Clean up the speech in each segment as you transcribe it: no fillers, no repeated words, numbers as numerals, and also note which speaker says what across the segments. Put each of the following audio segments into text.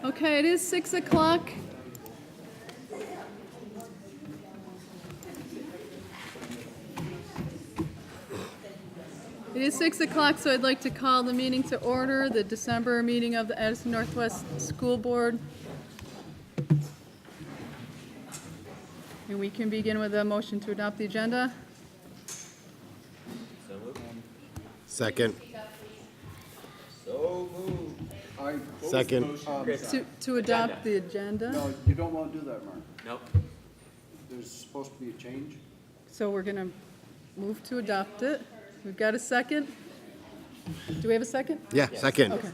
Speaker 1: Okay, it is 6 o'clock. It is 6 o'clock, so I'd like to call the meeting to order, the December meeting of the Addison Northwest School Board. And we can begin with a motion to adopt the agenda.
Speaker 2: Second.
Speaker 3: So moved.
Speaker 2: Second.
Speaker 1: To adopt the agenda.
Speaker 4: No, you don't want to do that, Mark.
Speaker 3: Nope.
Speaker 4: There's supposed to be a change.
Speaker 1: So we're going to move to adopt it. We've got a second. Do we have a second?
Speaker 2: Yeah, second.
Speaker 1: Okay.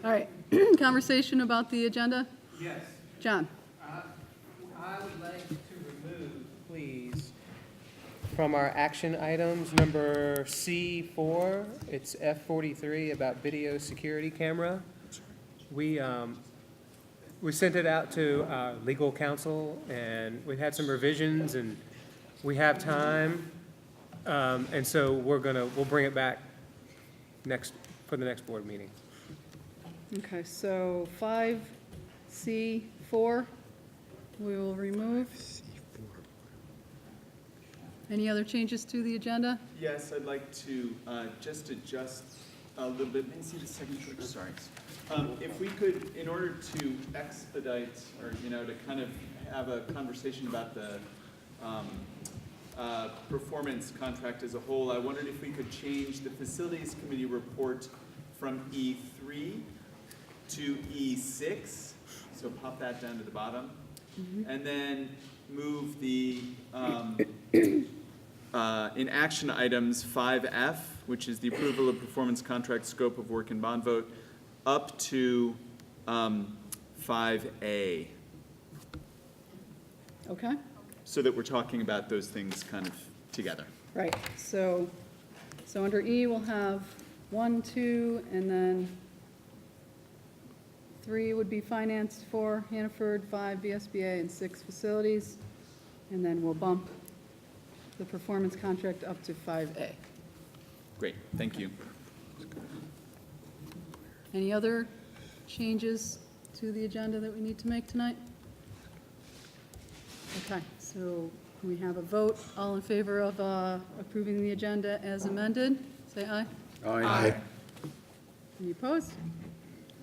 Speaker 1: All right. Conversation about the agenda?
Speaker 5: Yes.
Speaker 1: John?
Speaker 5: I would like to remove, please, from our action items, number C4, it's F43 about video security camera. We sent it out to our legal counsel, and we've had some revisions, and we have time. And so we'll bring it back for the next board meeting.
Speaker 1: Okay, so 5C4, we will remove. Any other changes to the agenda?
Speaker 6: Yes, I'd like to just adjust a little bit. May I see the signature? Sorry. If we could, in order to expedite or, to kind of have a conversation about the performance contract as a whole, I wondered if we could change the Facilities Committee report from E3 to E6. So pop that down to the bottom. And then move the, in action items 5F, which is the approval of performance contract, scope of work and bond vote, up to 5A.
Speaker 1: Okay,
Speaker 6: So that we're talking about those things kind of together.
Speaker 1: right. So under E, we'll have 1, 2, and then 3 would be finance, 4 Hannaford, 5 VSBA, and 6 facilities. And then we'll bump the performance contract up to 5A.
Speaker 6: Great, thank you.
Speaker 1: Any other changes to the agenda that we need to make tonight? Okay, so we have a vote. All in favor of approving the agenda as amended? Say aye.
Speaker 2: Aye.
Speaker 1: Any opposed?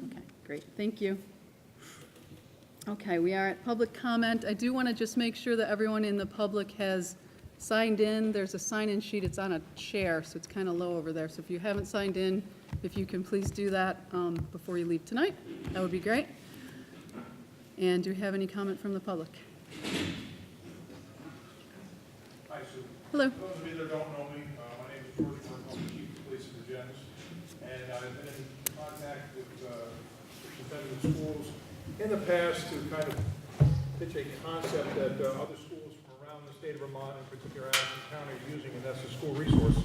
Speaker 1: Okay, great, thank you. Okay, we are at public comment. I do want to just make sure that everyone in the public has signed in. There's a sign-in sheet. It's on a chair, so it's kind of low over there. So if you haven't signed in, if you can please do that before you leave tonight, that would be great. And do we have any comment from the public?
Speaker 7: Hi, Sue.
Speaker 1: Hello.
Speaker 7: For those of you that don't know me, my name is George Burke. I'm the Chief of Police in Virginia. And I've been in contact with superintendent of schools in the past to kind of pitch a concept that other schools from around the state of Vermont, in particular Addison County, are using, and that's the school resource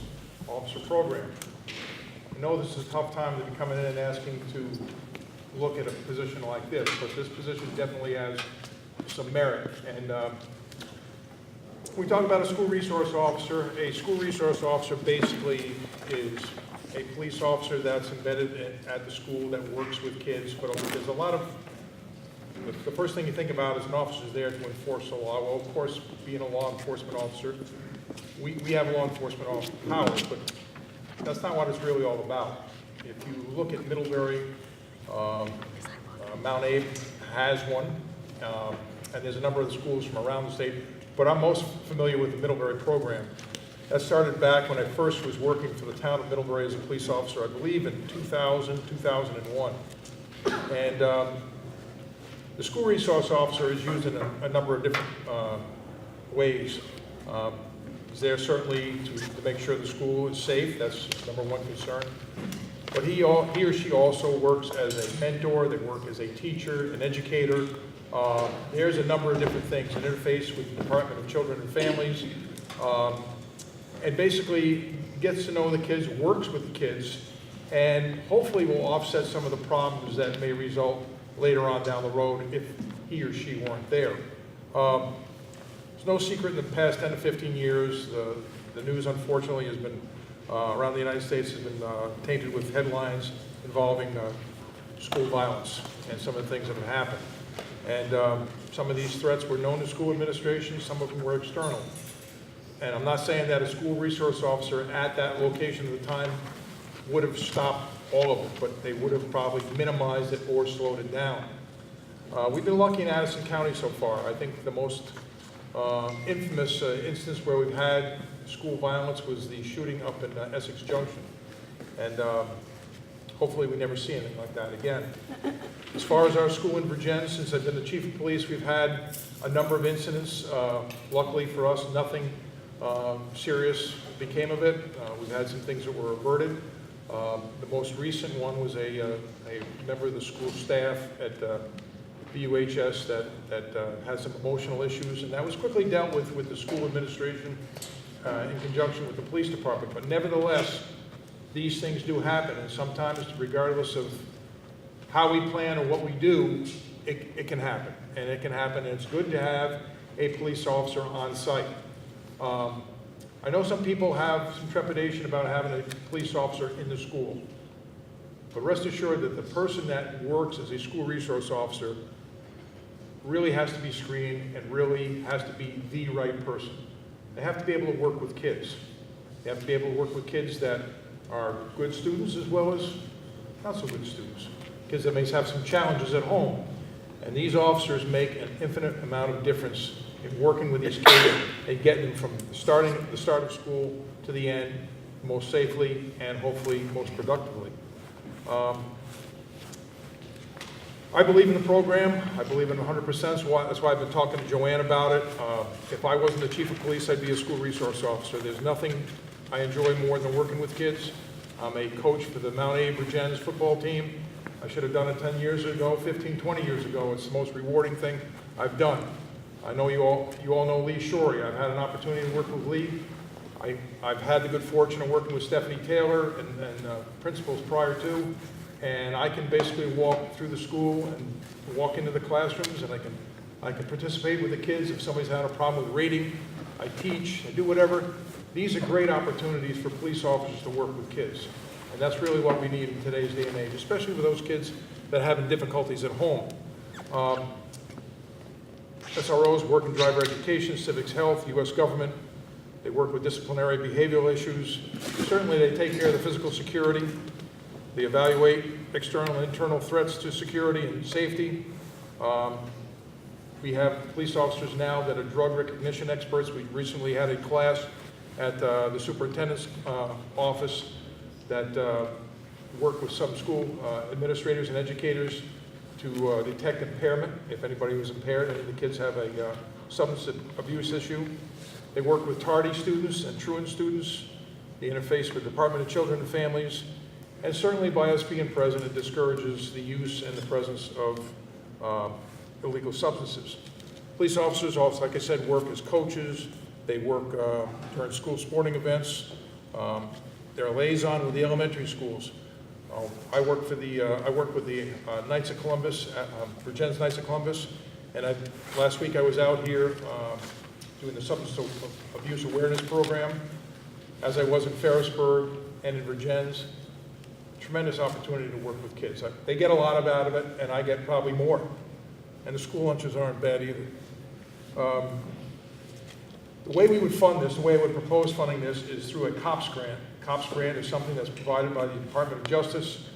Speaker 7: officer program. I know this is a tough time to be coming in and asking to look at a position like this, but this position definitely has some merit. And we talk about a school resource officer. A school resource officer basically is a police officer that's embedded at the school that works with kids, but there's a lot of, the first thing you think about is an officer is there to enforce the law. Well, of course, being a law enforcement officer, we have law enforcement powers, but that's not what it's really all about. If you look at Middlebury, Mount Abe has one, and there's a number of the schools from around the state, but I'm most familiar with the Middlebury program. That started back when I first was working for the town of Middlebury as a police officer, I believe in 2000, 2001. And the school resource officer is used in a number of different ways. He's there certainly to make sure the school is safe. That's number one concern. But he or she also works as a mentor. They work as a teacher, an educator. There's a number of different things. An interface with the Department of Children and Families. And basically gets to know the kids, works with the kids, and hopefully will offset some of the problems that may result later on down the road if he or she weren't there. It's no secret in the past 10 to 15 years, the news unfortunately has been, around the United States has been tainted with headlines involving school violence and some of the things that have happened. And some of these threats were known to school administration, some of them were external. And I'm not saying that a school resource officer at that location at the time would have stopped all of it, but they would have probably minimized it or slowed it down. We've been lucky in Addison County so far. I think the most infamous instance where we've had school violence was the shooting up in Essex Junction. And hopefully we never see anything like that again. As far as our school in Virginia, since I've been the chief of police, we've had a number of incidents. Luckily for us, nothing serious became of it. We've had some things that were averted. The most recent one was a member of the school staff at Vues that had some emotional issues, and that was quickly dealt with the school administration in conjunction with the police department. But nevertheless, these things do happen, and sometimes, regardless of how we plan or what we do, it can happen. And it can happen, and it's good to have a police officer on site. I know some people have some trepidation about having a police officer in the school. But rest assured that the person that works as a school resource officer really has to be screened and really has to be the right person. They have to be able to work with kids. They have to be able to work with kids that are good students as well as not so good students. Kids that may have some challenges at home. And these officers make an infinite amount of difference in working with these kids and getting them from the start of school to the end most safely and hopefully most productively. I believe in the program. I believe in 100%. That's why I've been talking to Joanne about it. If I wasn't the chief of police, I'd be a school resource officer. There's nothing I enjoy more than working with kids. I'm a coach for the Mount A Virginia's football team. I should have done it 10 years ago, 15, 20 years ago. It's the most rewarding thing I've done. I know you all know Lee Shorey. I've had an opportunity to work with Lee. I've had the good fortune of working with Stephanie Taylor and principals prior to, and I can basically walk through the school and walk into the classrooms, and I can participate with the kids if somebody's had a problem with reading. I teach, I do whatever. These are great opportunities for police officers to work with kids, and that's really what we need in today's day and age, especially with those kids that are having difficulties at home. SROs work in driver education, civics health, U.S. government. They work with disciplinary behavioral issues. Certainly they take care of the physical security. They evaluate external and internal threats to security and safety. We have police officers now that are drug recognition experts. We recently had a class at the superintendent's office that worked with some school administrators and educators to detect impairment, if anybody was impaired, any of the kids have a substance abuse issue. They work with tardy students and truant students. They interface with the Department of Children and Families. And certainly by us being present, it discourages the use and the presence of illegal substances. Police officers also, like I said, work as coaches. They work during school sporting events. They're a liaison with the elementary schools. I work with the Knights of Columbus, Virginia's Knights of Columbus, and last week I was out here doing the substance abuse awareness program, as I was in Ferrisburg and in Virginia's. Tremendous opportunity to work with kids. They get a lot out of it, and I get probably more. And the school lunches aren't bad either. The way we would fund this, the way I would propose funding this, is through a COPS grant. COPS grant is something that's provided by the Department of Justice.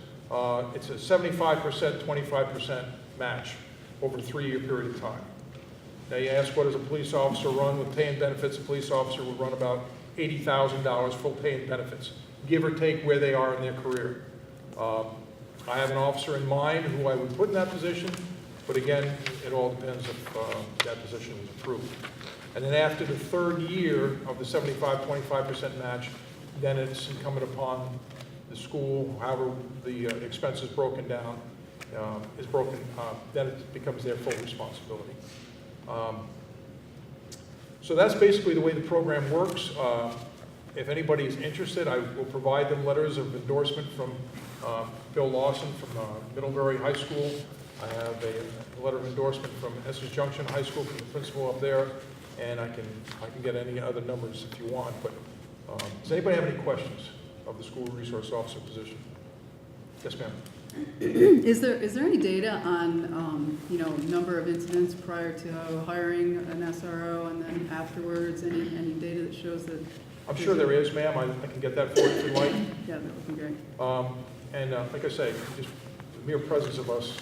Speaker 7: It's a 75%, 25% match over a 3-year period of time. Now you ask, what does a police officer run with pay and benefits? A police officer would run about $80,000 full pay and benefits, give or take where they are in their career. I have an officer in mind who I would put in that position, but again, it all depends if that position was approved. And then after the 3rd year of the 75, 25% match, then it's incumbent upon the school, however the expense is broken down, then it becomes their full responsibility. So that's basically the way the program works. If anybody is interested, I will provide them letters of endorsement from Bill Lawson from Middlebury High School. I have a letter of endorsement from Essex Junction High School from the principal up there, and I can get any other numbers if you want. But does anybody have any questions of the school resource officer position? Yes, ma'am.
Speaker 1: Is there any data on, number of incidents prior to hiring an SRO and then afterwards? Any data that shows that?
Speaker 7: I'm sure there is, ma'am. I can get that for you if you like.
Speaker 1: Yeah, that would be great.
Speaker 7: And like I say, just the mere presence of us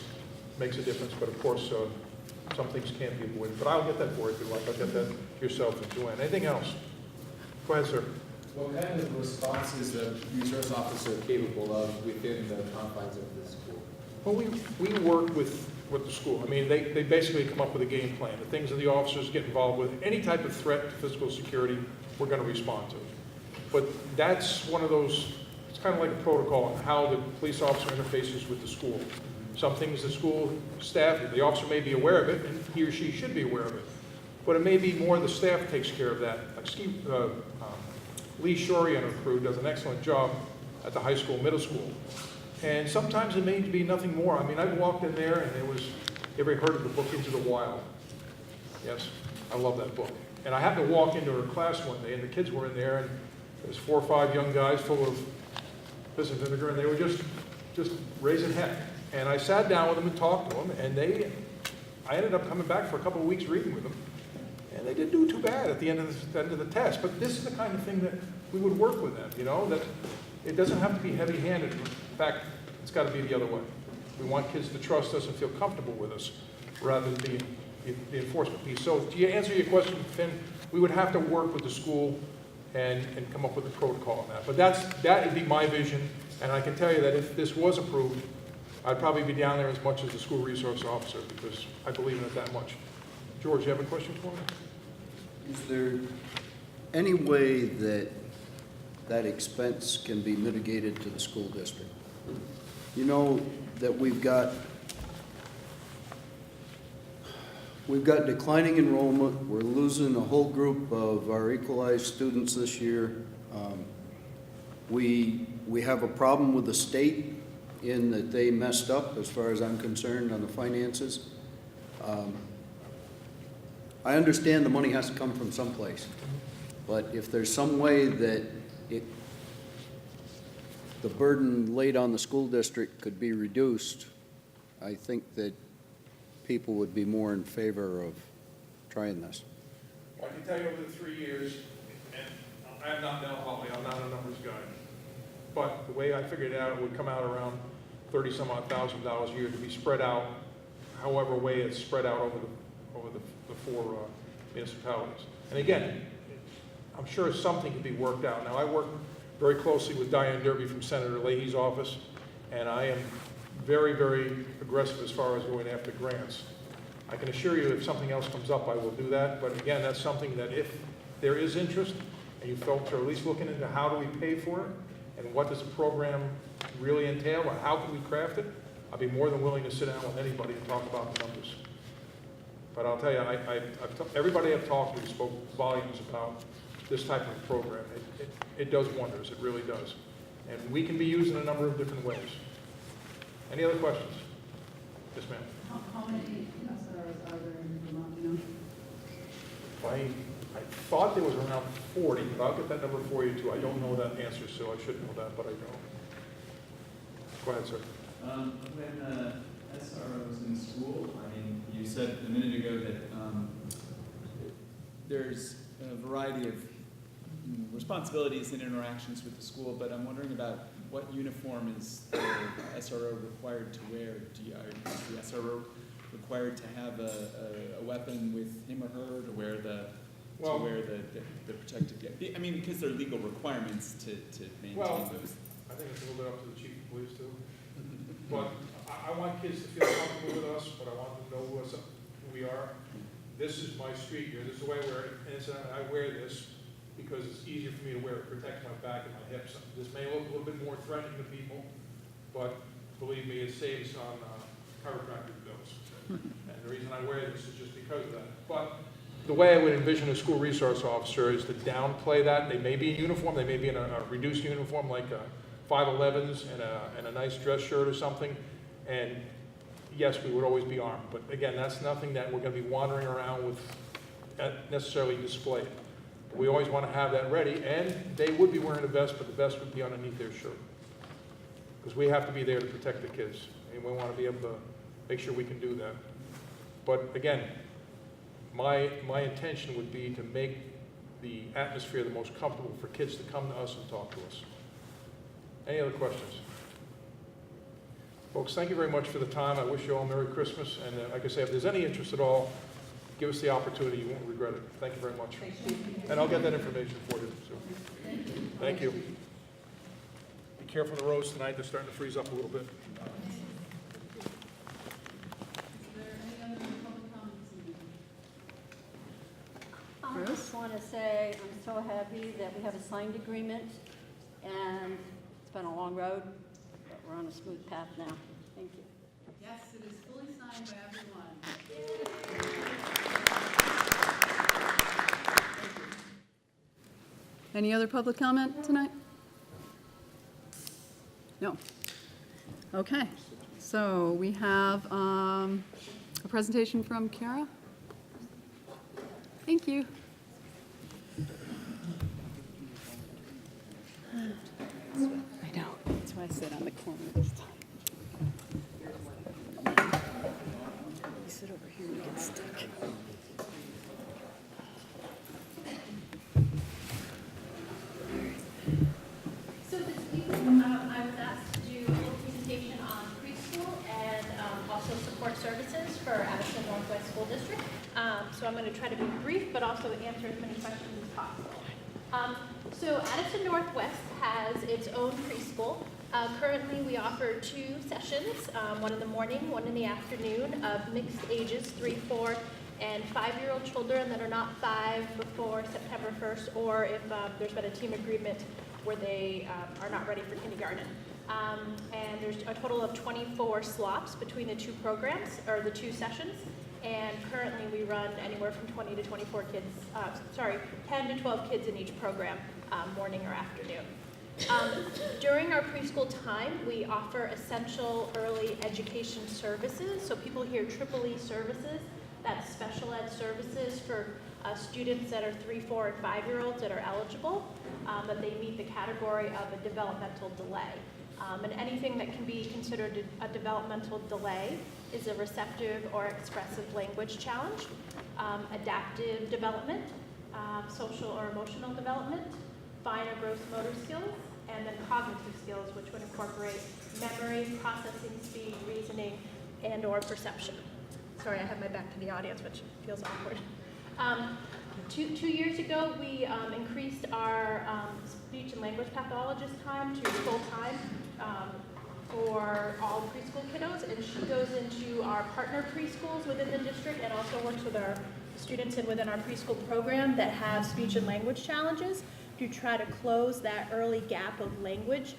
Speaker 7: makes a difference, but of course, some things can't be avoided. But I'll get that for you if you like. I'll get that yourself and Joanne. Anything else? Go ahead, sir.
Speaker 3: What kind of response is a resource officer capable of within the confines of the school?
Speaker 7: Well, we work with the school. I mean, they basically come up with a game plan. The things that the officers get involved with, any type of threat to physical security, we're going to respond to. But that's one of those, it's kind of like a protocol on how the police officer interfaces with the school. Some things the school staff, the officer may be aware of it, and he or she should be aware of it. But it may be more the staff takes care of that. Like Lee Shorey and her crew does an excellent job at the high school, middle school. And sometimes it may be nothing more. I mean, I've walked in there and you ever heard of the book Into the Wild? Yes, I love that book. And I happened to walk into her class one day and the kids were in there and there was 4 or 5 young guys full of piss and vinegar and they were just raising heck. And I sat down with them and talked to them and I ended up coming back for a couple of weeks reading with them. And they didn't do too bad at the end of the test. But this is the kind of thing that we would work with them, that it doesn't have to be heavy-handed. In fact, it's got to be the other way. We want kids to trust us and feel comfortable with us rather than the enforcement piece. So to answer your question, Finn, we would have to work with the school and come up with a protocol on that. But that would be my vision. And I can tell you that if this was approved, I'd probably be down there as much as the school resource officer because I believe in it that much. George, you have a question for me?
Speaker 4: Is there any way that that expense can be mitigated to the school district? You know that we've got declining enrollment. We're losing a whole group of our Equalized students this year. We have a problem with the state in that they messed up, as far as I'm concerned, on the finances. I understand the money has to come from someplace, but if there's some way that the burden laid on the school district could be reduced, I think that people would be more in favor of trying this.
Speaker 7: Well, I can tell you over the 3 years, and I am not Mel Holly, I'm not a numbers guy, but the way I figured it out, it would come out around $30-some-odd thousand a year to be spread out, however way it's spread out over the 4 municipalities. And again, I'm sure something can be worked out. Now, I work very closely with Diane Derby from Senator Leahy's office, and I am very, very aggressive as far as going after grants. I can assure you if something else comes up, I will do that. But again, that's something that if there is interest, and you folks are at least looking into how do we pay for it, and what does the program really entail, or how can we craft it, I'll be more than willing to sit down with anybody and talk about the numbers. But I'll tell you, everybody I've talked to spoke volumes about this type of program. It does wonders, it really does. And we can be used in a number of different ways. Any other questions? Yes, ma'am.
Speaker 1: How many SROs are there in Vermont, do you know?
Speaker 7: I thought there was around 40, but I'll get that number for you too. I don't know that answer, so I should know that, but I don't. Go ahead, sir.
Speaker 6: When SROs in school, I mean, you said a minute ago that there's a variety of responsibilities and interactions with the school, but I'm wondering about what uniform is the SRO required to wear? Is the SRO required to have a weapon with him or her to wear the protective gear? I mean, because there are legal requirements to maintain those.
Speaker 7: I think it's a little bit up to the chief of police too. But I want kids to feel comfortable with us, but I want them to know who we are. This is my street gear. This is the way I wear it. And I wear this because it's easier for me to wear. It protects my back and my hips. This may look a little bit more threatening to people, but believe me, it saves on chiropractic bills. And the reason I wear this is just because of that. But the way I would envision a school resource officer is to downplay that. They may be in uniform. They may be in a reduced uniform like 511s and a nice dress shirt or something. And yes, we would always be armed. But again, that's nothing that we're going to be wandering around with necessarily displayed. We always want to have that ready, and they would be wearing a vest, but the vest would be underneath their shirt. because we have to be there to protect the kids, and we want to be able to make sure we can do that. But again, my intention would be to make the atmosphere the most comfortable for kids to come to us and talk to us. Any other questions? Folks, thank you very much for the time. I wish you all Merry Christmas, and like I say, if there's any interest at all, give us the opportunity. You won't regret it. Thank you very much. And I'll get that information for you. So, thank you. Be careful on the roads tonight. They're starting to freeze up a little bit.
Speaker 1: Is there any other public comments?
Speaker 8: I just want to say I'm so happy that we have a signed agreement, and it's been a long road, but we're on a smooth path now. Thank you.
Speaker 1: Yes, it is fully signed by everyone. Any other public comment tonight? No. Okay, so we have a presentation from Kara. Thank you. I know, that's why I sit on the corner this time. You sit over here and you get stuck.
Speaker 9: So this evening, I was asked to do a little presentation on preschool and also support services for Addison Northwest School District. So I'm going to try to be brief, but also answer as many questions as possible. So Addison Northwest has its own preschool. Currently, we offer 2 sessions, one in the morning, one in the afternoon, of mixed ages, 3, 4, and 5-year-old children that are not 5 before September 1st, or if there's been a team agreement where they are not ready for kindergarten. And there's a total of 24 slots between the 2 programs, or the 2 sessions. And currently we run anywhere from 20 to 24 kids, 10 to 12 kids in each program, morning or afternoon. During our preschool time, we offer essential early education services. So people hear EEE services, that's special ed services for students that are 3, 4, and 5-year-olds that are eligible, but they meet the category of a developmental delay. And anything that can be considered a developmental delay is a receptive or expressive language challenge, adaptive development, social or emotional development, fine or gross motor skills, and then cognitive skills, which would incorporate memory, processing speed, reasoning, and or perception. Sorry, I have my back to the audience, which feels awkward. 2 years ago, we increased our speech and language pathologist time to full-time for all preschool kiddos, and she goes into our partner preschools within the district and also works with our students within our preschool program that have speech and language challenges to try to close that early gap of language.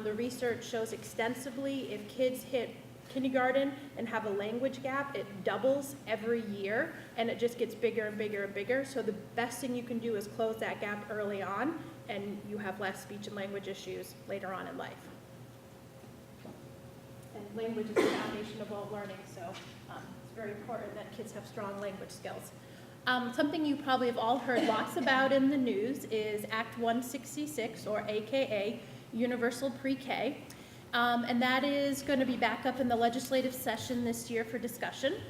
Speaker 9: The research shows extensively if kids hit kindergarten and have a language gap, it doubles every year, and it just gets bigger and bigger and bigger. So the best thing you can do is close that gap early on, and you have less speech and language issues later on in life. And language is the foundation of all learning, so it's very important that kids have strong language skills. Something you probably have all heard lots about in the news is Act 166, or AKA Universal Pre-K. And that is going to be back up in the legislative session this year for discussion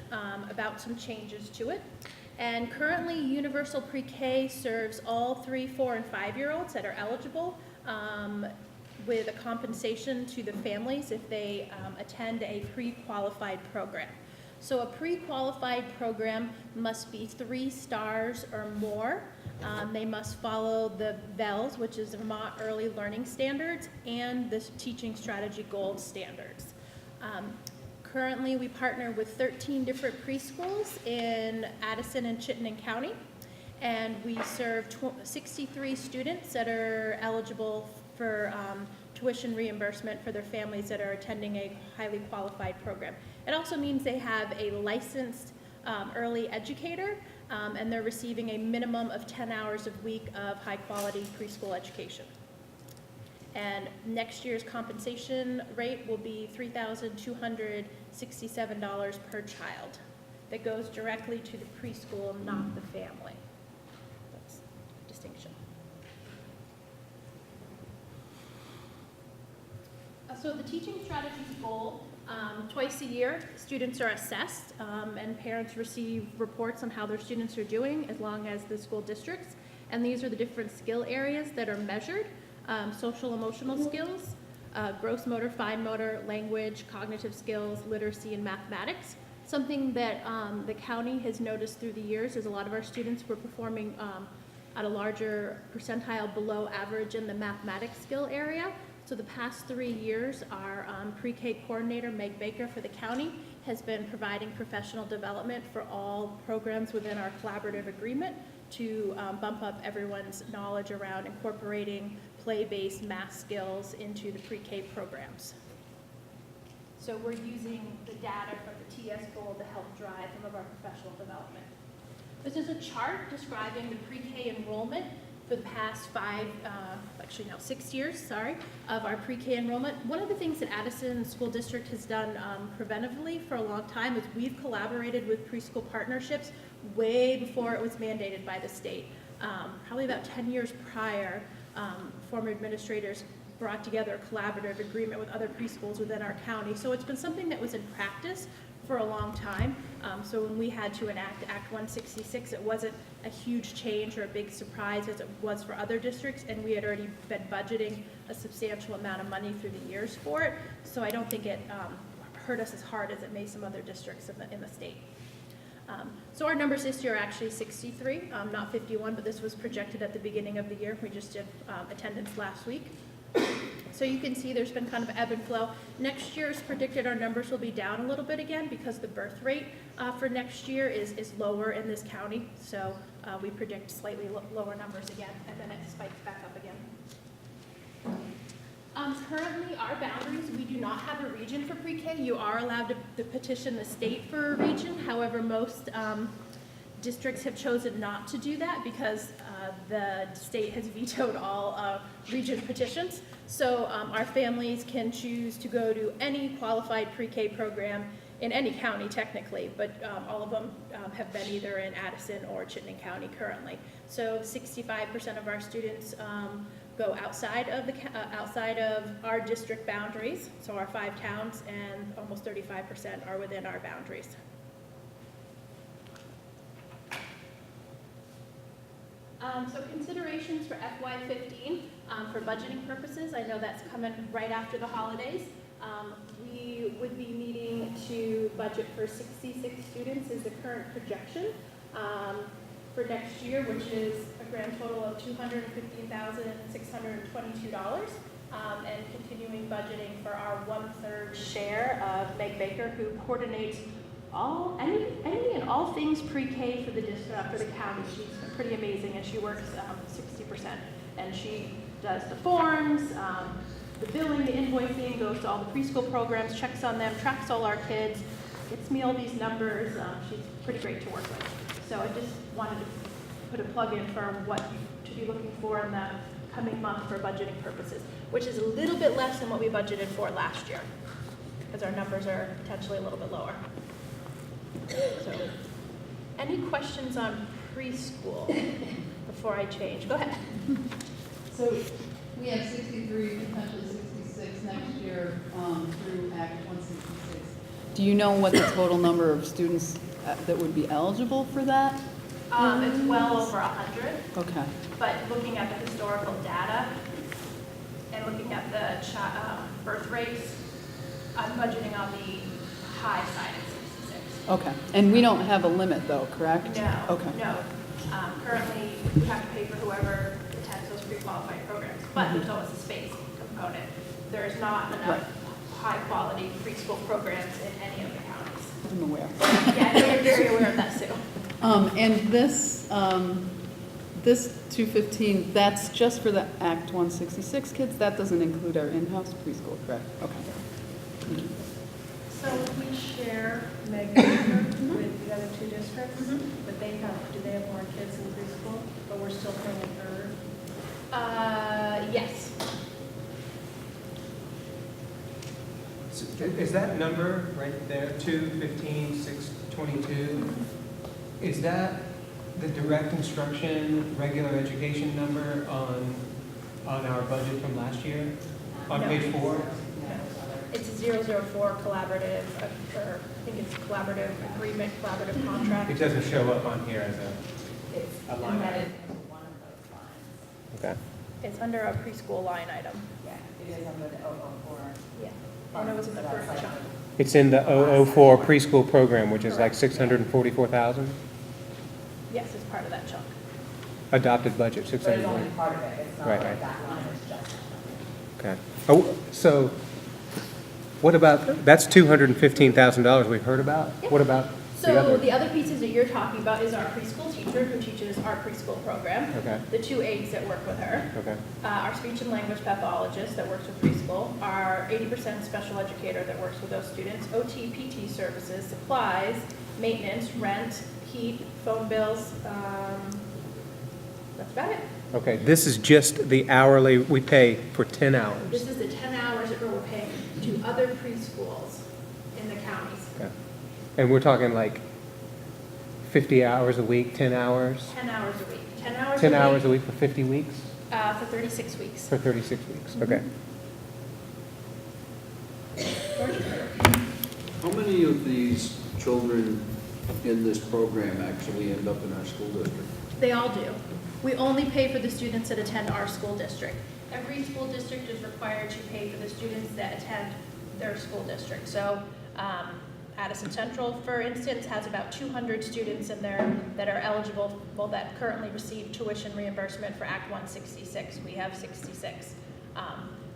Speaker 9: about some changes to it. And currently, Universal Pre-K serves all 3, 4, and 5-year-olds that are eligible with a compensation to the families if they attend a pre-qualified program. So a pre-qualified program must be 3 stars or more. They must follow the VELS, which is the Vermont Early Learning Standards, and the Teaching Strategy Gold Standards. Currently, we partner with 13 different preschools in Addison and Chittenden County, and we serve 63 students that are eligible for tuition reimbursement for their families that are attending a highly qualified program. It also means they have a licensed early educator, and they're receiving a minimum of 10 hours a week of high-quality preschool education. And next year's compensation rate will be $3,267 per child. That goes directly to the preschool, not the family. That's a distinction. So the teaching strategies goal, twice a year, students are assessed, and parents receive reports on how their students are doing, as long as the school districts. And these are the different skill areas that are measured: social emotional skills, gross motor, fine motor, language, cognitive skills, literacy, and mathematics. Something that the county has noticed through the years is a lot of our students were performing at a larger percentile below average in the mathematics skill area. So the past 3 years, our pre-K coordinator, Meg Baker for the county, has been providing professional development for all programs within our collaborative agreement to bump up everyone's knowledge around incorporating play-based math skills into the pre-K programs. So we're using the data from the TS goal to help drive some of our professional development. This is a chart describing the pre-K enrollment for the past 6 years, of our pre-K enrollment. One of the things that Addison School District has done preventively for a long time is we've collaborated with preschool partnerships way before it was mandated by the state. Probably about 10 years prior, former administrators brought together a collaborative agreement with other preschools within our county. So it's been something that was in practice for a long time. So when we had to enact Act 166, it wasn't a huge change or a big surprise as it was for other districts, and we had already been budgeting a substantial amount of money through the years for it. So I don't think it hurt us as hard as it may some other districts in the state. So our numbers this year are actually 63, not 51, but this was projected at the beginning of the year. We just did attendance last week. So you can see there's been kind of ebb and flow. Next year is predicted our numbers will be down a little bit again because the birth rate for next year is lower in this county. So we predict slightly lower numbers again, and then it spikes back up again. Currently, our boundaries, we do not have a region for pre-K. You are allowed to petition the state for a region. However, most districts have chosen not to do that because the state has vetoed all region petitions. So our families can choose to go to any qualified pre-K program in any county technically, but all of them have been either in Addison or Chittenden County currently. So 65% of our students go outside of our district boundaries, so our 5 towns, and almost 35% are within our boundaries. So considerations for FY15 for budgeting purposes. I know that's coming right after the holidays. We would be needing to budget for 66 students is the current projection for next year, which is a grand total of $215,622, and continuing budgeting for our 1/3 share of Meg Baker, who coordinates any and all things pre-K for the county. She's pretty amazing, and she works 60%, and she does the forms, the billing, the invoicing, goes to all the preschool programs, checks on them, tracks all our kids, gets me all these numbers. She's pretty great to work with. So I just wanted to put a plug in for what to be looking for in the coming month for budgeting purposes, which is a little bit less than what we budgeted for last year, because our numbers are potentially a little bit lower. So, any questions on preschool before I change? Go ahead.
Speaker 1: So we have 63, potentially 66 next year through Act 166. Do you know what the total number of students that would be eligible for that?
Speaker 9: It's well over 100.
Speaker 1: Okay.
Speaker 9: But looking at the historical data and looking at the birth rates, I'm budgeting on the high side of 66.
Speaker 1: Okay. And we don't have a limit though, correct?
Speaker 9: No.
Speaker 1: Okay.
Speaker 9: No. Currently, we have to pay for whoever attends those pre-qualified programs, but there's always a space component. There's not enough high-quality preschool programs in any of the counties.
Speaker 1: I'm aware.
Speaker 9: Yeah, you're very aware of that too.
Speaker 1: And this 215, that's just for the Act 166 kids? That doesn't include our in-house preschool, correct? Okay. Thank you.
Speaker 10: So we share Meg Baker with the other 2 districts, but do they have more kids in preschool, but we're still paying her?
Speaker 9: Yes.
Speaker 5: Is that number right there, 215, 622, is that the direct instruction, regular education number on our budget from last year? On
Speaker 9: No.
Speaker 5: page 4?
Speaker 9: 004 collaborative, or I think it's collaborative agreement, collaborative contract.
Speaker 5: It doesn't show up on here as
Speaker 11: It's
Speaker 5: a line
Speaker 11: embedded
Speaker 5: item.
Speaker 11: into one of those lines.
Speaker 5: Okay.
Speaker 9: It's under a preschool line item.
Speaker 11: Yeah, it is under the 004.
Speaker 9: Yeah. And it was in the first chunk.
Speaker 5: It's in the 004 preschool program, which is like 644,000,
Speaker 9: Yes, it's part of that chunk.
Speaker 5: adopted budget,
Speaker 11: But it's
Speaker 5: 640.
Speaker 11: only part of it, it's not
Speaker 5: Right,
Speaker 11: like
Speaker 5: right.
Speaker 11: that line is just.
Speaker 5: Okay. Oh, so what about, that's $215,000 we've heard about?
Speaker 9: Yep.
Speaker 5: What about the
Speaker 9: So
Speaker 5: other?
Speaker 9: the other pieces that you're talking about is our preschool teacher who teaches our preschool program.
Speaker 5: Okay,
Speaker 9: The 2 aides that work with her.
Speaker 5: okay,
Speaker 9: Our speech and language pathologist that works with preschool, our 80% special educator that works with those students, OT, PT services, supplies, maintenance, rent, heat, phone bills, that's about it.
Speaker 5: okay. This is just the hourly we pay for 10
Speaker 9: This
Speaker 5: hours.
Speaker 9: is the 10 hours that we're paying to other preschools in the counties.
Speaker 5: Okay. And we're talking like 50 hours a week, 10 hours?
Speaker 9: 10 hours a week. 10 hours
Speaker 5: 10
Speaker 9: a
Speaker 5: hours
Speaker 9: week
Speaker 5: a week for 50 weeks?
Speaker 9: for 36 weeks.
Speaker 5: For 36 weeks, okay.
Speaker 4: How many of these children in this program actually end up in our school district?
Speaker 9: They all do. We only pay for the students that attend our school district. Every school district is required to pay for the students that attend their school district. So Addison Central, for instance, has about 200 students in there that are eligible, well, that currently receive tuition reimbursement for Act 166. We have 66.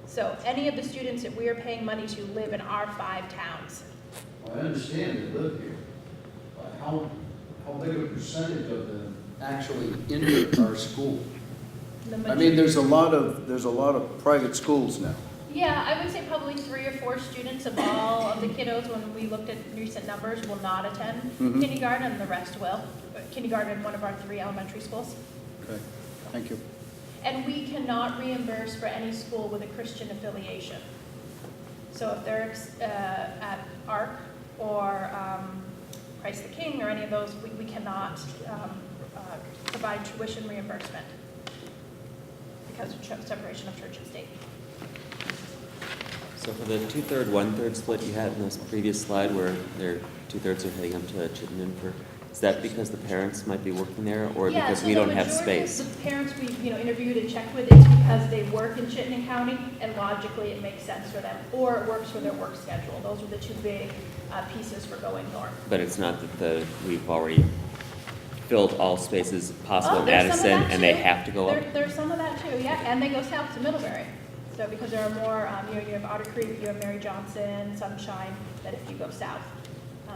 Speaker 9: So any of the students that we are paying money to live in our 5 towns.
Speaker 4: Well, I understand they live here, but how big a percentage of them actually enter our school? I mean, there's a lot of private schools now.
Speaker 9: Yeah, I would say probably 3 or 4 students of all of the kiddos, when we looked at recent numbers, will not attend
Speaker 4: Mhm.
Speaker 9: kindergarten, and the rest will. Kindergarten in one of our 3 elementary schools.
Speaker 4: Okay, thank you.
Speaker 9: And we cannot reimburse for any school with a Christian affiliation. So if they're at ARC or Christ the King or any of those, we cannot provide tuition reimbursement because of separation of church and state.
Speaker 12: So for the 2/3, 1/3 split you had in this previous slide where they're 2/3 are heading up to Chittenden for, is that because the parents might be working there or
Speaker 9: Yeah,
Speaker 12: because
Speaker 9: so
Speaker 12: we
Speaker 9: the
Speaker 12: don't have
Speaker 9: majority of
Speaker 12: space?
Speaker 9: the parents we've, interviewed and checked with, it's because they work in Chittenden County and logically it makes sense for them, or it works for their work schedule. Those are the 2 big pieces for going north.
Speaker 12: But it's not that we've already filled all spaces possible
Speaker 9: Oh,
Speaker 12: in
Speaker 9: there's some of
Speaker 12: Addison
Speaker 9: that
Speaker 12: and they
Speaker 9: too.
Speaker 12: have to go up?
Speaker 9: There's some of that too, yeah, and they go south to Middlebury. So because there are more, you have Otter Creek, you have Mary Johnson, Sunshine, that if you go south.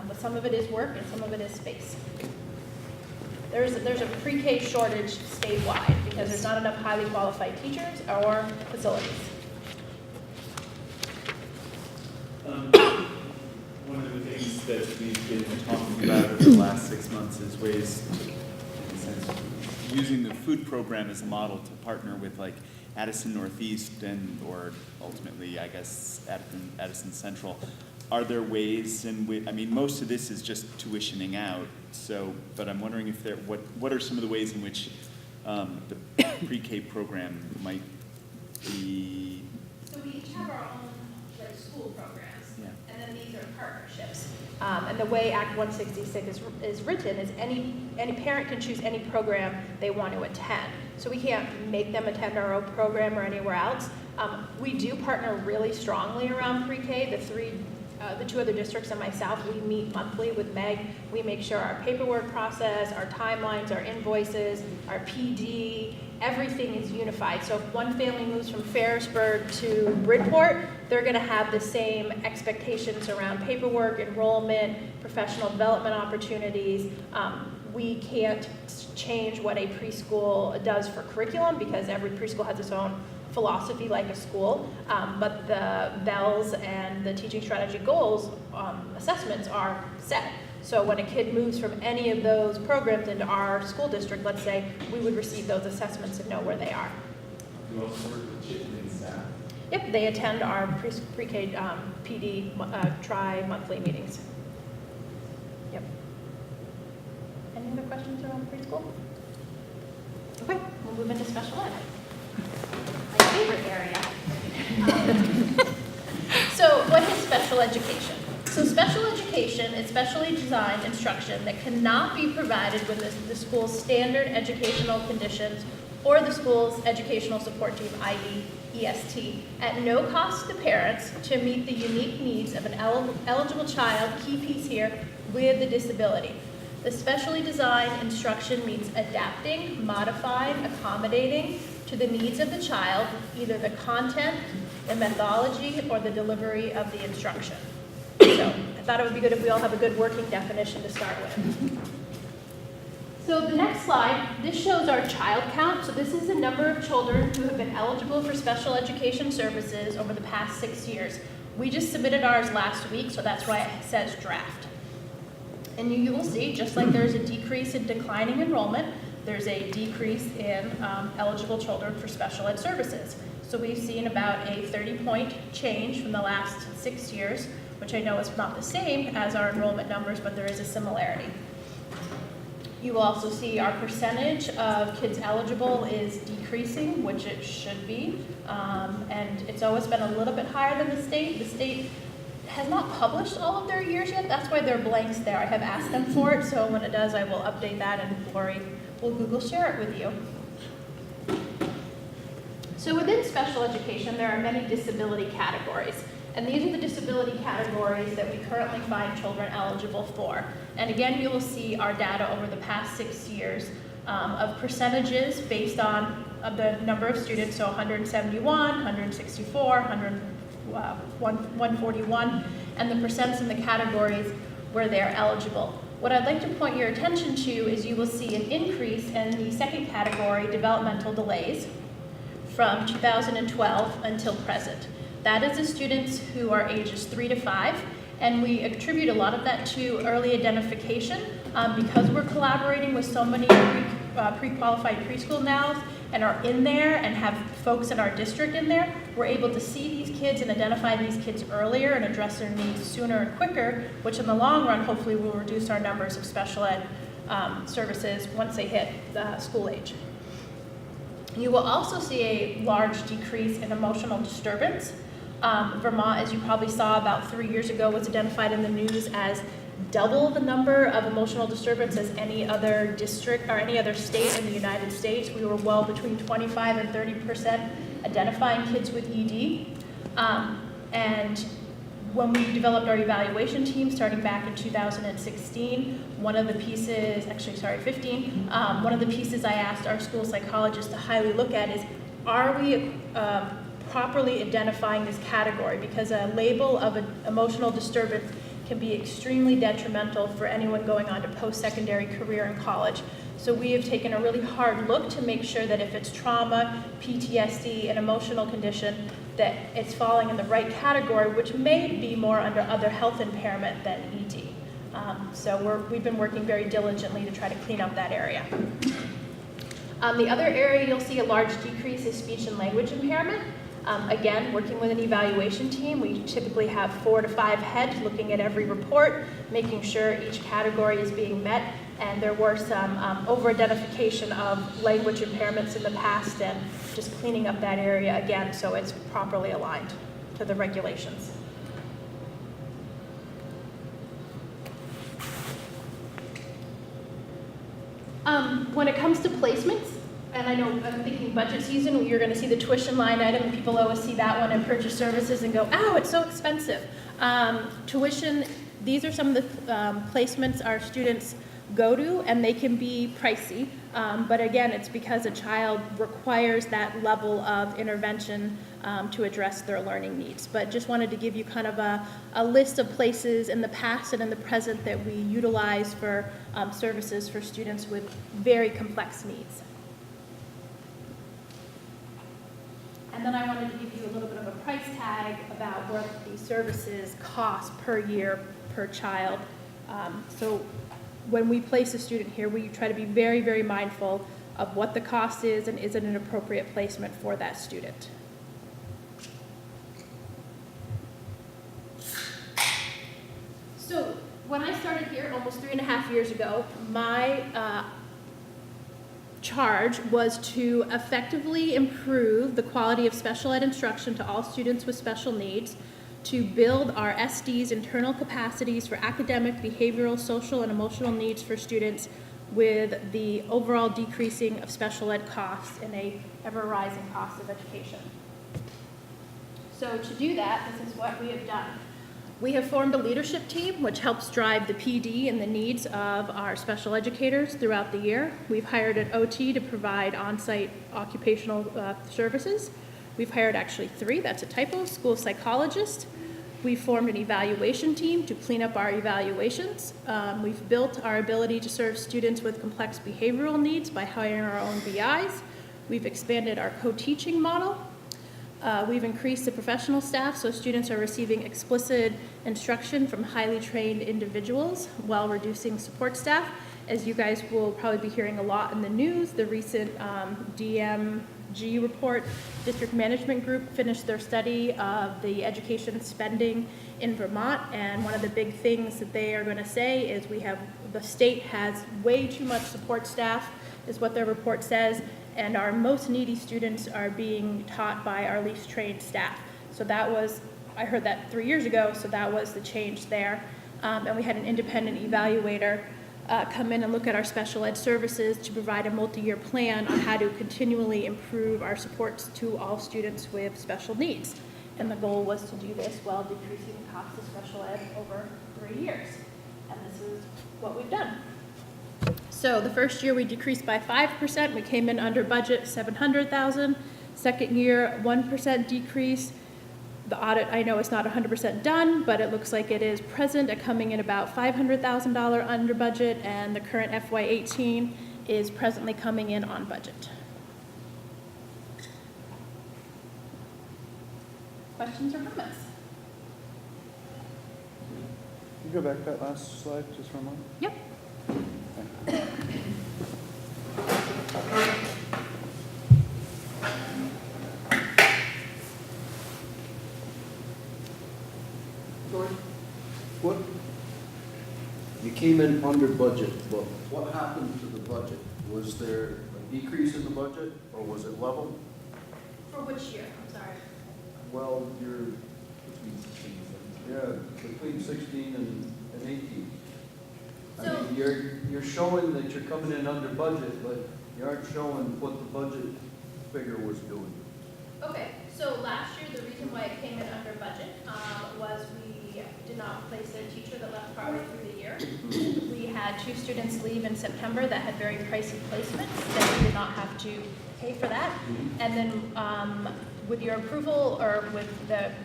Speaker 9: But some of it is work and some of it is space. There's a pre-K shortage statewide because there's not enough highly qualified teachers or facilities.
Speaker 6: One of the things that we've been talking about over the last 6 months is ways to, in a sense, using the food program as a model to partner with like Addison Northeast and, or ultimately, I guess, Addison Central. Are there ways in which, I mean, most of this is just tuitioning out, so, but I'm wondering if there, what are some of the ways in which the pre-K program might be?
Speaker 9: So we each have our own school programs,
Speaker 6: Yeah.
Speaker 9: and then these are partnerships. And the way Act 166 is written is any parent can choose any program they want to attend. So we can't make them attend our own program or anywhere else. We do partner really strongly around pre-K. The 2 other districts and myself, we meet monthly with Meg. We make sure our paperwork process, our timelines, our invoices, our PD, everything is unified. So if one family moves from Ferrisburg to Bridport, they're going to have the same expectations around paperwork, enrollment, professional development opportunities. We can't change what a preschool does for curriculum because every preschool has its own philosophy like a school, but the BELS and the teaching strategy goals assessments are set. So when a kid moves from any of those programs into our school district, let's say, we would receive those assessments and know where they are.
Speaker 6: You also work with Chittenden staff?
Speaker 9: Yep, they attend our pre-K PD tri-monthly meetings. Yep. Any other questions around preschool? Okay, we'll move into special ed. My favorite area. So what is special special education. So special education is specially designed instruction that cannot be provided with the school's standard educational conditions or the school's educational support team, i.e. EST, at no cost to parents to meet the unique needs of an eligible child, key piece here, with a disability. The specially designed instruction means adapting, modifying, accommodating to the needs of the child, either the content, the methodology, or the delivery of the instruction. So I thought it would be good if we all have a good working definition to start with. So the next slide, this shows our child count. So this is the number of children who have been eligible for special education services over the past 6 years. We just submitted ours last week, so that's why it says draft. And you will see, just like there's a decrease in declining enrollment, there's a decrease in eligible children for special ed services. So we've seen about a 30-point change from the last 6 years, which I know is not the same as our enrollment numbers, but there is a similarity. You will also see our percentage of kids eligible is decreasing, which it should be, and it's always been a little bit higher than the state. The state has not published all of their years yet. That's why there are blanks there. I have asked them for it, so when it does, I will update that, and Lori will Google share it with you. So within special education, there are many disability categories. And these are the disability categories that we currently find children eligible for. And again, you will see our data over the past 6 years of percentages based on the number of students, so 171, 164, 141, and the percents in the categories where they are eligible. What I'd like to point your attention to is you will see an increase in the second category, developmental delays, from 2012 until present. That is the students who are ages 3 to 5, and we attribute a lot of that to early identification because we're collaborating with so many pre-qualified preschool now and are in there and have folks in our district in there. We're able to see these kids and identify these kids earlier and address their needs sooner and quicker, which in the long run hopefully will reduce our numbers of special ed services once they hit school age. You will also see a large decrease in emotional disturbance. Vermont, as you probably saw about 3 years ago, was identified in the news as double the number of emotional disturbance as any other district or any other state in the United States. We were well between 25 and 30% identifying kids with ED. And when we developed our evaluation team starting back in 2016, one of the pieces, one of the pieces I asked our school psychologists to highly look at is, are we properly identifying this category? Because a label of an emotional disturbance can be extremely detrimental for anyone going on to post-secondary career in college. So we have taken a really hard look to make sure that if it's trauma, PTSD, an emotional condition, that it's falling in the right category, which may be more under other health impairment than ED. So we've been working very diligently to try to clean up that area. The other area you'll see a large decrease is speech and language impairment. Again, working with an evaluation team, we typically have 4 to 5 heads looking at every report, making sure each category is being met, and there were some over-identification of language impairments in the past, and just cleaning up that area again so it's properly aligned to the regulations. When it comes to placements, and I know I'm thinking budget season, you're going to see the tuition line item, and people always see that one and purchase services and go, "Ow, it's so expensive." Tuition, these are some of the placements our students go to, and they can be pricey. But again, it's because a child requires that level of intervention to address their learning needs. But just wanted to give you kind of a list of places in the past and in the present that we utilize for services for students with very complex needs. And then I wanted to give you a little bit of a price tag about what these services cost per year per child. So when we place a student here, we try to be very, very mindful of what the cost is and is it an appropriate placement for that student. So when I started here almost 3.5 years ago, my charge was to effectively improve the quality of special ed instruction to all students with special needs, to build our SD's internal capacities for academic, behavioral, social, and emotional needs for students with the overall decreasing of special ed costs in a ever-rising cost of education. So to do that, this is what we have done. We have formed a leadership team which helps drive the PD and the needs of our special educators throughout the year. We've hired an OT to provide on-site occupational services. We've hired actually 3, that's a typo, school psychologist. We've formed an evaluation team to clean up our evaluations. We've built our ability to serve students with complex behavioral needs by hiring our own BIs. We've expanded our co-teaching model. We've increased the professional staff so students are receiving explicit instruction from highly trained individuals while reducing support staff. As you guys will probably be hearing a lot in the news, the recent DMG report, District Management Group finished their study of the education spending in Vermont, and one of the big things that they are going to say is the state has way too much support staff, is what their report says, and our most needy students are being taught by our least trained staff. So that was, I heard that 3 years ago, so that was the change there. And we had an independent evaluator come in and look at our special ed services to provide a multi-year plan on how to continually improve our supports to all students with special needs. And the goal was to do this while decreasing the cost of special ed over 3 years. And this is what we've done. So the first year we decreased by 5%. We came in under budget, $700,000. Second year, 1% decrease. The audit, I know, is not 100% done, but it looks like it is present at coming in about $500,000 under budget, and the current FY18 is presently coming in on budget. Questions or comments?
Speaker 4: Can you go back to that last slide just for a moment?
Speaker 9: Yep.
Speaker 4: What, you came in under budget, but what happened to the budget? Was there a decrease in the budget, or was it level?
Speaker 9: For which year? I'm sorry.
Speaker 4: Well, between 16 and 18. I
Speaker 9: So-
Speaker 4: mean, you're showing that you're coming in under budget, but you aren't showing what the budget figure was doing.
Speaker 9: Okay, so last year, the reason why it came in under budget was we did not place a teacher that left partway through the year. We had 2 students leave in September that had very pricey placements, that we did not have to pay for that. And then with your approval, or with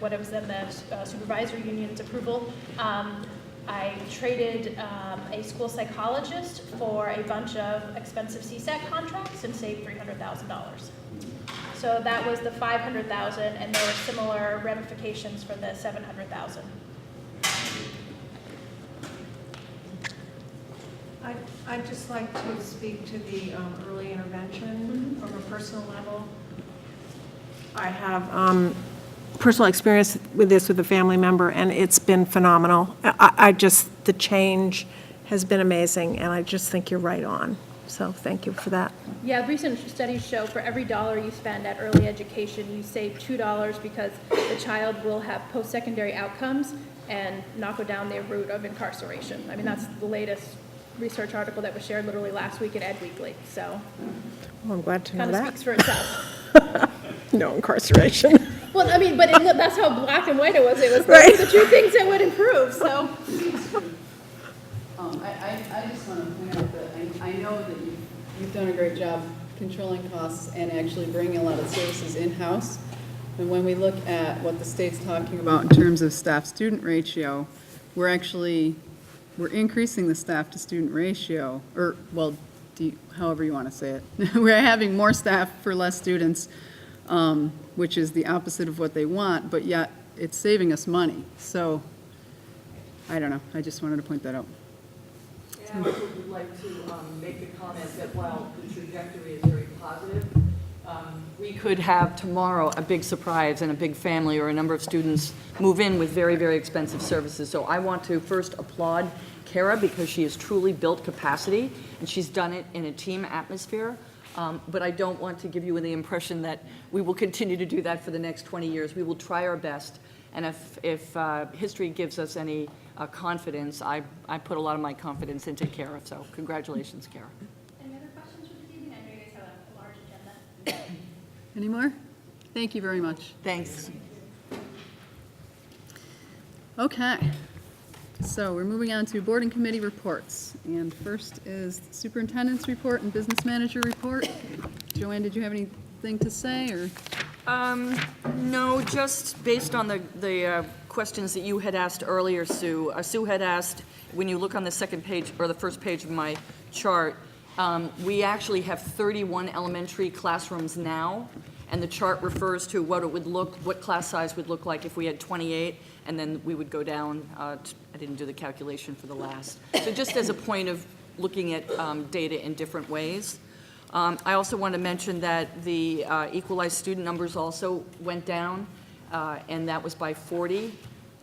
Speaker 9: what it was then the supervisor union's approval, I traded a school psychologist for a bunch of expensive CSAC contracts and saved $300,000. So that was the $500,000, and there were similar ramifications for the $700,000.
Speaker 10: I'd just like to speak to the early intervention from a personal level. I have personal experience with this with a family member, and it's been phenomenal. The change has been amazing, and I just think you're right on. So thank you for that.
Speaker 9: Yeah, recent studies show for every dollar you spend at early education, you save $2 because the child will have post-secondary outcomes and not go down the route of incarceration. I mean, that's the latest research article that was shared literally last week in Ed Weekly, so.
Speaker 10: Well, I'm glad to know
Speaker 9: Kind of
Speaker 10: that.
Speaker 9: speaks for itself.
Speaker 10: No incarceration.
Speaker 9: Well, I mean, but that's how black and white it was. It was
Speaker 10: Right.
Speaker 9: the 2 things that would improve, so.
Speaker 1: I just want to point out that I know that you've done a great job controlling costs and actually bringing a lot of services in-house. And when we look at what the state's talking about in terms of staff-student ratio, we're increasing the staff-to-student ratio, or, well, however you want to say it. We're having more staff for less students, which is the opposite of what they want, but yet it's saving us money. So, I don't know. I just wanted to point that out.
Speaker 13: And I also would like to make the comment that while the trajectory is very positive, we could have tomorrow a big surprise and a big family or a number of students move in with very, very expensive services. So I want to first applaud Kara because she has truly built capacity and she's done it in a team atmosphere. But I don't want to give you the impression that we will continue to do that for the next 20 years. We will try our best And if history gives us any confidence, I put a lot of my confidence into Kara, so congratulations, Kara.
Speaker 9: Any other questions for this evening? I know you guys have a large agenda.
Speaker 1: Any more? Thank you very much.
Speaker 13: Thanks.
Speaker 1: Okay, so we're moving on to board and committee reports. And first is superintendent's report and business manager report. Joanne, did you have anything to say, or?
Speaker 13: No, just based on the questions that you had asked earlier, Sue. Sue had asked, when you look on the second page, or the first page of my chart, we actually have 31 elementary classrooms now, and the chart refers to what class size would look like if we had 28, and then we would go down, I didn't do the calculation for the last. So just as a point of looking at data in different ways. I also want to mention that the equalized student numbers also went down, and that was by 40.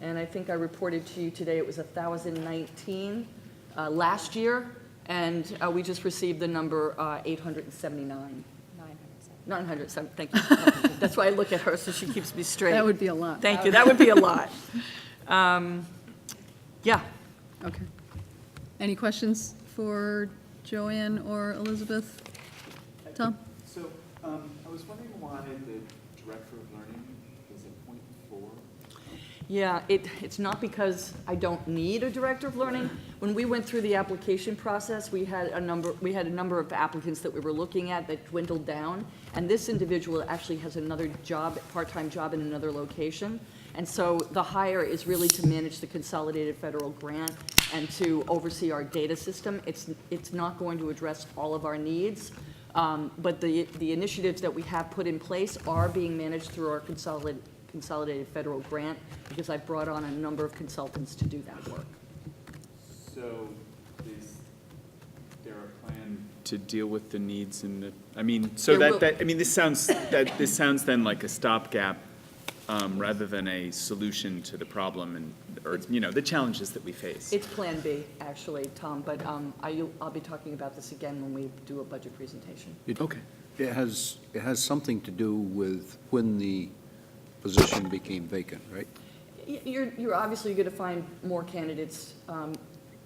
Speaker 13: And I think I reported to you today it was 1,019 last year, and we just received the number 879. 907, thank you. That's why I look at her, so she keeps me straight.
Speaker 1: That would be a lot.
Speaker 13: Thank you, that would be a lot. Yeah.
Speaker 1: Okay. Any questions for Joanne or Elizabeth? Tom?
Speaker 6: So, I was wondering why the director of learning is at 0.4?
Speaker 13: Yeah, it's not because I don't need a director of learning. When we went through the application process, we had a number of applicants that we were looking at that dwindled down, and this individual actually has another job, part-time job in another location. And so the hire is really to manage the consolidated federal grant and to oversee our data system. It's not going to address all of our needs, but the initiatives that we have put in place are being managed through our consolidated federal grant, because I've brought on a number of consultants to do that work.
Speaker 6: So is there a plan to deal with the needs in the, I mean, so this sounds then like a stopgap rather than a solution to the problem and, or, the challenges that we face.
Speaker 13: It's Plan B, actually, Tom, but I'll be talking about this again when we do a budget presentation.
Speaker 6: Okay.
Speaker 4: It has something to do with when the position became vacant, right?
Speaker 13: You're obviously going to find more candidates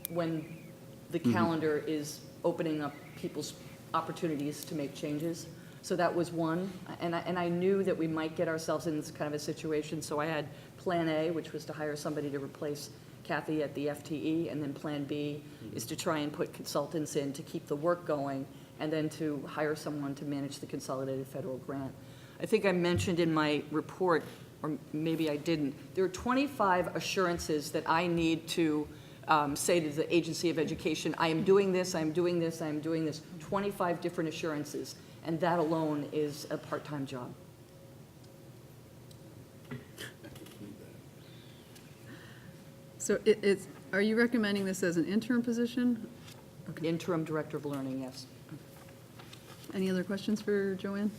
Speaker 13: when the calendar is opening up people's opportunities to make changes. So that was one, and I knew that we might get ourselves in this kind of a situation, so I had Plan A, which was to hire somebody to replace Kathy at the FTE, and then Plan B is to try and put consultants in to keep the work going, and then to hire someone to manage the consolidated federal grant. I think I mentioned in my report, or maybe I didn't, there are 25 assurances that I need to say to the Agency of Education, I am doing this, I am doing this, I am doing this, 25 different assurances, and that alone is a part-time job.
Speaker 1: So are you recommending this as an interim position?
Speaker 13: Interim Director of Learning, yes.
Speaker 1: Any other questions for Joanne?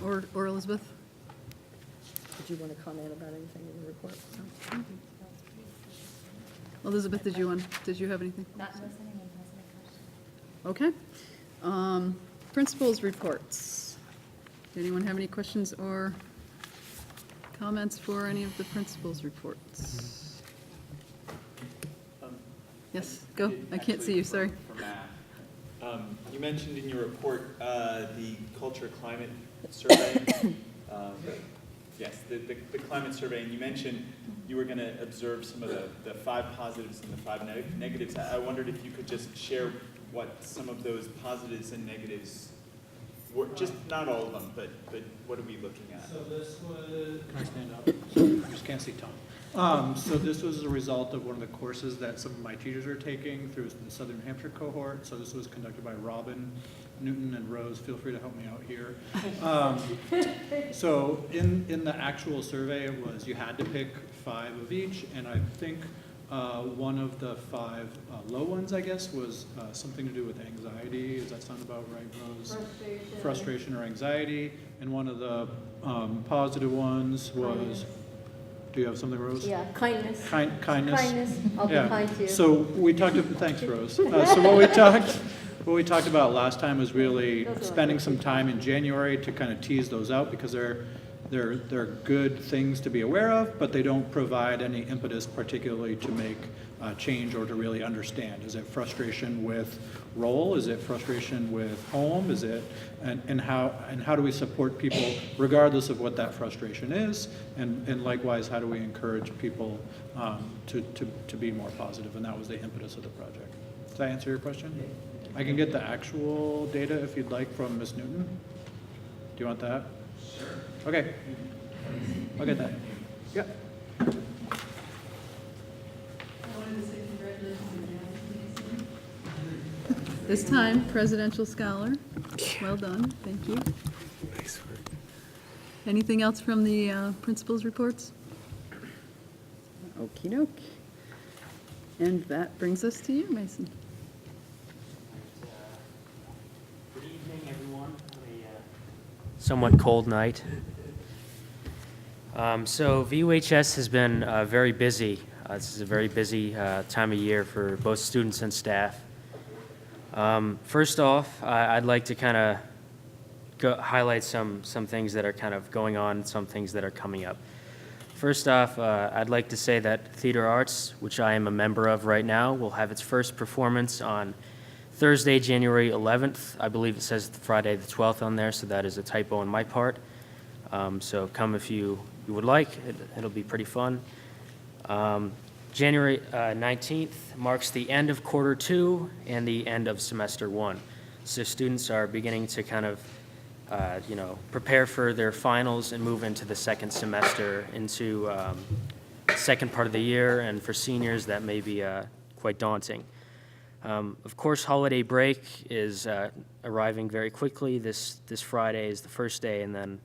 Speaker 1: Or Elizabeth?
Speaker 13: Did you want to comment about anything in the report? No?
Speaker 1: Elizabeth, did you have anything?
Speaker 11: Not listening and posing a question.
Speaker 1: Okay. Principals reports. Did anyone have any questions or comments for any of the principals reports? Yes, go. I can't see you, sorry.
Speaker 6: For Matt. You mentioned in your report the culture climate survey. Yes, the climate survey, and you mentioned you were going to observe some of the 5 positives and the 5 negatives. I wondered if you could just share what some of those positives and negatives were, just not all of them, but what are we looking at?
Speaker 14: So this was, can I stand up? Sorry, I just can't see Tom. So this was a result of one of the courses that some of my teachers are taking through the Southern New Hampshire cohort. So this was conducted by Robin, Newton, and Rose. Feel free to help me out here. So in the actual survey, it was you had to pick 5 of each, and I think one of the 5 low ones, I guess, was something to do with anxiety. Does that sound about right, Rose? Frustration or anxiety. And one of the positive ones was, do you have something, Rose?
Speaker 8: Yeah, kindness.
Speaker 14: Kindness.
Speaker 8: Kindness, I'll be kind to you.
Speaker 14: So we talked, thanks, Rose. So what we talked about last time was really spending some time in January to kind of tease those out, because they're they're good things to be aware of, but they don't provide any impetus particularly to make change or to really understand. Is it frustration with role? Is it frustration with home? Is it, and how do we support people regardless of what that frustration is? And likewise, how do we encourage people to be more positive? And that was the impetus of the project. Does that answer your question? I can get the actual data if you'd like from Ms. Newton. Do you want that? Sure. Okay. I'll get that. Yeah.
Speaker 1: This time, presidential scholar. Well done, thank you.
Speaker 2: Nice work.
Speaker 1: Anything else from the principal's reports? Okey doke. And that brings us to you, Mason.
Speaker 15: Good evening, everyone, on a somewhat cold night. So VUHS has been very busy. This is a very busy time of year for both students and staff. First off, I'd like to kind of highlight some things that are kind of going on, some things that are coming up. First off, I'd like to say that Theater Arts, which I am a member of right now, will have its first performance on Thursday, January 11th. I believe it says Friday the 12th on there, so that is a typo on my part. So come if you would like. It'll be pretty fun. January 19th marks the end of quarter 2 and the end of semester 1. So students are beginning to kind of, prepare for their finals and move into the second semester, into second part of the year. And for seniors, that may be quite daunting. Of course, holiday break is arriving very quickly. This Friday is the first day, and then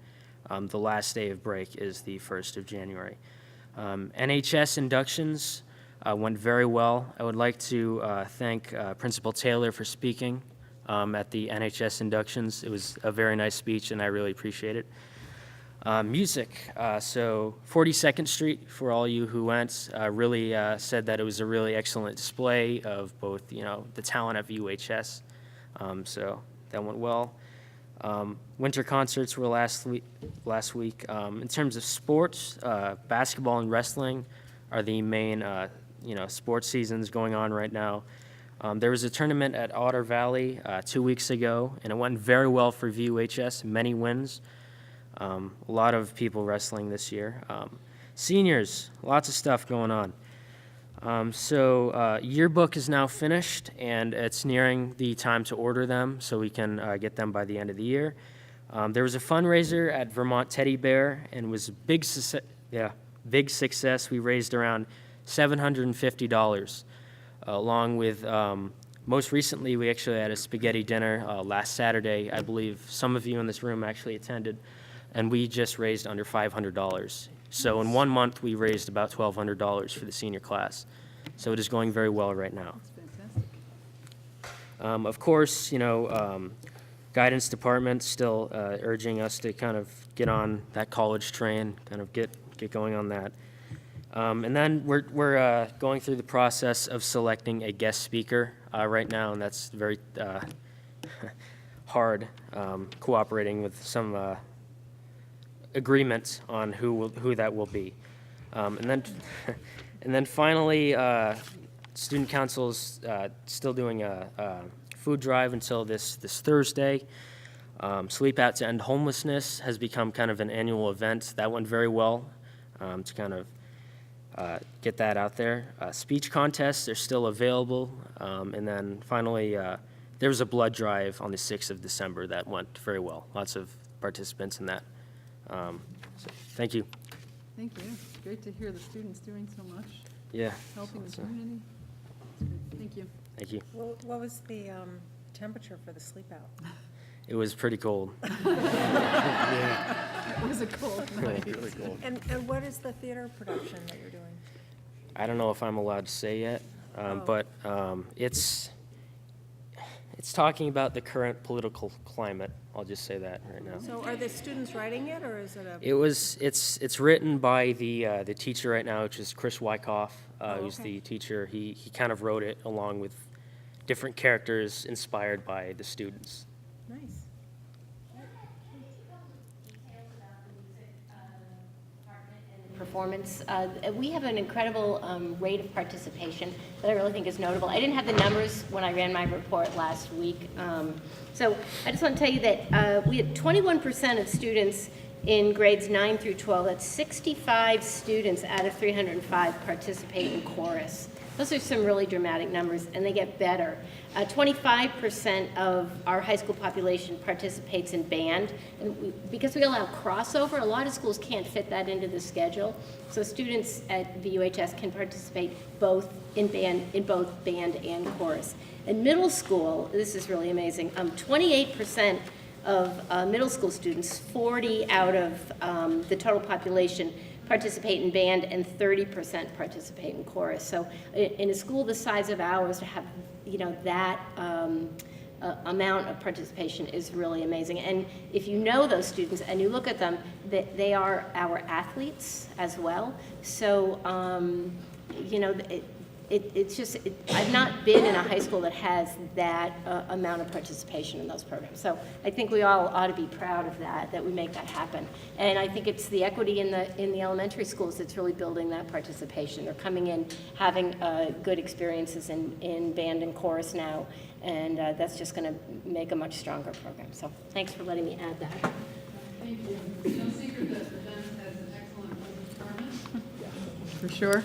Speaker 15: the last day of break is the 1st of January. NHS inductions went very well. I would like to thank Principal Taylor for speaking at the NHS inductions. It was a very nice speech, and I really appreciate it. Music. So 42nd Street, for all you who went, really said that it was a really excellent display of both, the talent of UHS. So that went well. Winter concerts were last week. In terms of sports, basketball and wrestling are the main, sports seasons going on right now. There was a tournament at Otter Valley 2 weeks ago, and it went very well for VUHS, many wins. A lot of people wrestling this year. Seniors, lots of stuff going on. Yearbook is now finished, and it's nearing the time to order them so we can get them by the end of the year. There was a fundraiser at Vermont Teddy Bear, and it was a big success. We raised around $750, along with, most recently, we actually had a spaghetti dinner last Saturday. I believe some of you in this room actually attended, and we just raised under $500. So in 1 month, we raised about $1,200 for the senior class. So it is going very well right now.
Speaker 1: That's fantastic.
Speaker 15: Of course, guidance department still urging us to kind of get on that college train, kind of get going on that. And then we're going through the process of selecting a guest speaker right now, and that's very hard, cooperating with some agreement on who that will be. And then finally, student council's still doing a food drive until this Thursday. Sleep Out to End Homelessness has become kind of an annual event. That went very well, to kind of get that out there. Speech contests are still available. And then finally, there was a blood drive on the 6th of December that went very well. Lots of participants in that. So thank you.
Speaker 1: Thank you. It's great to hear the students doing so much.
Speaker 15: Yeah.
Speaker 1: Helping the community. That's great. Thank you.
Speaker 15: Thank you.
Speaker 10: What was the temperature for the sleep out?
Speaker 15: It was pretty cold.
Speaker 1: It was a cold night.
Speaker 2: Really cool.
Speaker 10: And what is the theater production that you're doing?
Speaker 15: I don't know if I'm allowed to say yet, but it's talking about the current political climate. I'll just say that right now.
Speaker 10: So are the students writing it, or is it a?
Speaker 15: It's written by the teacher right now, which is Chris Wyckoff, who's
Speaker 10: okay.
Speaker 15: the teacher. He kind of wrote it along with different characters inspired by the students.
Speaker 10: Nice.
Speaker 16: performance. We have an incredible rate of participation that I really think is notable. I didn't have the numbers when I ran my report last week. So I just want to tell you that we had 21% of students in grades 9 through 12, that's 65 students out of 305 participate in chorus. Those are some really dramatic numbers, and they get better. 25% of our high school population participates in band, and because we allow crossover, a lot of schools can't fit that into the schedule. So students at VUHS can participate both in both band and chorus. In middle school, this is really amazing. 28% of middle school students, 40 out of the total population, participate in band, and 30% participate in chorus. So in a school the size of ours, to have that amount of participation is really amazing. And if you know those students and you look at them, they are our athletes as well. So I've not been in a high school that has that amount of participation in those programs. So I think we all ought to be proud of that we make that happen. And I think it's the equity in the elementary schools that's really building that participation. They're coming in, having good experiences in band and chorus now, and that's just going to make a much stronger program. So thanks for letting me add that.
Speaker 1: Thank you. No secret that the event has an excellent public department. For sure.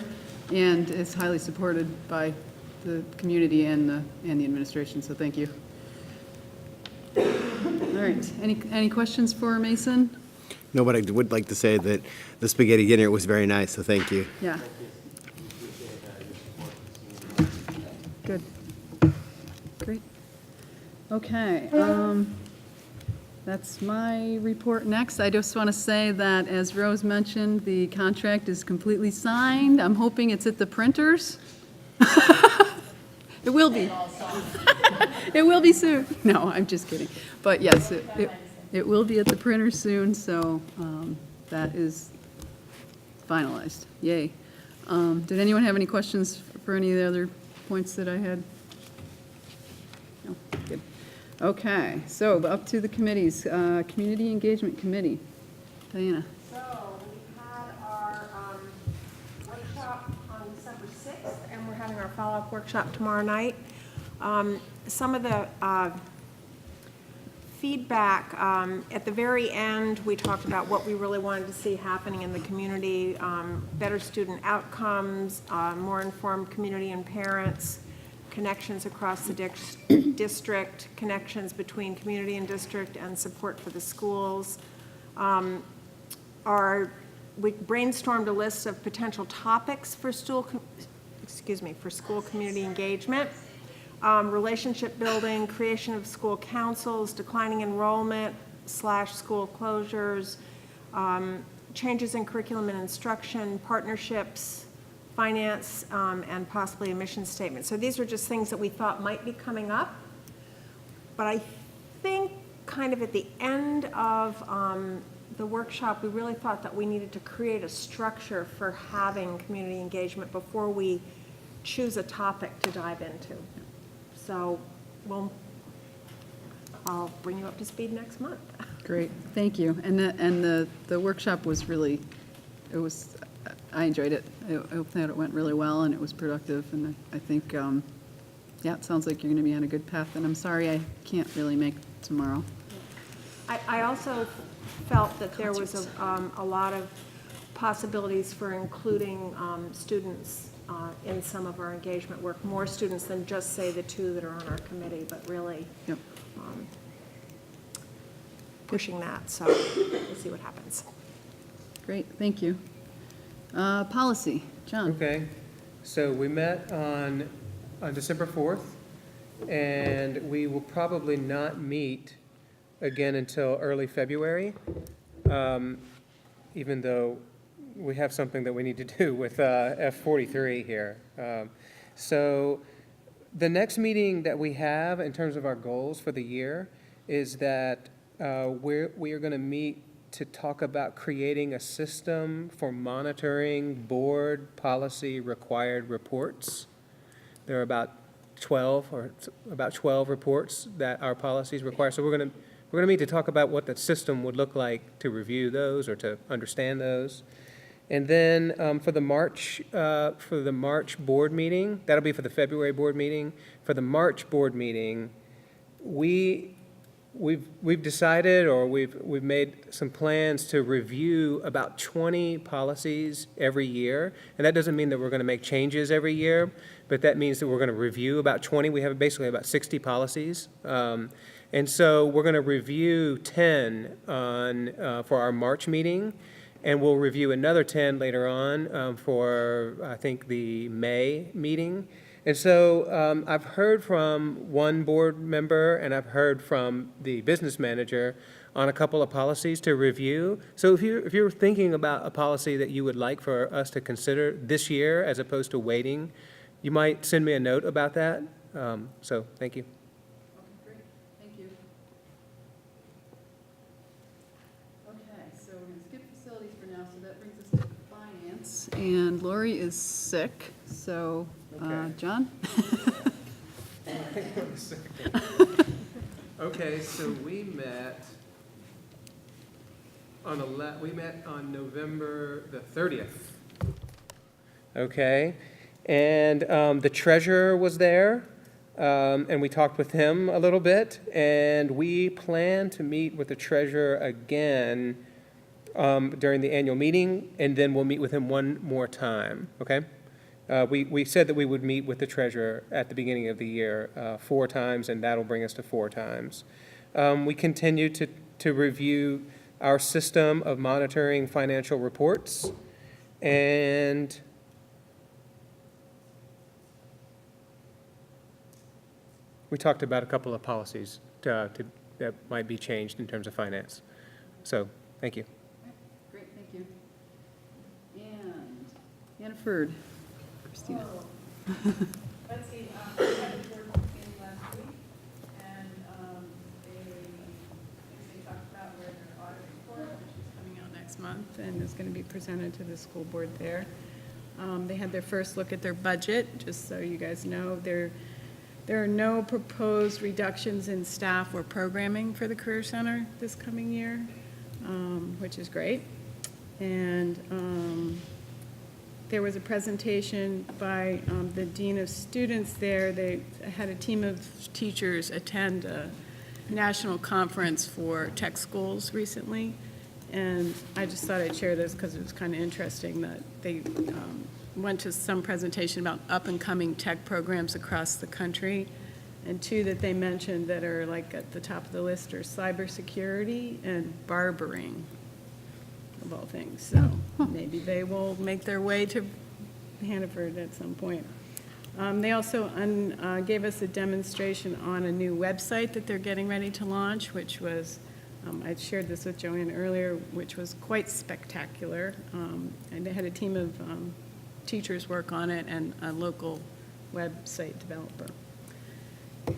Speaker 1: And it's highly supported by the community and the administration, so thank you. All right, any questions for Mason?
Speaker 2: No, but I would like to say that the spaghetti dinner was very nice, so thank you.
Speaker 1: Yeah. Good. Great. Okay, that's my report. Next, I just want to say that, as Rose mentioned, the contract is completely signed. I'm hoping it's at the printers. It will be. It will be soon. No, I'm just kidding. But yes, it will be at the printer soon, so that is finalized. Yay. Did anyone have any questions for any of the other points that I had? No, good. Okay, so up to the committees. Community Engagement Committee. Diana.
Speaker 10: So we had our workshop on December 6th, and we're having our follow-up workshop tomorrow night. Some of the feedback, at the very end, we talked about what we really wanted to see happening in the community, better student outcomes, more informed community and parents, connections across the district, connections between community and district, and support for the schools. We brainstormed a list of potential topics for school community engagement, relationship building, creation of school councils, declining enrollment / school closures, changes in curriculum and instruction, partnerships, finance, and possibly a mission statement. So these are just things that we thought might be coming up. But I think kind of at the end of the workshop, we really thought that we needed to create a structure for having community engagement before we choose a topic to dive into. So I'll bring you up to speed next month.
Speaker 1: Great, thank you. And the workshop was really, I enjoyed it. I thought it went really well, and it was productive, and I think, yeah, it sounds like you're going to be on a good path, and I'm sorry I can't really make tomorrow.
Speaker 10: I also felt that there was a lot of possibilities for including students in some of our engagement work, more students than just, say, the 2 that are on our committee, but really pushing that, so we'll see what happens.
Speaker 1: Great, thank you. Policy, John.
Speaker 5: Okay, so we met on December 4th, and we will probably not meet again until early February, even though we have something that we need to do with F43 here. So the next meeting that we have in terms of our goals for the year is that we are going to meet to talk about creating a system for monitoring board policy required reports. There are about 12 reports that our policies require. So we're going to meet to talk about what that system would look like to review those or to understand those. And then for the March board meeting, that'll be for the February board meeting. For the March board meeting, we've decided, or we've made some plans to review about 20 policies every year. And that doesn't mean that we're going to make changes every year, but that means that we're going to review about 20. We have basically about 60 policies. And so we're going to review 10 for our March meeting, and we'll review another 10 later on for, I think, the May meeting. And so I've heard from one board member, and I've heard from the business manager on a couple of policies to review. So if you're thinking about a policy that you would like for us to consider this year as opposed to waiting, you might send me a note about that. So thank you.
Speaker 1: Okay, great, thank you. Okay, so we're gonna skip facilities for now, so that brings us to finance. And Lori is sick, so, John?
Speaker 5: Okay, so we met on November the 30th. Okay, and the treasurer was there, and we talked with him a little bit, and we plan to meet with the treasurer again during the annual meeting, and then we'll meet with him one more time, okay? We said that we would meet with the treasurer at the beginning of the year 4 times, and that'll bring us to 4 times. We continue to review our system of monitoring financial reports, and we talked about a couple of policies that might be changed in terms of finance. So, thank you.
Speaker 1: Great, thank you. And Hannaford. Christina.
Speaker 11: Let's see, I had a board meeting last week, and they talked about where their audit report, which is coming out next month, and is going to be presented to the school board there. They had their first look at their budget, just so you guys know. There are no proposed reductions in staff or programming for the Career Center this coming year, which is great. And there was a presentation by the Dean of Students there. They had a team of teachers attend a national conference for tech schools recently. And I just thought I'd share this because it was kind of interesting that they went to some presentation about up-and-coming tech programs across the country. And 2 that they mentioned that are like at the top of the list are cybersecurity and barbering, of all things. So maybe they will make their way to Hannaford at some point. They also gave us a demonstration on a new website that they're getting ready to launch, which was, I shared this with Joanne earlier, which was quite spectacular. And they had a team of teachers work on it and a local website developer.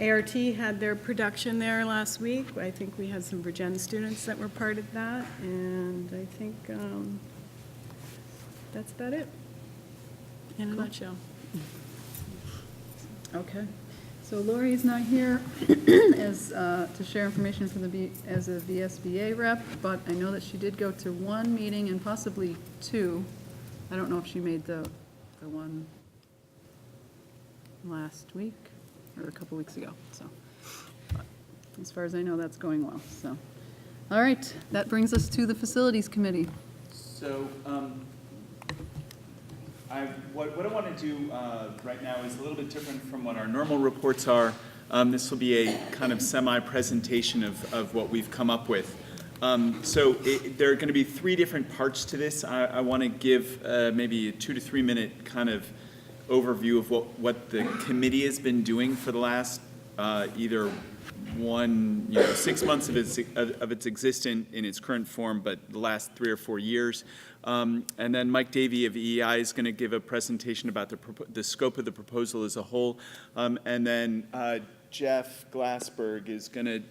Speaker 11: ART had their production there last week. I think we had some Virgin students that were part of that, and I think that's about it in a nutshell.
Speaker 1: Okay, so Lori is not here as, to share information for as a VSBA rep, but I know that she did go to 1 meeting and possibly 2. I don't know if she made the one last week or a couple weeks ago, so. But as far as I know, that's going well, so. All right, that brings us to the Facilities Committee.
Speaker 6: So, what I want to do right now is a little bit different from what our normal reports are. This will be a kind of semi-presentation of what we've come up with. There are going to be 3 different parts to this. I want to give maybe a 2 to 3 minute kind of overview of what the committee has been doing for the last either 6 months of its existence in its current form, but the last 3 or 4 years. And then Mike Davey of EEI is going to give a presentation about the scope of the proposal as a whole. And then Jeff Glassberg is going to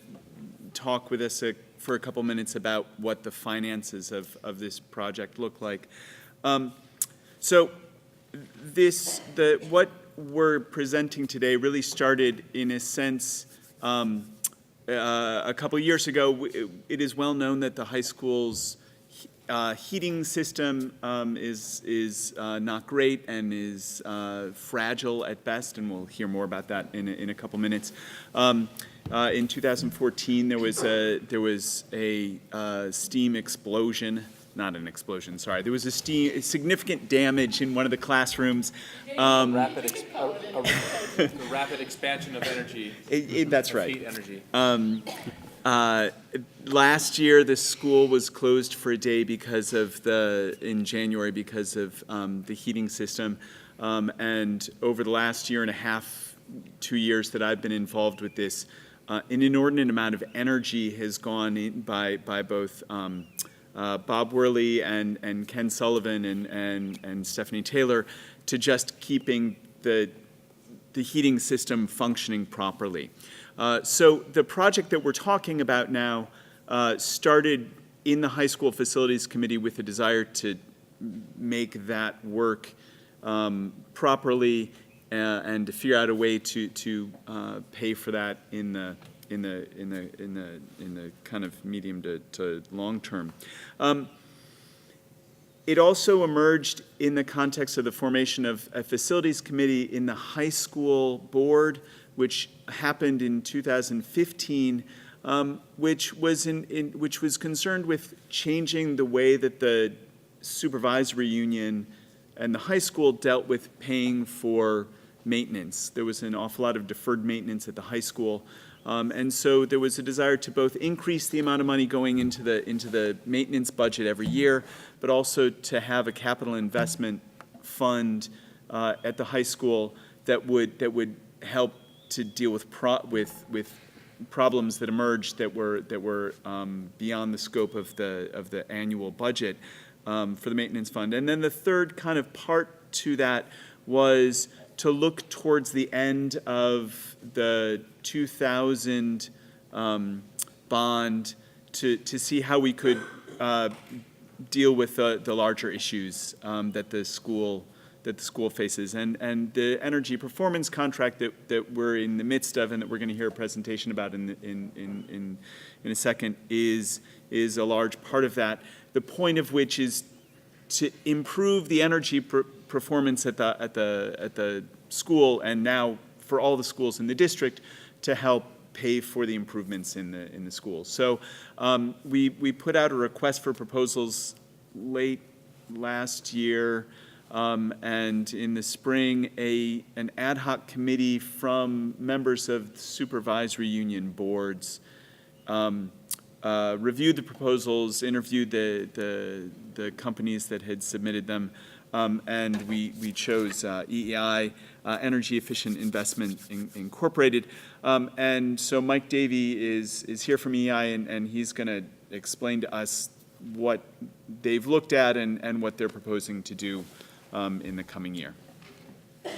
Speaker 6: talk with us for a couple minutes about what the finances of this project look like. What we're presenting today really started in a sense a couple years ago. It is well known that the high schools heating system is not great and is fragile at best, and we'll hear more about that in a couple minutes. In 2014, there was a steam explosion. Not an explosion, sorry. There was significant damage in one of the classrooms.
Speaker 3: The rapid expansion of energy.
Speaker 6: That's right.
Speaker 3: Heat energy.
Speaker 6: Last year, the school was closed for a day in January because of the heating system. And over the last year and a half, 2 years that I've been involved with this, an inordinate amount of energy has gone in by both Bob Worley and Ken Sullivan and Stephanie Taylor to just keeping the heating system functioning properly. So the project that we're talking about now started in the high school facilities committee with a desire to make that work properly and to figure out a way to pay for that in the kind of medium to long term. It also emerged in the context of the formation of a facilities committee in the high school board, which happened in 2015, which was concerned with changing the way that the supervisory union and the high school dealt with paying for maintenance. There was an awful lot of deferred maintenance at the high school. And so there was a desire to both increase the amount of money going into the maintenance budget every year, but also to have a capital investment fund at the high school that would help to deal with problems that emerged that were beyond the scope of the annual budget for the maintenance fund. And then the third kind of part to that was to look towards the end of the 2000 bond to see how we could deal with the larger issues that the school faces. And the energy performance contract that we're in the midst of and that we're going to hear a presentation about in a second is a large part of that. The point of which is to improve the energy performance at the school, and now for all the schools in the district, to help pay for the improvements in the schools. So we put out a request for proposals late last year, and in the spring, an ad hoc committee from members of supervisory union boards reviewed the proposals, interviewed the companies that had submitted them, and we chose EEI, Energy Efficient Investment Incorporated. And so Mike Davey is here from EEI, and he's going to explain to us what they've looked at and what they're proposing to do in the coming year.
Speaker 4: That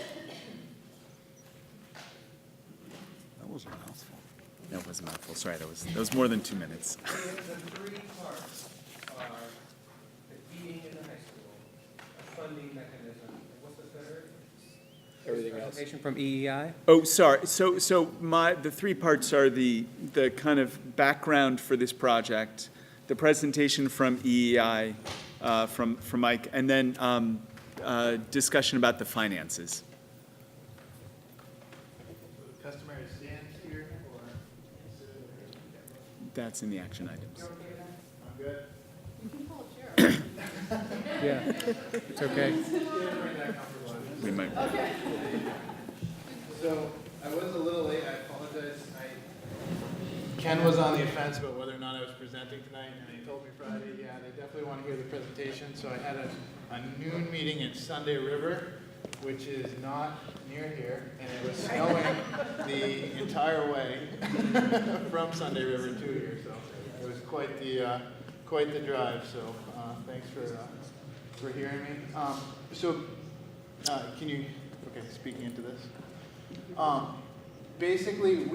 Speaker 4: was a mouthful.
Speaker 6: That was a mouthful. Sorry, that was more than 2 minutes.
Speaker 5: The three parts are the heating in the high school, a funding mechanism, and what's the third?
Speaker 3: Everything else.
Speaker 5: Presentation from EEI?
Speaker 6: Oh, sorry. So the three parts are the kind of background for this project, the presentation from EEI, from Mike, and then discussion about the finances.
Speaker 3: Customary stands here, or?
Speaker 6: That's in the action items.
Speaker 3: I'm good.
Speaker 1: You can pull a chair.
Speaker 5: Yeah, it's okay.
Speaker 6: We might.
Speaker 1: Okay.
Speaker 3: So I was a little late, I apologize. Ken was on the fence about whether or not I was presenting tonight, and he told me Friday, yeah, they definitely want to hear the presentation. So I had a noon meeting in Sunday River, which is not near here, and it was snowing the entire way from Sunday River to here. So it was quite the drive. So thanks for hearing me. Can you, okay, speaking into this. Basically,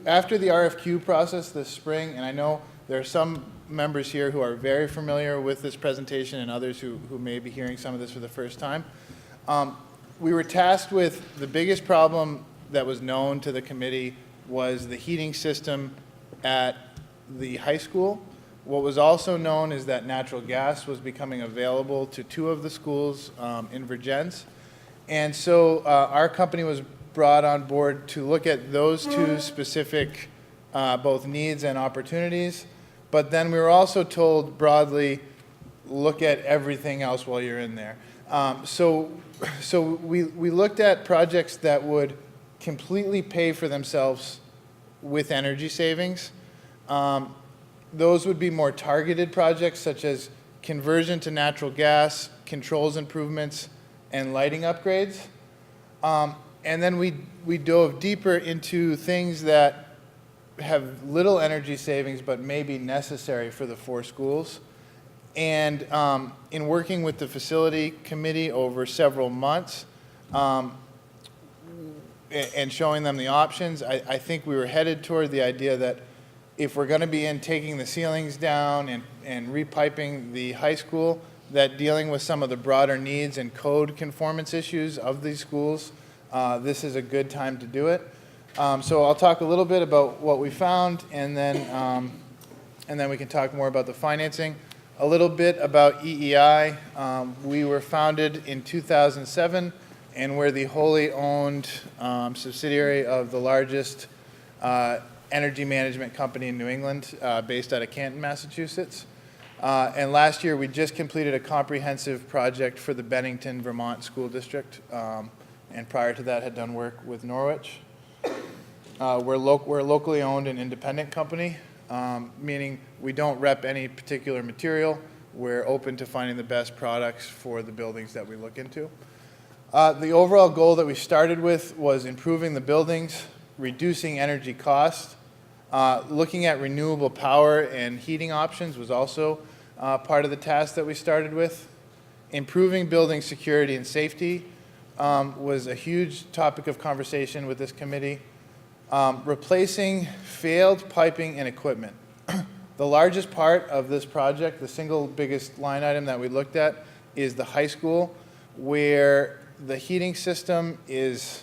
Speaker 3: after the RFQ process this spring, and I know there are some members here who are very familiar with this presentation and others who may be hearing some of this for the first time, we were tasked with the biggest problem that was known to the committee was the heating system at the high school, What was also known is that natural gas was becoming available to 2 of the schools in Virgins. And so our company was brought on board to look at those 2 specific both needs and opportunities. But then we were also told broadly, look at everything else while you're in there. So we looked at projects that would completely pay for themselves with energy savings. Those would be more targeted projects such as conversion to natural gas, controls improvements, and lighting upgrades. And then we dove deeper into things that have little energy savings but may be necessary for the 4 schools. And in working with the facility committee over several months and showing them the options, I think we were headed toward the idea that if we're going to be taking the ceilings down and repiping the high school, that dealing with some of the broader needs and code conformance issues of these schools, this is a good time to do it. So I'll talk a little bit about what we found, and then we can talk more about the financing. A little bit about EEI. We were founded in 2007, and we're the wholly owned subsidiary of the largest energy management company in New England, based out of Canton, Massachusetts. And last year, we just completed a comprehensive project for the Bennington, Vermont School District, and prior to that had done work with Norwich. We're a locally owned and independent company, meaning we don't rep any particular material. We're open to finding the best products for the buildings that we look into. The overall goal that we started with was improving the buildings, reducing energy costs. Looking at renewable power and heating options was also part of the task that we started with. Improving building security and safety was a huge topic of conversation with this committee. Replacing failed piping and equipment. The largest part of this project, the single biggest line item that we looked at, is the high school, where the heating system is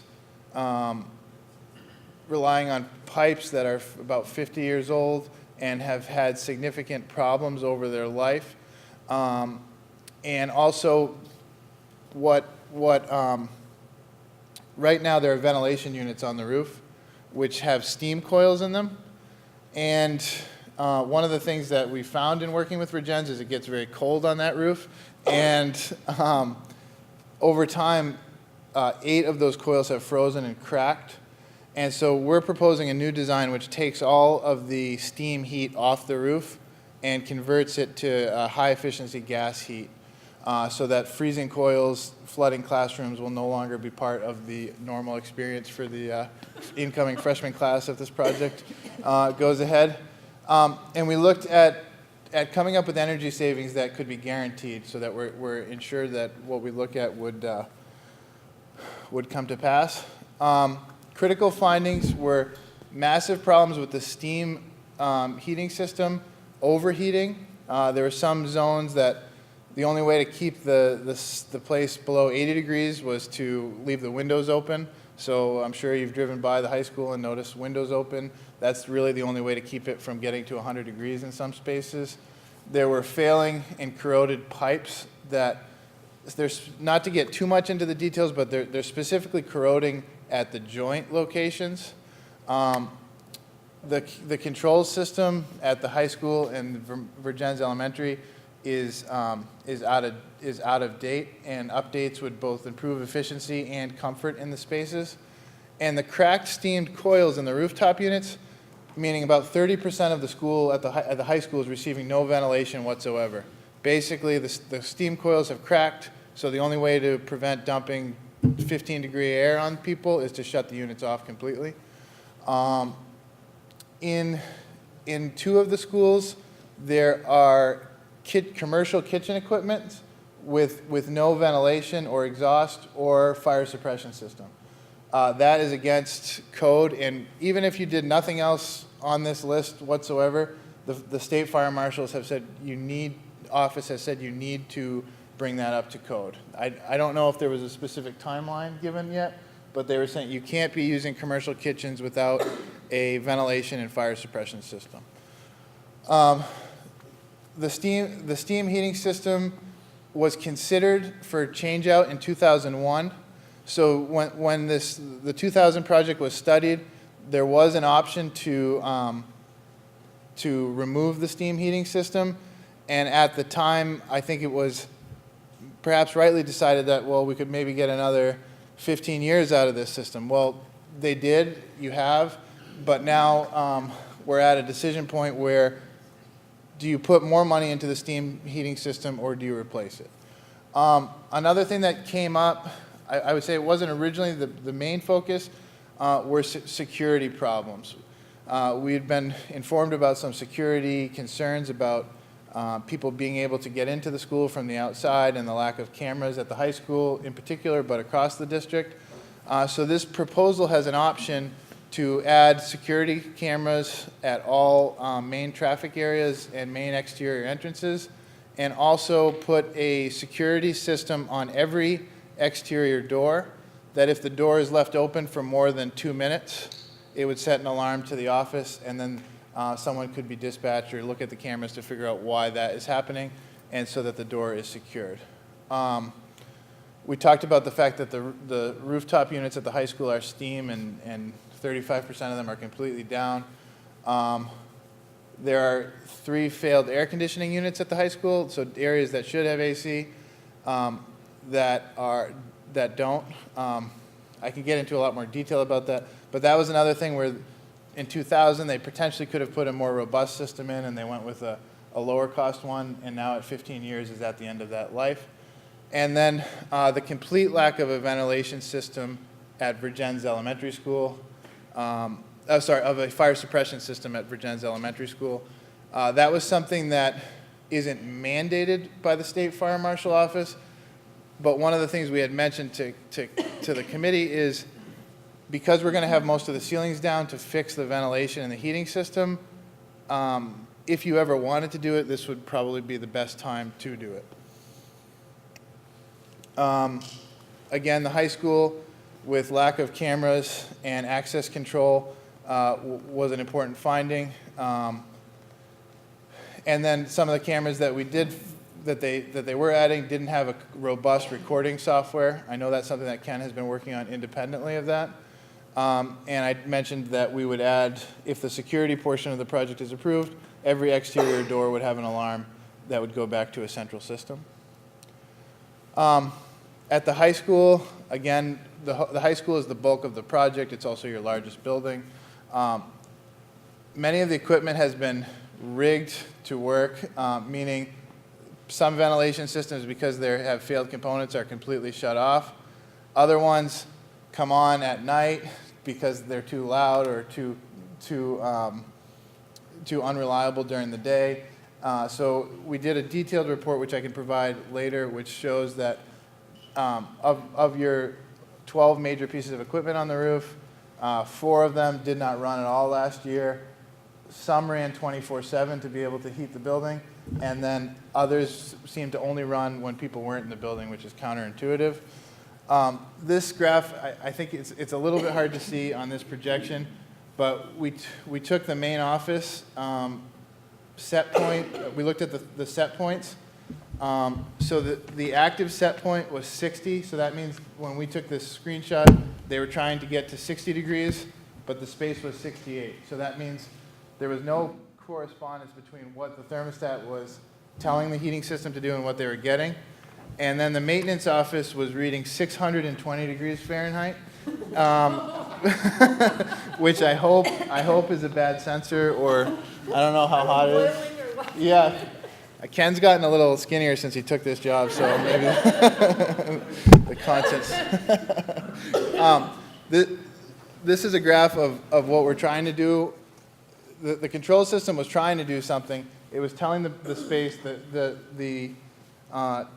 Speaker 3: relying on pipes that are about 50 years old and have had significant problems over their life. And also, right now there are ventilation units on the roof which have steam coils in them. And one of the things that we found in working with Regens is it gets very cold on that roof. And over time, 8 of those coils have frozen and cracked. And so we're proposing a new design which takes all of the steam heat off the roof and converts it to high efficiency gas heat, so that freezing coils, flooding classrooms will no longer be part of the normal experience for the incoming freshman class if this project goes ahead. And we looked at coming up with energy savings that could be guaranteed, so that we're ensured that what we look at would come to pass. Critical findings were massive problems with the steam heating system overheating. There were some zones that the only way to keep the place below 80 degrees was to leave the windows open. So I'm sure you've driven by the high school and noticed windows open. That's really the only way to keep it from getting to 100 degrees in some spaces. There were failing and corroded pipes that, there's, not to get too much into the details, but they're specifically corroding at the joint locations. The control system at the high school and Virgins Elementary is out of date, and updates would both improve efficiency and comfort in the spaces. And the cracked steamed coils in the rooftop units, meaning about 30% of the school at the high school is receiving no ventilation whatsoever. Basically, the steam coils have cracked, so the only way to prevent dumping 15-degree air on people is to shut the units off completely. In 2 of the schools, there are commercial kitchen equipment with no ventilation or exhaust or fire suppression system. That is against code, and even if you did nothing else on this list whatsoever, the state fire marshals have said office has said you need to bring that up to code. I don't know if there was a specific timeline given yet, but they were saying you can't be using commercial kitchens without a ventilation and fire suppression system. the steam heating system was considered for change out in 2001. So when the 2000 project was studied, there was an option to remove the steam heating system. And at the time, I think it was perhaps rightly decided that, well, we could maybe get another 15 years out of this system. Well, they did, you have, but now we're at a decision point where do you put more money into the steam heating system or do you replace it? Another thing that came up, I would say it wasn't originally the main focus, were security problems. We had been informed about some security concerns about people being able to get into the school from the outside and the lack of cameras at the high school in particular, but across the district. So this proposal has an option to add security cameras at all main traffic areas and main exterior entrances, and also put a security system on every exterior door that if the door is left open for more than 2 minutes, it would set an alarm to the office, and then someone could be dispatched or look at the cameras to figure out why that is happening, and so that the door is secured. We talked about the fact that the rooftop units at the high school are steam, and 35% of them are completely down. There are 3 failed air conditioning units at the high school, so areas that should have AC that don't. I can get into a lot more detail about that, but that was another thing where in 2000 they potentially could have put a more robust system in, and they went with a lower cost one, and now at 15 years is at the end of that life. And then the complete lack of a ventilation system at Virgins Elementary School, of a fire suppression system at Virgins Elementary School. That was something that isn't mandated by the State Fire Marshal Office, but one of the things we had mentioned to the committee is because we're going to have most of the ceilings down to fix the ventilation and the heating system, if you ever wanted to do it, this would probably be the best time to do it. Again, the high school, with lack of cameras and access control, was an important finding. And then some of the cameras that we did, that they were adding, didn't have a robust recording software. I know that's something that Ken has been working on independently of that. And I mentioned that we would add, if the security portion of the project is approved, every exterior door would have an alarm that would go back to a central system. At the high school, again, the high school is the bulk of the project. It's also your largest building. Many of the equipment has been rigged to work, meaning some ventilation systems, because they have failed components, are completely shut off. Other ones come on at night because they're too loud or too unreliable during the day. So we did a detailed report, which I can provide later, which shows that of your 12 major pieces of equipment on the roof, 4 of them did not run at all last year. Some ran 24/7 to be able to heat the building, and then others seemed to only run when people weren't in the building, which is counterintuitive. This graph, I think it's a little bit hard to see on this projection, but we took the main office set point. We looked at the set points. So the active set point was 60, so that means when we took this screenshot, they were trying to get to 60 degrees, but the space was 68. So that means there was no correspondence between what the thermostat was telling the heating system to do and what they were getting. And then the maintenance office was reading 620 degrees Fahrenheit, which I hope is a bad sensor, or I don't know how hot it is. Yeah. Ken's gotten a little skinnier since he took this job, so maybe the contents. This is a graph of what we're trying to do. The control system was trying to do something. It was telling the space that the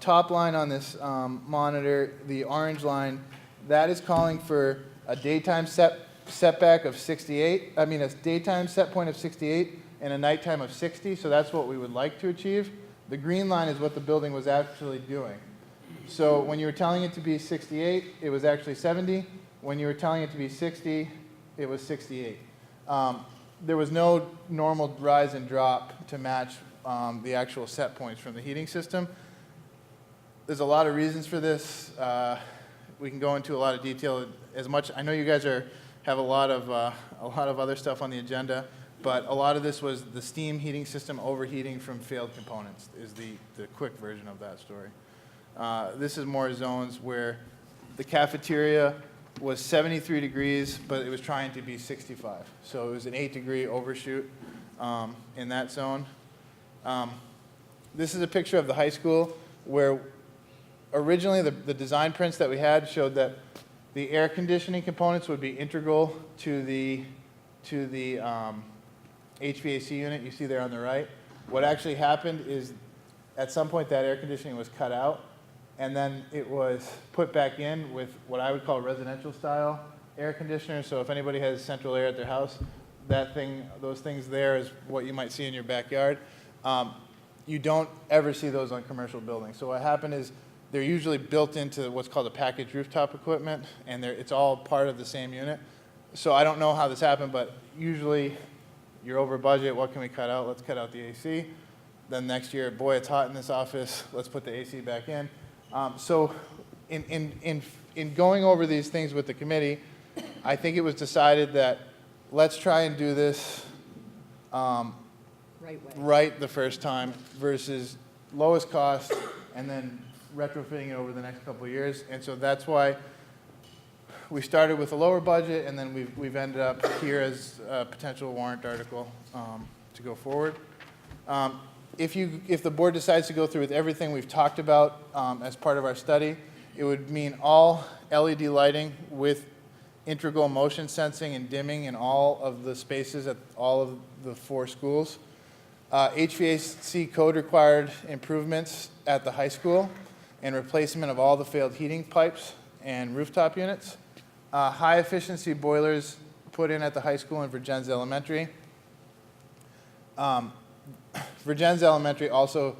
Speaker 3: top line on this monitor, the orange line, that is calling for a daytime setback of 68. I mean, a daytime set point of 68 and a nighttime of 60. So that's what we would like to achieve. The green line is what the building was actually doing. So when you were telling it to be 68, it was actually 70. When you were telling it to be 60, it was 68. There was no normal rise and drop to match the actual set points from the heating system. There's a lot of reasons for this. We can go into a lot of detail. As much, I know you guys have a lot of other stuff on the agenda, but a lot of this was the steam heating system overheating from failed components is the quick version of that story. This is more zones where the cafeteria was 73 degrees, but it was trying to be 65. So it was an 8-degree overshoot in that zone. This is a picture of the high school where originally the design prints that we had showed that the air conditioning components would be integral to the HVAC unit you see there on the right. What actually happened is at some point that air conditioning was cut out, and then it was put back in with what I would call residential style air conditioner. So if anybody has central air at their house, those things there is what you might see in your backyard. You don't ever see those on commercial buildings. So what happened is they're usually built into what's called a packaged rooftop equipment, and it's all part of the same unit. So I don't know how this happened, but usually you're over budget. What can we cut out? Let's cut out the AC. Then next year, boy, it's hot in this office. Let's put the AC back in. So in going over these things with the committee, I think it was decided that let's try and do this right the first time versus lowest cost and then retrofitting it over the next couple of years. And so that's why we started with a lower budget, and then we've ended up here as a potential warrant article to go forward. If the board decides to go through with everything we've talked about as part of our study, it would mean all LED lighting with integral motion sensing and dimming in all of the spaces at all of the 4 schools. HVAC code required improvements at the high school and replacement of all the failed heating pipes and rooftop units. High efficiency boilers put in at the high school and Virgins Elementary. Virgins Elementary also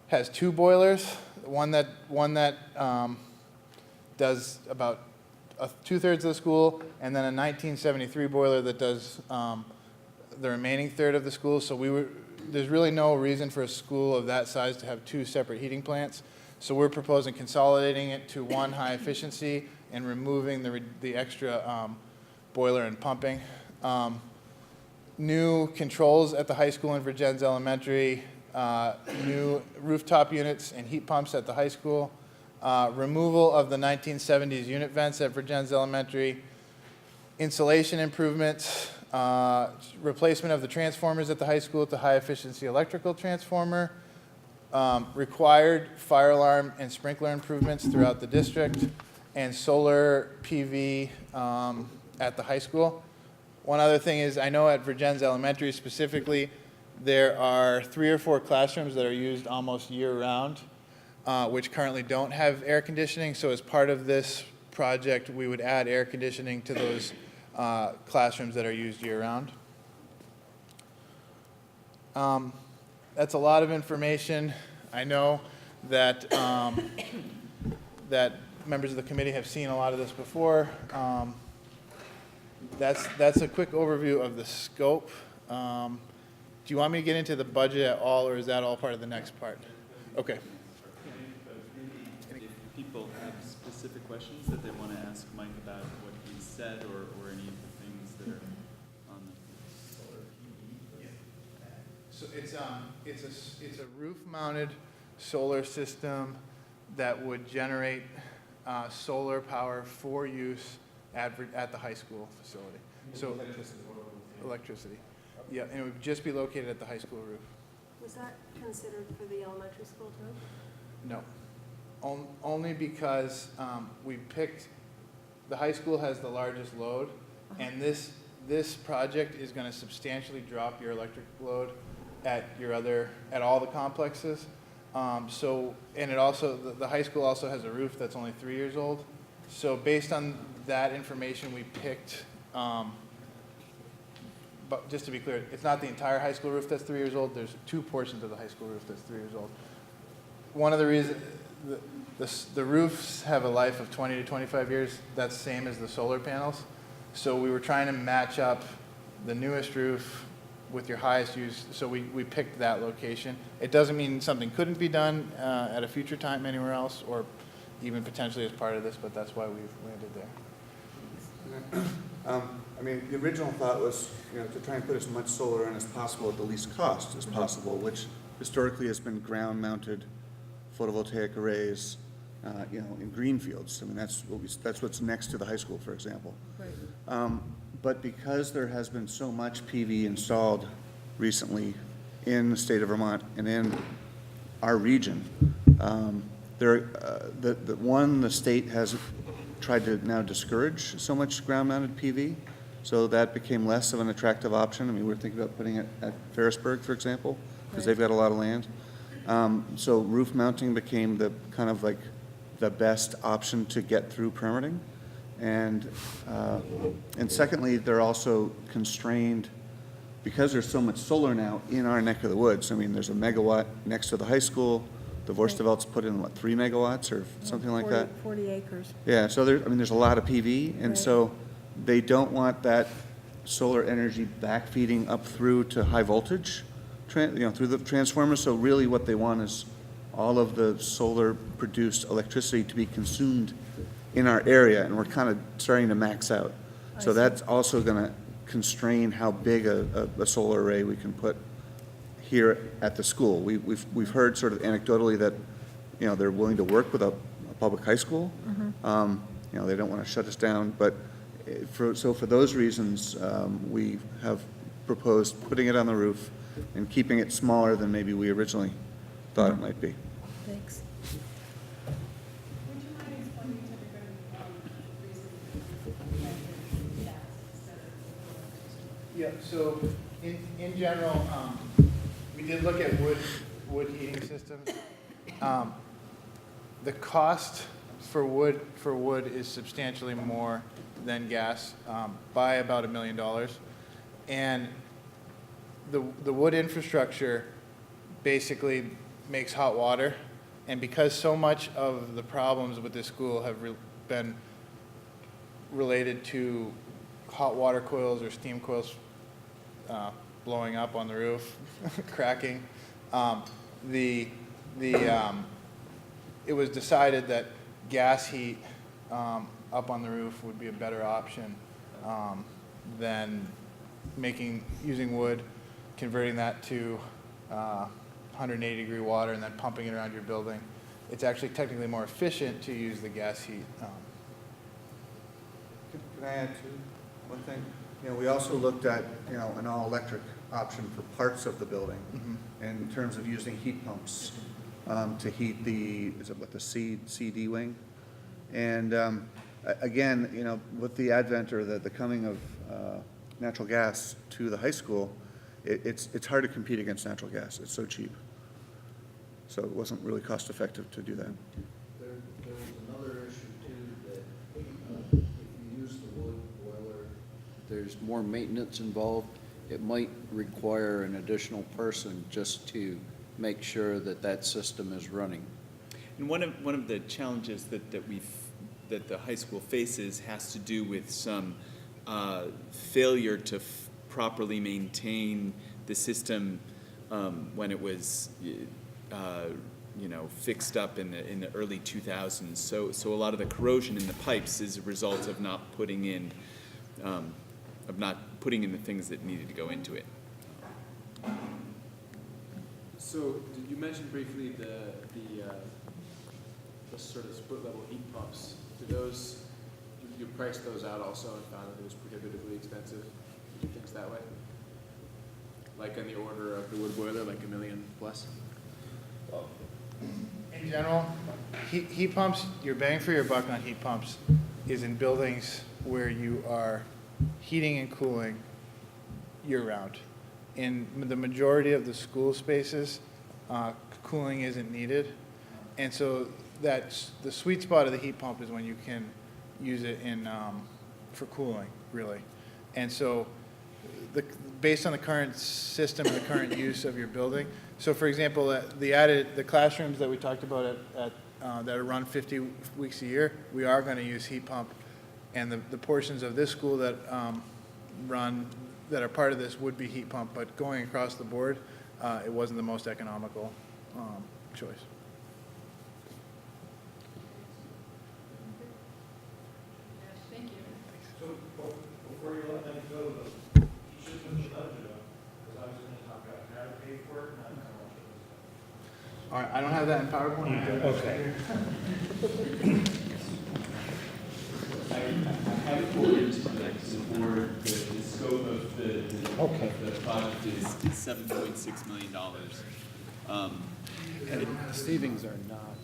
Speaker 3: has 2 boilers. One that does about 2/3 of the school, and then a 1973 boiler that does the remaining third of the school. So there's really no reason for a school of that size to have 2 separate heating plants. So we're proposing consolidating it to 1 high efficiency and removing the extra boiler and pumping. New controls at the high school and Virgins Elementary, new rooftop units and heat pumps at the high school, removal of the 1970s unit vents at Virgins Elementary, insulation improvements, replacement of the transformers at the high school to high efficiency electrical transformer, required fire alarm and sprinkler improvements throughout the district, and solar PV at the high school. One other thing is, I know at Virgins Elementary specifically, there are 3 or 4 classrooms that are used almost year-round, which currently don't have air conditioning. So as part of this project, we would add air conditioning to those classrooms that are used year-round. That's a lot of information. I know that that members of the committee have seen a lot of this before. That's a quick overview of the scope. Do you want me to get into the budget at all, or is that all part of the next part? Okay.
Speaker 6: If people have specific questions that they want to ask Mike about what he said or any of the things that are on the
Speaker 3: So it's a roof-mounted solar system that would generate solar power for use at the high school facility. So electricity. Yeah, and it would just be located at the high school roof.
Speaker 10: Was that considered for the elementary school too?
Speaker 3: No, only because we picked, the high school has the largest load, and this project is going to substantially drop your electric load at all the complexes. And it also, the high school also has a roof that's only 3 years old. So based on that information, we picked, but just to be clear, it's not the entire high school roof that's 3 years old. There's 2 portions of the high school roof that's 3 years old. One of the reasons, the roofs have a life of 20 to 25 years. That's the same as the solar panels. So we were trying to match up the newest roof with your highest use, so we picked that location. It doesn't mean something couldn't be done at a future time anywhere else, or even potentially as part of this, but that's why we've landed there.
Speaker 17: I mean, the original thought was, to try and put as much solar in as possible at the least cost as possible, which historically has been ground-mounted photovoltaic arrays, in green fields. I mean, that's what's next to the high school, for example.
Speaker 1: Right.
Speaker 17: But because there has been so much PV installed recently in the state of Vermont and in our region, the state has tried to now discourage so much ground-mounted PV, so that became less of an attractive option. I mean, we're thinking about putting it at Ferrisburg, for example, because they've got a lot of land. So roof mounting became the kind of like the best option to get through permitting. And secondly, they're also constrained because there's so much solar now in our neck of the woods. I mean, there's a megawatt next to the high school. The Vorstevelt's put in, 3 megawatts or something like that?
Speaker 10: 40 acres.
Speaker 17: Yeah, so there's a lot of PV, and so they don't want that solar energy backfeeding up through to high voltage, through the transformers. So really what they want is all of the solar-produced electricity to be consumed in our area, and we're kind of starting to max out. So that's also going to constrain how big a solar array we can put here at the school. We've heard sort of anecdotally that, they're willing to work with a public high school. They don't want to shut us down, but for those reasons, we have proposed putting it on the roof and keeping it smaller than maybe we originally thought it might be.
Speaker 1: Thanks.
Speaker 11: Would you mind explaining to the reason
Speaker 3: Yeah, so in general, we did look at wood heating systems. The cost for wood is substantially more than gas, by about $1 million. And the wood infrastructure basically makes hot water. And because so much of the problems with this school have been related to hot water coils or steam coils blowing up on the roof, cracking, it was decided that gas heat up on the roof would be a better option than using wood, converting that to 180-degree water and then pumping it around your building. It's actually technically more efficient to use the gas heat.
Speaker 17: Can I add one thing? We also looked at, an all-electric option for parts of the building in terms of using heat pumps to heat the CD wing? And again, with the advent or the coming of natural gas to the high school, it's hard to compete against natural gas. It's so cheap. So it wasn't really cost effective to do that.
Speaker 4: There was another issue too, that if you use the wood boiler, there's more maintenance involved. It might require an additional person just to make sure that that system is running.
Speaker 6: And one of the challenges that the high school faces has to do with some failure to properly maintain the system when it was fixed up in the early 2000s. So a lot of the corrosion in the pipes is a result of not putting in the things that needed to go into it.
Speaker 14: So, did you mention briefly the sort of split level heat pumps? You priced those out also and found that it was prohibitively expensive to do things that way? Like in the order of the wood boiler, like $1 million plus?
Speaker 3: In general, heat pumps, your bang for your buck on heat pumps is in buildings where you are heating and cooling year-round. In the majority of the school spaces, cooling isn't needed. And so that's the sweet spot of the heat pump is when you can use it for cooling, really. And so based on the current system and the current use of your building, so for example, the classrooms that we talked about that are run 50 weeks a year, we are going to use heat pump. And the portions of this school that run that are part of this would be heat pump, but going across the board, it wasn't the most economical choice.
Speaker 1: Thank you.
Speaker 7: So before you let them go, though, you should put your budget up, because I was going to talk about how to pay for it, not how much it was.
Speaker 3: All right, I don't have that in PowerPoint.
Speaker 7: Okay.
Speaker 6: I have forwarded to the board the scope of the project is $7.6 million.
Speaker 3: And the savings are not.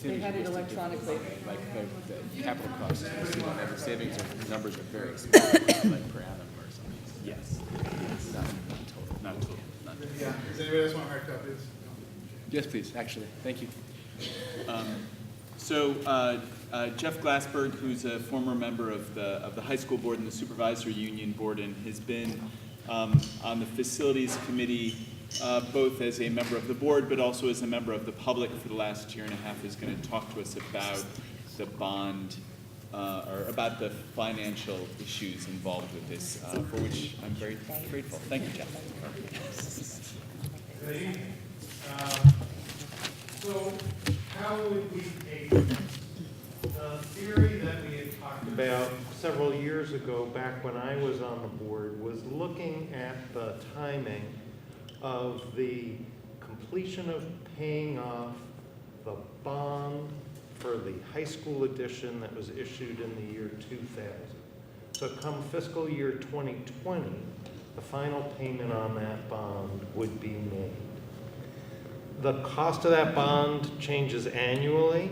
Speaker 13: They had it electronically.
Speaker 18: Like the capital costs, the savings are, numbers are very small, like per annum or something.
Speaker 6: Yes. Not total. Not total. Not total.
Speaker 3: Yeah, does anybody else want hard copies?
Speaker 18: Yes, please, actually, thank you.
Speaker 6: So Jeff Glassberg, who's a former member of the high school board and the supervisory union board, and has been on the facilities committee both as a member of the board but also as a member of the public for the last year and a half, is going to talk to us about the bond or about the financial issues involved with this, for which I'm very grateful. Thank you, Jeff.
Speaker 7: Good evening. So how would we pay for this? The theory that we had talked about several years ago, back when I was on the board, was looking at the timing of the completion of paying off the bond for the high school edition that was issued in the year 2000. So come fiscal year 2020, the final payment on that bond would be made. The cost of that bond changes annually.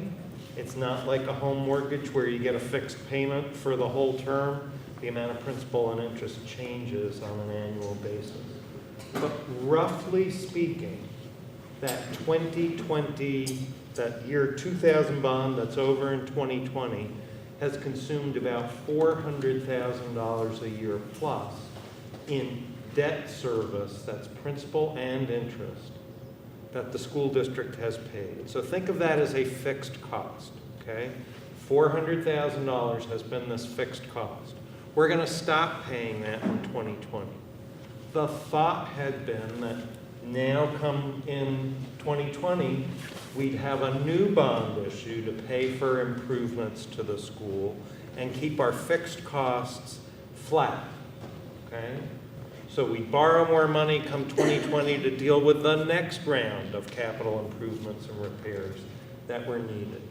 Speaker 7: It's not like a home mortgage where you get a fixed payment for the whole term. The amount of principal and interest changes on an annual basis. But roughly speaking, that 2020, that year 2000 bond that's over in 2020 has consumed about $400,000 a year plus in debt service, that's principal and interest, that the school district has paid. So think of that as a fixed cost, okay? $400,000 has been this fixed cost. We're going to stop paying that in 2020. The thought had been that now come in 2020, we'd have a new bond issue to pay for improvements to the school and keep our fixed costs flat, okay? So we borrow more money come 2020 to deal with the next round of capital improvements and repairs that were needed.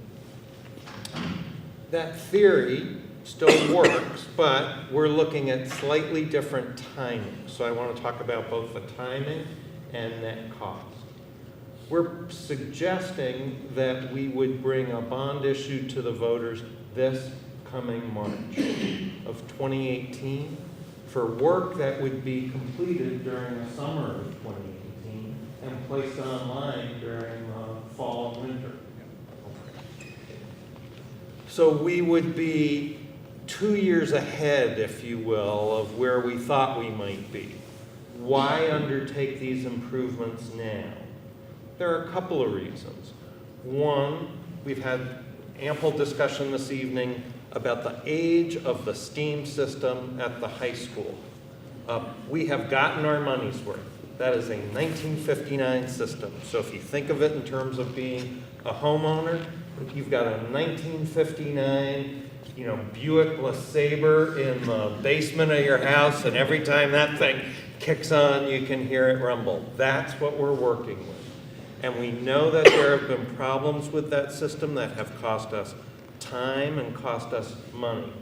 Speaker 7: That theory still works, but we're looking at slightly different timing. So I want to talk about both the timing and net cost. We're suggesting that we would bring a bond issue to the voters this coming March of 2018 for work that would be completed during the summer of 2018 and placed online during the fall and winter. So we would be 2 years ahead, if you will, of where we thought we might be. Why undertake these improvements now? There are a couple of reasons. One, we've had ample discussion this evening about the age of the STEAM system at the high school. We have gotten our money's worth. That is a 1959 system. So if you think of it in terms of being a homeowner, you've got a 1959, Buick LeSabre in the basement of your house, and every time that thing kicks on, you can hear it rumble. That's what we're working with. And we know that there have been problems with that system that have cost us time and cost us money.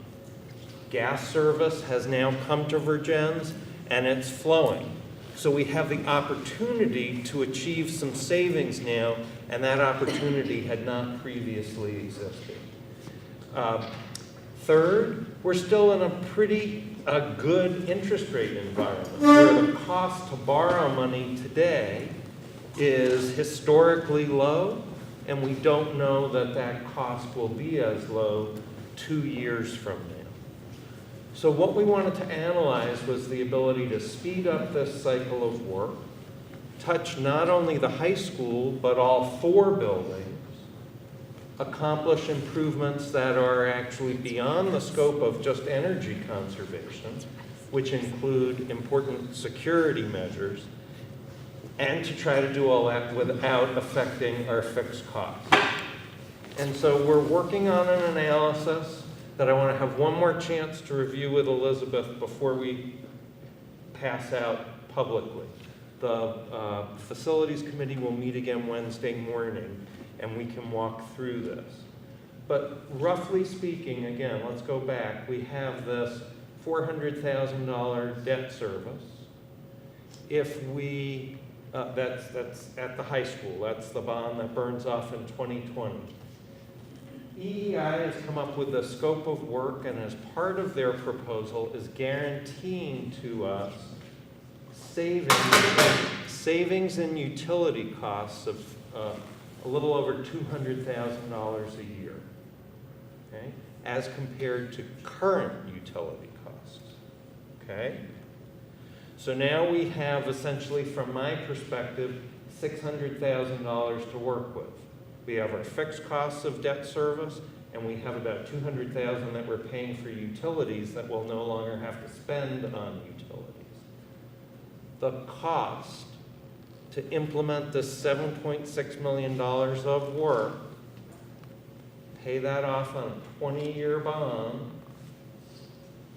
Speaker 7: Gas service has now come to Virgins, and it's flowing. So we have the opportunity to achieve some savings now, and that opportunity had not previously existed. Third, we're still in a pretty good interest rate environment where the cost to borrow money today is historically low, and we don't know that that cost will be as low 2 years from now. So what we wanted to analyze was the ability to speed up this cycle of work, touch not only the high school, but all 4 buildings, accomplish improvements that are actually beyond the scope of just energy conservation,
Speaker 19: which include important security measures, and to try to do all that without affecting our fixed costs. And so we're working on an analysis that I want to have one more chance to review with Elizabeth before we pass out publicly. The Facilities Committee will meet again Wednesday morning, and we can walk through this. But roughly speaking, again, let's go back. We have this $400,000 debt service. If we, that's at the high school. That's the bond that burns off in 2020. EEI has come up with a scope of work, and as part of their proposal is guaranteeing to us savings in utility costs of a little over $200,000 a year, okay, as compared to current utility costs, okay? So now we have essentially, from my perspective, $600,000 to work with. We have our fixed costs of debt service, and we have about $200,000 that we're paying for utilities that we'll no longer have to spend on utilities. The cost to implement this $7.6 million of work, pay that off on a 20-year bond,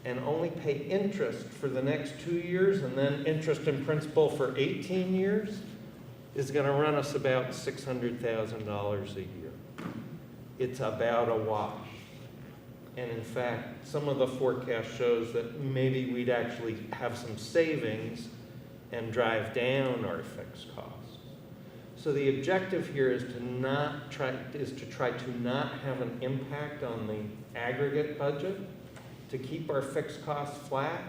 Speaker 19: and only pay interest for the next 2 years, and then interest and principal for 18 years, is going to run us about $600,000 a year. It's about a wash. And in fact, some of the forecast shows that maybe we'd actually have some savings and drive down our fixed costs. So the objective here is to try to not have an impact on the aggregate budget, to keep our fixed costs flat,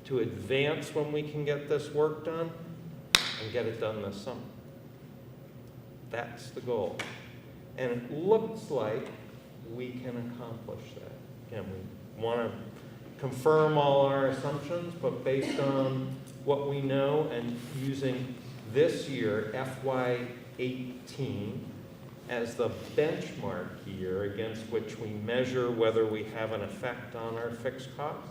Speaker 19: to advance when we can get this work done, and get it done this summer. That's the goal. And it looks like we can accomplish that. Again, we want to confirm all our assumptions, but based on what we know and using this year, FY18, as the benchmark year against which we measure whether we have an effect on our fixed costs,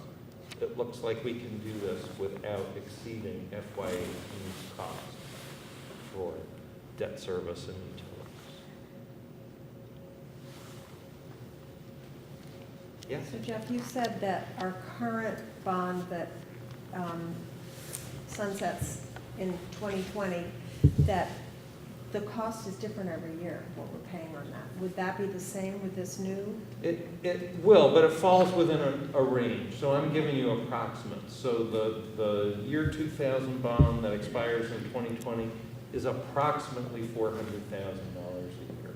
Speaker 19: it looks like we can do this without exceeding FY18's cost for debt service and utilities. Yes?
Speaker 10: So Jeff, you said that our current bond that sunsets in 2020, that the cost is different every year, what we're paying on that. Would that be the same with this new?
Speaker 19: It will, but it falls within a range. So I'm giving you approximates. So the year 2000 bond that expires in 2020 is approximately $400,000 a year.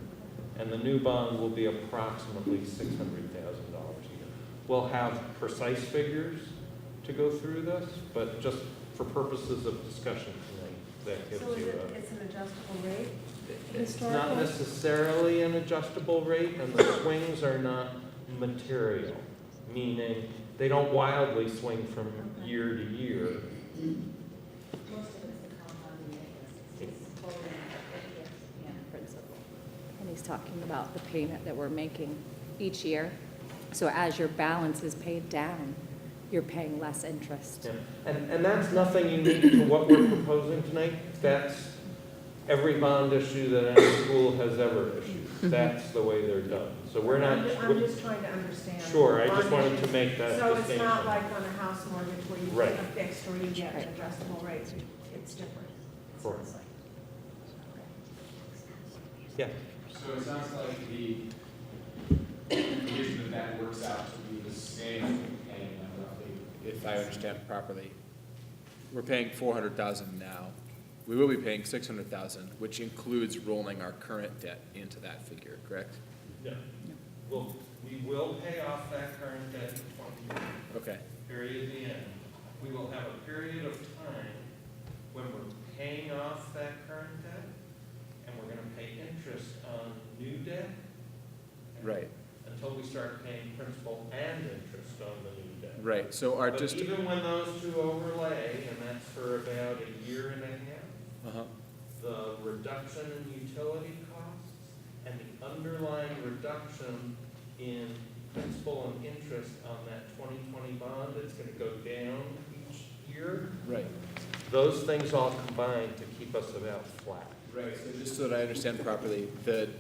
Speaker 19: And the new bond will be approximately $600,000 a year. We'll have precise figures to go through this, but just for purposes of discussion tonight, that gives you a...
Speaker 10: It's an adjustable rate?
Speaker 19: It's not necessarily an adjustable rate, and the swings are not material, meaning they don't wildly swing from year to year.
Speaker 20: Most of it's the compounding interest. It's totally principal.
Speaker 21: And he's talking about the payment that we're making each year. So as your balance is paid down, you're paying less interest.
Speaker 19: Yeah. And that's nothing unique to what we're proposing tonight. That's every bond issue that any school has ever issued. That's the way they're done. So we're not...
Speaker 10: I'm just trying to understand.
Speaker 19: Sure, I just wanted to make that
Speaker 10: So
Speaker 19: distinction.
Speaker 10: it's not like on a house mortgage where you
Speaker 19: Right.
Speaker 10: get a fixed or you get adjustable rates. It's different.
Speaker 19: Correct. Yeah.
Speaker 18: So it sounds like the reason that works out to be the same, and roughly, if I understand properly, we're paying $400,000 now. We will be paying $600,000, which includes rolling our current debt into that figure, correct?
Speaker 19: Yeah. Well, we will pay off that current debt in 20 years.
Speaker 18: Okay.
Speaker 19: Period, the end. We will have a period of time when we're paying off that current debt, and we're going to pay interest on new debt.
Speaker 18: Right.
Speaker 19: Until we start paying principal and interest on the new debt.
Speaker 18: Right. So our
Speaker 19: But even when those two overlay, and that's for about a year and a half, the reduction in utility costs and the underlying reduction in principal and interest on that 2020 bond, it's going to go down each year.
Speaker 18: Right.
Speaker 19: Those things all combine to keep us about flat.
Speaker 18: Right, so just so that I understand properly,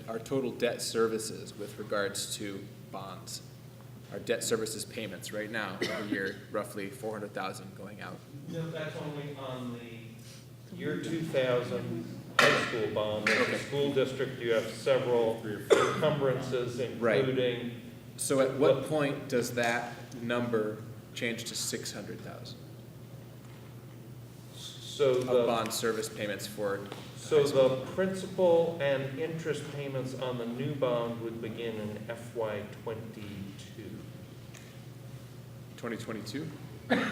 Speaker 18: our total debt services with regards to bonds, our debt services payments right now, every year, roughly 400,000 going out.
Speaker 19: No, that's only on the year 2000 high school bond. As a school district, you have several encumbrances, including.
Speaker 18: So at what point does that number change to 600,000?
Speaker 19: So
Speaker 18: of bond service payments for.
Speaker 19: So the principal and interest payments on the new bond would begin in FY '22.
Speaker 18: 2022?
Speaker 11: Because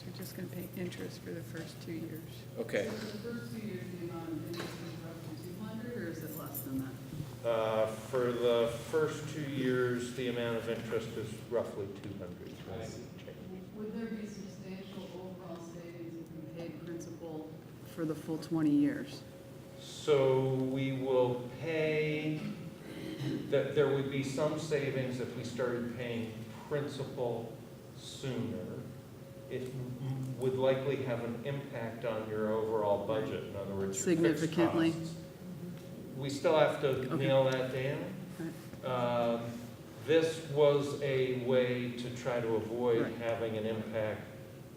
Speaker 11: we're just going to pay interest for the first 2 years.
Speaker 18: Okay.
Speaker 1: So the first 2 years, the amount of interest is roughly 200, or is it less than that?
Speaker 19: For the first 2 years, the amount of interest is roughly 200.
Speaker 1: Would there be substantial overall savings if we paid principal for the full 20 years?
Speaker 19: So we will pay, that there would be some savings if we started paying principal sooner. It would likely have an impact on your overall budget, in other words, your fixed
Speaker 1: Significantly.
Speaker 19: costs. We still have to nail that down. This was a way to try to avoid having an impact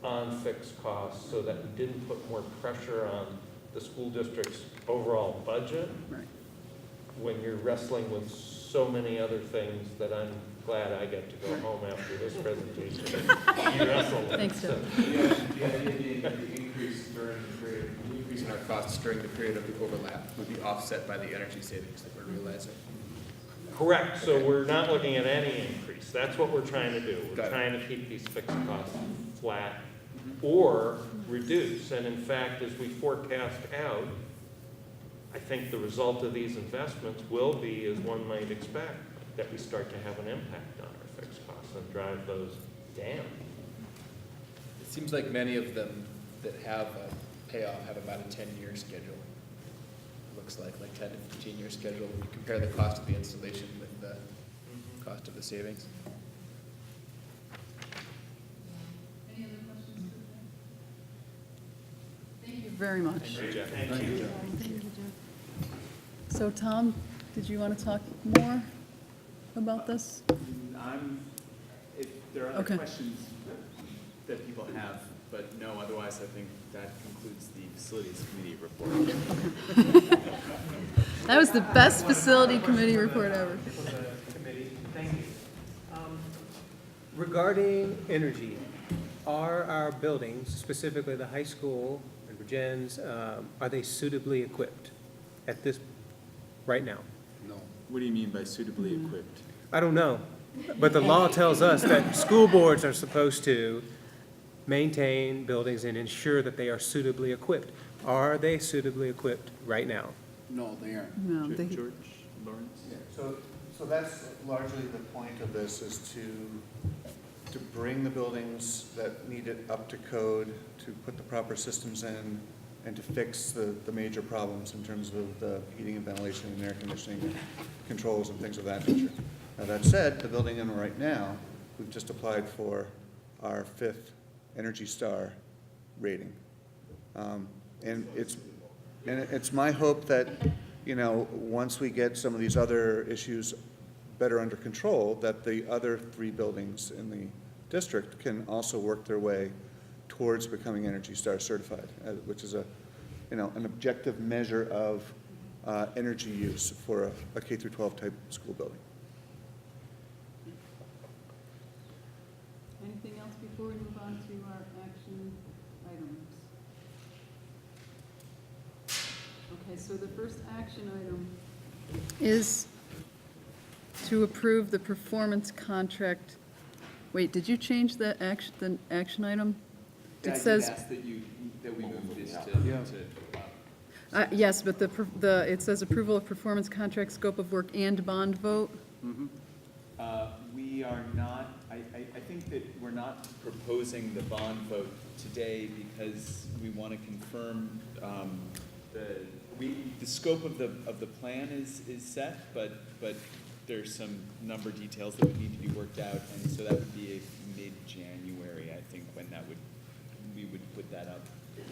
Speaker 19: on fixed costs so that we didn't put more pressure on the school district's overall budget when you're wrestling with so many other things that I'm glad I get to go home after this presentation. You wrestle with.
Speaker 1: Thanks, Doug.
Speaker 18: The idea being that the increase during the period, the increase in our costs during the period of the overlap would be offset by the energy savings that we're realizing.
Speaker 19: Correct, so we're not looking at any increase. That's what we're trying to do. We're trying to keep these fixed costs flat or reduce. And in fact, as we forecast out, I think the result of these investments will be, as one might expect, that we start to have an impact on our fixed costs and drive those down.
Speaker 18: It seems like many of them that have a payoff have about a 10-year schedule. Looks like 10 to 15-year schedule when you compare the cost of the installation with the cost of the savings.
Speaker 1: Any other questions? Thank you very much.
Speaker 19: Thank you.
Speaker 1: So Tom, did you want to talk more about this?
Speaker 6: If there are other
Speaker 1: Okay.
Speaker 6: questions that people have, but no, otherwise I think that concludes the facilities committee report.
Speaker 1: That was the best facility committee report ever.
Speaker 5: Committee, thank you. Regarding energy, are our buildings, specifically the high school and Virgin's, are they suitably equipped at this, right now?
Speaker 18: No.
Speaker 6: What do you mean by suitably equipped?
Speaker 5: I don't know, but the law tells us that school boards are supposed to maintain buildings and ensure that they are suitably equipped. Are they suitably equipped right now?
Speaker 17: No, they aren't.
Speaker 1: No, they,
Speaker 6: George, Lawrence?
Speaker 17: So that's largely the point of this, is to bring the buildings that need it up to code, to put the proper systems in, and to fix the major problems in terms of the heating and ventilation and air conditioning controls and things of that nature. Now, that said, the building in right now, we've just applied for our 5th Energy Star rating. And it's my hope that, once we get some of these other issues better under control, that the other 3 buildings in the district can also work their way towards becoming Energy Star certified, which is an objective measure of energy use for a K through 12 type school building.
Speaker 1: anything else before we move on to our action items? Okay, so the first action item is to approve the performance contract. Wait, did you change the action item? It says.
Speaker 6: I did ask that we move this to
Speaker 1: Yes, but it says approval of performance contract, scope of work, and bond vote.
Speaker 6: We are not, I think that we're not proposing the bond vote today because we want to confirm the scope of the plan is set, but there's some number details that would need to be worked out, and so that would be a mid-January, I think, when that would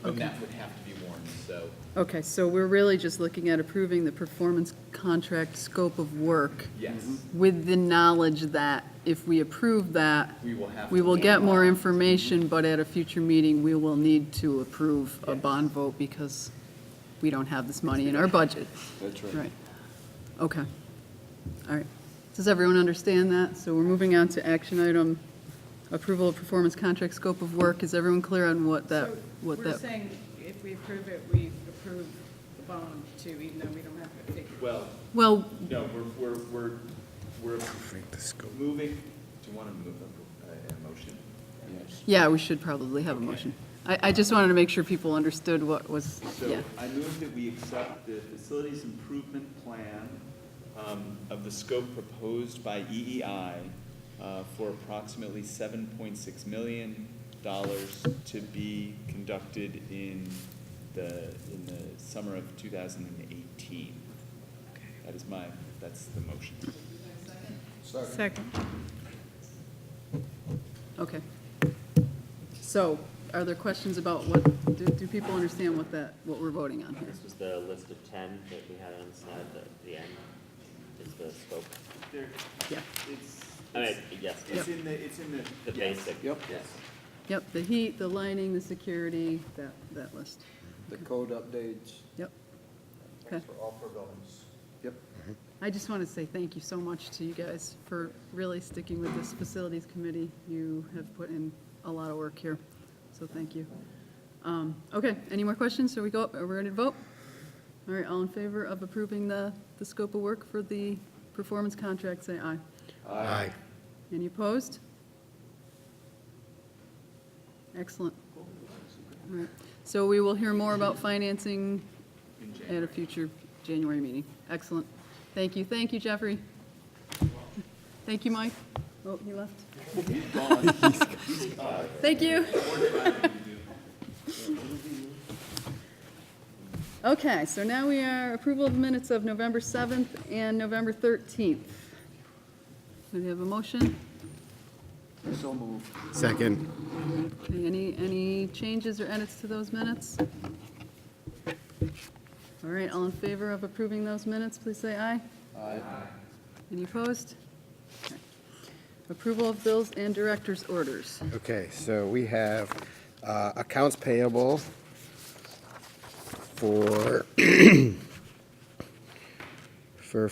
Speaker 6: when
Speaker 1: Okay.
Speaker 6: that would have to be warned, so.
Speaker 1: Okay, so we're really just looking at approving the performance contract scope of work.
Speaker 6: Yes.
Speaker 1: With the knowledge that if we approve that,
Speaker 6: We will have
Speaker 1: we
Speaker 6: to
Speaker 1: will get
Speaker 6: warn
Speaker 1: more
Speaker 6: bonds.
Speaker 1: information, but at a future meeting, we will need to approve a bond vote because we don't have this money in our budget.
Speaker 4: That's
Speaker 1: Right. Okay. All right. Does everyone understand that? So we're moving on to action item, approval of performance contract scope of work. Is everyone clear on what that,
Speaker 11: So
Speaker 1: what
Speaker 11: we're
Speaker 1: that?
Speaker 11: saying if we approve it, we approve the bond too, even though we don't have to figure.
Speaker 6: Well.
Speaker 1: Well-
Speaker 6: No, we're moving, do you want to move a motion? Yes.
Speaker 1: Yeah, we should probably have a motion. I just wanted to make sure people understood what was, yeah.
Speaker 6: So I move that we accept the facilities improvement plan of the scope proposed by EEI for approximately $7.6 million to be conducted in the summer of 2018. That's the motion.
Speaker 11: Second.
Speaker 1: Okay. So, are there questions about what, do people understand what we're voting on here?
Speaker 15: This was the list of 10 that we had on the slide, the end is the scope.
Speaker 1: Yeah.
Speaker 15: I mean, yes.
Speaker 6: It's in the
Speaker 15: The basic.
Speaker 4: Yep.
Speaker 6: Yes.
Speaker 1: Yep, the heat, the lighting, the security, that list.
Speaker 4: The code updates.
Speaker 1: Yep. Okay.
Speaker 4: For all four buildings. Yep.
Speaker 1: I just want to say thank you so much to you guys for really sticking with this facilities committee. You have put in a lot of work here, so thank you. Okay, any more questions? Are we ready to vote? All right, all in favor of approving the scope of work for the performance contract, say aye.
Speaker 2: Aye.
Speaker 1: Any opposed? Excellent. All right, so we will hear more about financing at a future January meeting. Excellent. Thank you, Jeffrey. Thank you, Mike. Oh, he left. Thank you. Okay, so now we are approval of minutes of November 7th and November 13th. Do we have a motion?
Speaker 4: So moved.
Speaker 2: Second.
Speaker 1: Okay, any changes or edits to those minutes? All right, all in favor of approving those minutes, please say aye.
Speaker 4: Aye.
Speaker 1: Any opposed? Okay. Approval of bills and director's orders.
Speaker 2: Okay, so we have accounts payable for for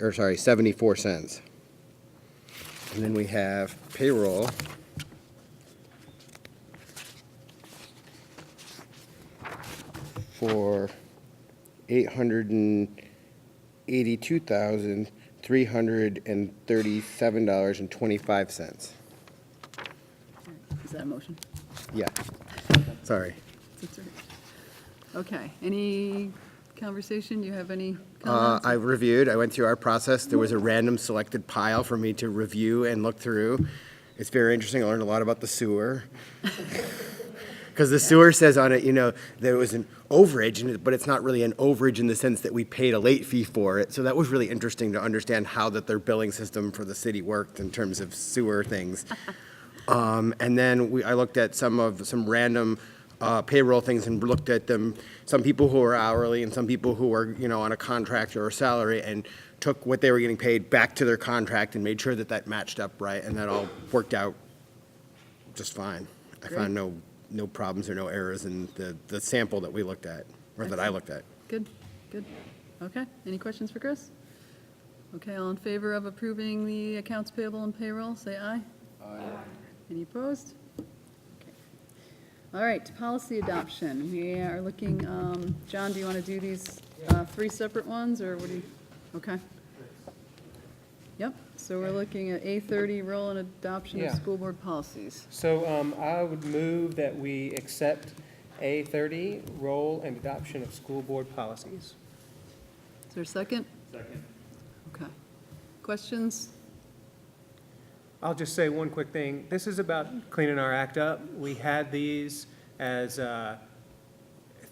Speaker 2: $587,787.74. And then we have payroll for $882,337.25.
Speaker 1: Is that a motion?
Speaker 2: Yeah, sorry.
Speaker 1: That's right. Okay, any conversation? Do you have any comments?
Speaker 2: I reviewed, I went through our process. There was a random selected pile for me to review and look through. It's very interesting. I learned a lot about the sewer. Because the sewer says on it, there was an overage, but it's not really an overage in the sense that we paid a late fee for it. So that was really interesting to understand how that their billing system for the city worked in terms of sewer things. And then I looked at some random payroll things and looked at them, some people who are hourly and some people who are, on a contract or a salary, and took what they were getting paid back to their contract and made sure that that matched up right, and that all worked out just fine. I found no problems or no errors in the sample that we looked at, or that I looked at.
Speaker 1: Good. Okay, any questions for Chris? Okay, all in favor of approving the accounts payable and payroll, say aye.
Speaker 4: Aye.
Speaker 1: Any opposed? Okay. All right, policy adoption. We are looking, John, do you want to do these three separate ones, or what do you? Okay. Yep, so we're looking at A30, role and adoption of
Speaker 5: Yeah.
Speaker 1: school board policies.
Speaker 5: So I would move that we accept A30, role and adoption of school board policies.
Speaker 1: Is there a second?
Speaker 6: Second.
Speaker 1: Okay. Questions?
Speaker 5: I'll just say one quick thing. This is about cleaning our act up. We had these as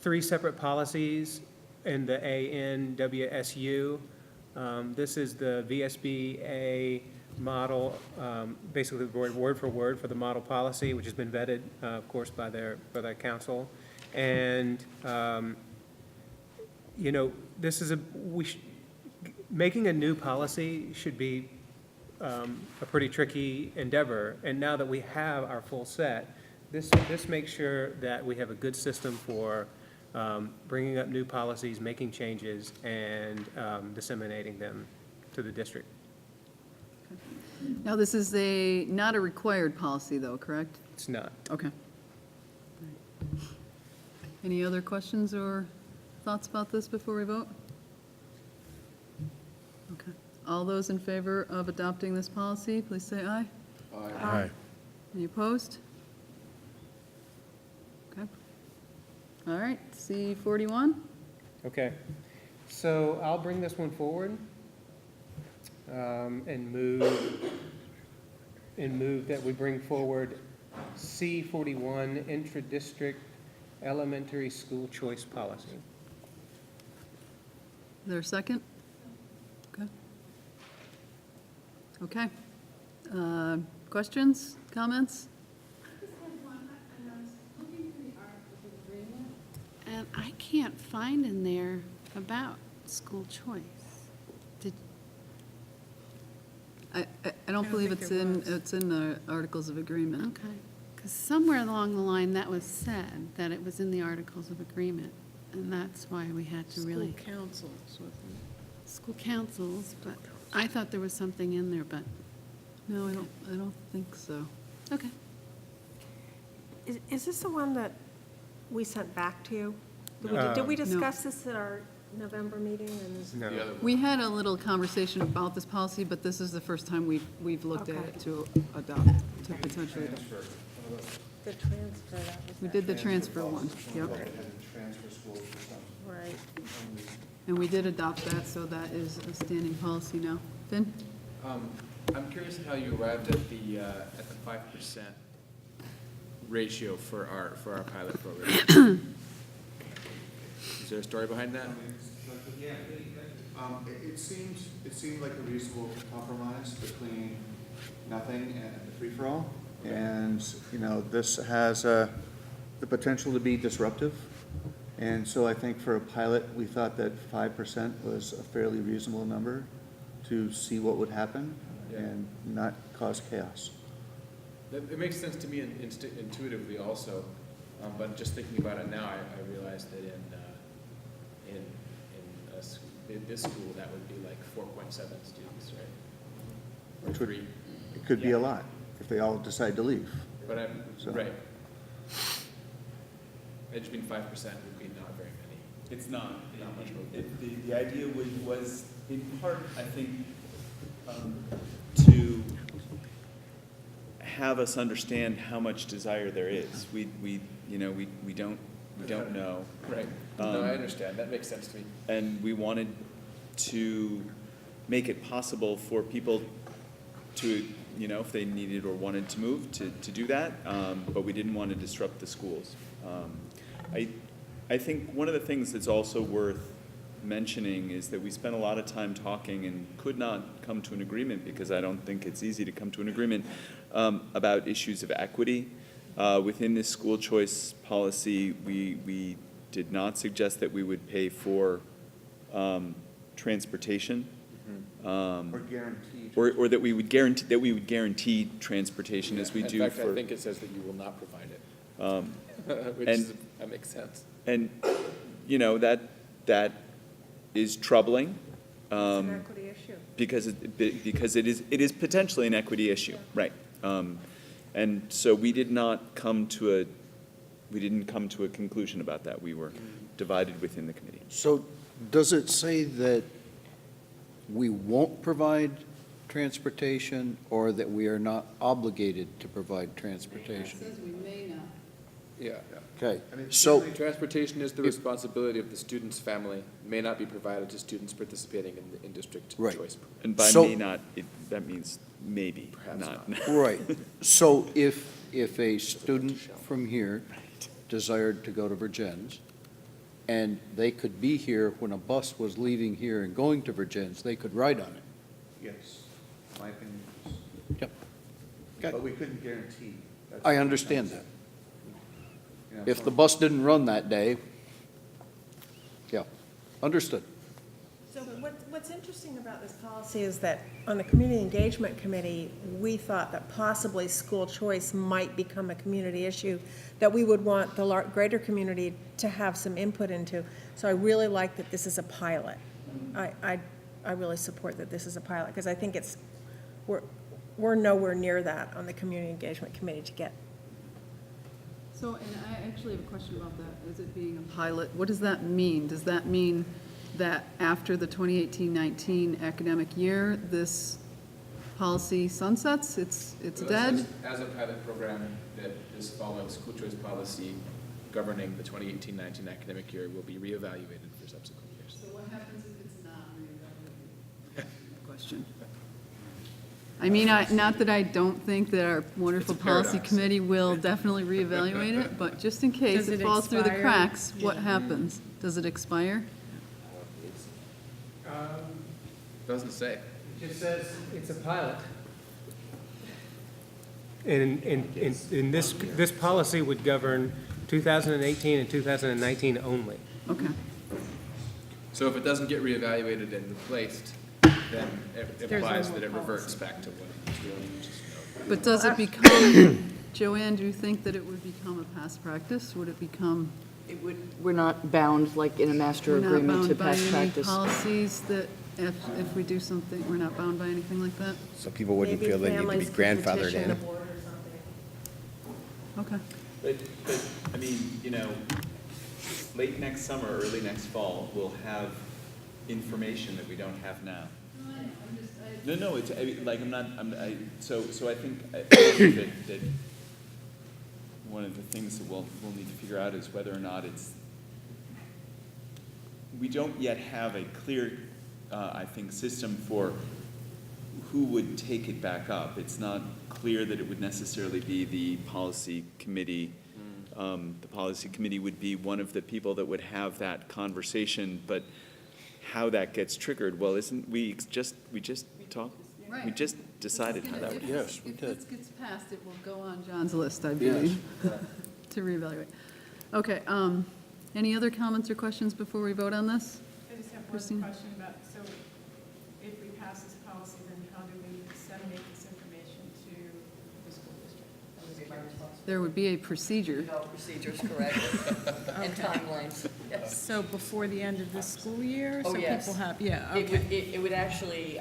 Speaker 5: three separate policies in the ANWSU. This is the VSBA model, basically word for word for the model policy, which has been vetted, of course, by their council. And, you know, this is making a new policy should be a pretty tricky endeavor. And now that we have our full set, this makes sure that we have a good system for bringing up new policies, making changes, and disseminating them to the district.
Speaker 1: Now, this is not a required policy, though, correct?
Speaker 5: It's not.
Speaker 1: Okay. Any other questions or thoughts about this before we vote? Okay. All those in favor of adopting this policy, please say aye.
Speaker 2: Aye.
Speaker 1: Any opposed? Okay. All right, C41.
Speaker 5: Okay, so I'll bring this one forward and move that we bring forward C41, intra-district elementary school choice policy.
Speaker 1: Is there a second? Okay. Okay. Questions, comments?
Speaker 11: And I can't find in there about school choice.
Speaker 1: I don't believe it's in the Articles of Agreement.
Speaker 11: Okay, because somewhere along the line that was said, that it was in the Articles of Agreement, and that's why we had to really.
Speaker 1: School councils,
Speaker 11: School councils, but I thought there was something in there, but.
Speaker 1: No, I don't think so.
Speaker 11: Okay.
Speaker 10: Is this the one that we sent back to you? Did we discuss this at our November meeting?
Speaker 5: No.
Speaker 1: We had a little conversation about this policy, but this is the first time we've looked at
Speaker 10: Okay.
Speaker 1: it to adopt, to potentially adopt.
Speaker 10: The transfer, that was.
Speaker 1: We did the transfer one, yep.
Speaker 17: Transfer schools or something.
Speaker 10: Right.
Speaker 1: And we did adopt that, so that is a standing policy now. Finn?
Speaker 18: I'm curious how you arrived at the 5% ratio for our pilot program. Is there a story behind that?
Speaker 17: It seemed like a reasonable compromise between nothing and a free-for-all. And, you know, this has the potential to be disruptive. And so I think for a pilot, we thought that 5% was a fairly reasonable number to see what would happen and not cause chaos.
Speaker 18: It makes sense to me intuitively also, but just thinking about it now, I realized that in this school, that would be like 4.7 students, right? Or
Speaker 17: Which would,
Speaker 18: 3.
Speaker 17: it could be a lot if they all decide to leave.
Speaker 18: But
Speaker 17: So-
Speaker 18: right. I just mean 5% would be not very many.
Speaker 6: It's not
Speaker 18: much movement.
Speaker 6: The idea was in part, I think, to have us understand how much desire there is. We don't know.
Speaker 18: Right. No, I understand. That makes sense to me.
Speaker 6: And we wanted to make it possible for people to, if they needed or wanted to move, to do that, but we didn't want to disrupt the schools. I think one of the things that's also worth mentioning is that we spent a lot of time talking and could not come to an agreement, because I don't think it's easy to come to an agreement about issues of equity. Within this school choice policy, we did not suggest that we would pay for transportation.
Speaker 17: Or guaranteed.
Speaker 6: Or that we would guarantee transportation as we do for.
Speaker 18: In fact, I think it says that you will not provide it, that makes sense.
Speaker 6: And, that is troubling.
Speaker 10: It's an equity issue.
Speaker 6: Because it is potentially an equity issue, right? And so we didn't come to a conclusion about that. We were divided within the committee.
Speaker 4: So does it say that we won't provide transportation, or that we are not obligated to provide transportation?
Speaker 1: It says we may not.
Speaker 18: Yeah.
Speaker 4: Okay,
Speaker 18: So
Speaker 4: so,
Speaker 18: transportation is the responsibility of the student's family, may not be provided to students participating in the in-district
Speaker 4: Right.
Speaker 18: choice program.
Speaker 6: And by
Speaker 4: So-
Speaker 6: may not, that means maybe,
Speaker 18: Perhaps
Speaker 6: not.
Speaker 4: right, so if a student from here desired to go to Virgins, and they could be here when a bus was leaving here and going to Virgins, they could ride on it.
Speaker 17: Yes. my opinion.
Speaker 4: Yep.
Speaker 17: But we couldn't guarantee. That's-
Speaker 4: I understand that.
Speaker 17: You know,
Speaker 4: If
Speaker 17: so-
Speaker 4: the bus didn't run that day, yeah, understood.
Speaker 10: So what's interesting about this policy is that on the Community Engagement Committee, we thought that possibly school choice might become a community issue that we would want the greater community to have some input into. So I really like that this is a pilot. I really support that this is a pilot, because I think we're nowhere near that on the Community Engagement Committee to get.
Speaker 1: So, and I actually have a question about that. Is it being a pilot? What does that mean? Does that mean that after the 2018-19 academic year, this policy sunsets? It's dead?
Speaker 6: As a pilot program that is following school choice policy governing the 2018-19 academic year will be reevaluated for subsequent years.
Speaker 1: So what happens if it's not reevaluated? Question. I mean, not that I don't think that our wonderful
Speaker 6: It's a
Speaker 1: policy
Speaker 6: paradox.
Speaker 1: committee will definitely reevaluate it, but just in case
Speaker 11: Does
Speaker 1: it
Speaker 11: it
Speaker 1: falls through the
Speaker 11: expire?
Speaker 1: cracks, what happens? Does it expire?
Speaker 6: Doesn't say.
Speaker 5: It just says it's a pilot. And this policy would govern 2018 and 2019 only.
Speaker 1: Okay.
Speaker 6: So if it doesn't get reevaluated and replaced, then it
Speaker 11: There's no
Speaker 6: implies
Speaker 11: more
Speaker 6: that it reverts
Speaker 11: policy.
Speaker 6: back to what it was really, which is no.
Speaker 1: But does it become, Joanne, do you think that it would become a past practice? Would it become,
Speaker 13: We're not bound, like in a master
Speaker 1: we're not
Speaker 13: agreement, to
Speaker 1: bound by
Speaker 13: past
Speaker 1: any
Speaker 13: practice.
Speaker 1: policies that if we do something, we're not bound by anything like that?
Speaker 2: So people wouldn't
Speaker 10: Maybe
Speaker 2: feel they need to be
Speaker 10: families could
Speaker 2: grandfathered
Speaker 10: petition the
Speaker 2: in.
Speaker 10: board or something.
Speaker 1: Okay.
Speaker 6: But, I mean, you know, late next summer, early next fall, we'll have information that we don't have now. No, it's, I mean, like, so I think that one of the things that we'll need to figure out is whether or not we don't yet have a clear, I think, system for who would take it back up. It's not clear that it would necessarily be the policy committee. The policy committee would be one of the people that would have that conversation, but how that gets triggered, well, we just talked, we just decided how that would.
Speaker 4: Yes, we
Speaker 1: If
Speaker 4: did.
Speaker 1: this gets passed, it will go on John's list, I believe, to reevaluate. Okay, any other comments or questions before we vote on this?
Speaker 11: I just have one
Speaker 1: Christine?
Speaker 11: question about, so if we pass this policy, then how do we disseminate this information to the school district?
Speaker 1: There would be a procedure.
Speaker 13: Procedures, correct, and timelines, yes.
Speaker 11: So before the end of this school year?
Speaker 13: Oh,
Speaker 11: So
Speaker 13: yes.
Speaker 11: people have, yeah,
Speaker 13: It
Speaker 11: okay.
Speaker 13: would, it would actually,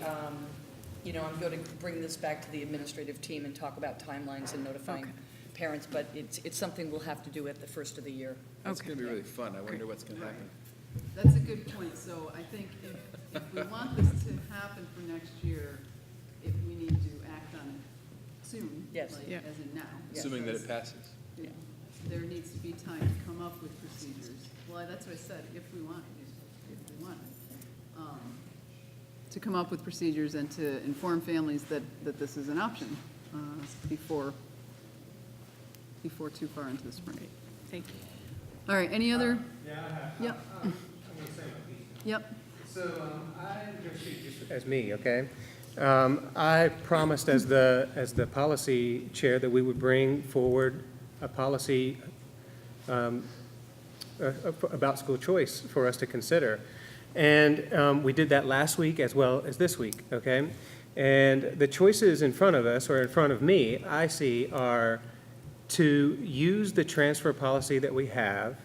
Speaker 13: you know, I'm going to bring this back to the administrative team and talk about timelines and notifying parents, but it's something we'll have to do at the first of the year.
Speaker 6: That's gonna be really fun. I wonder what's gonna happen.
Speaker 1: That's a good point. So I think if we want this to happen for next year, if we need to act on it soon,
Speaker 13: Yes.
Speaker 1: like,
Speaker 11: Yeah.
Speaker 1: as in now.
Speaker 6: Assuming that it passes.
Speaker 1: Yeah. There needs to be time to come up with procedures. Well, that's what I said, if we want, to come up with procedures and to inform families that this is an option before too far into the spring.
Speaker 11: Thank you.
Speaker 1: All right, any other?
Speaker 5: Yeah, I have.
Speaker 1: Yep.
Speaker 5: I'm going to say my piece.
Speaker 1: Yep.
Speaker 5: So I'm going to speak just as me, okay? I promised as the policy chair that we would bring forward a policy about school choice for us to consider. And we did that last week as well as this week, okay? And the choices in front of us, or in front of me, I see are to use the transfer policy that we have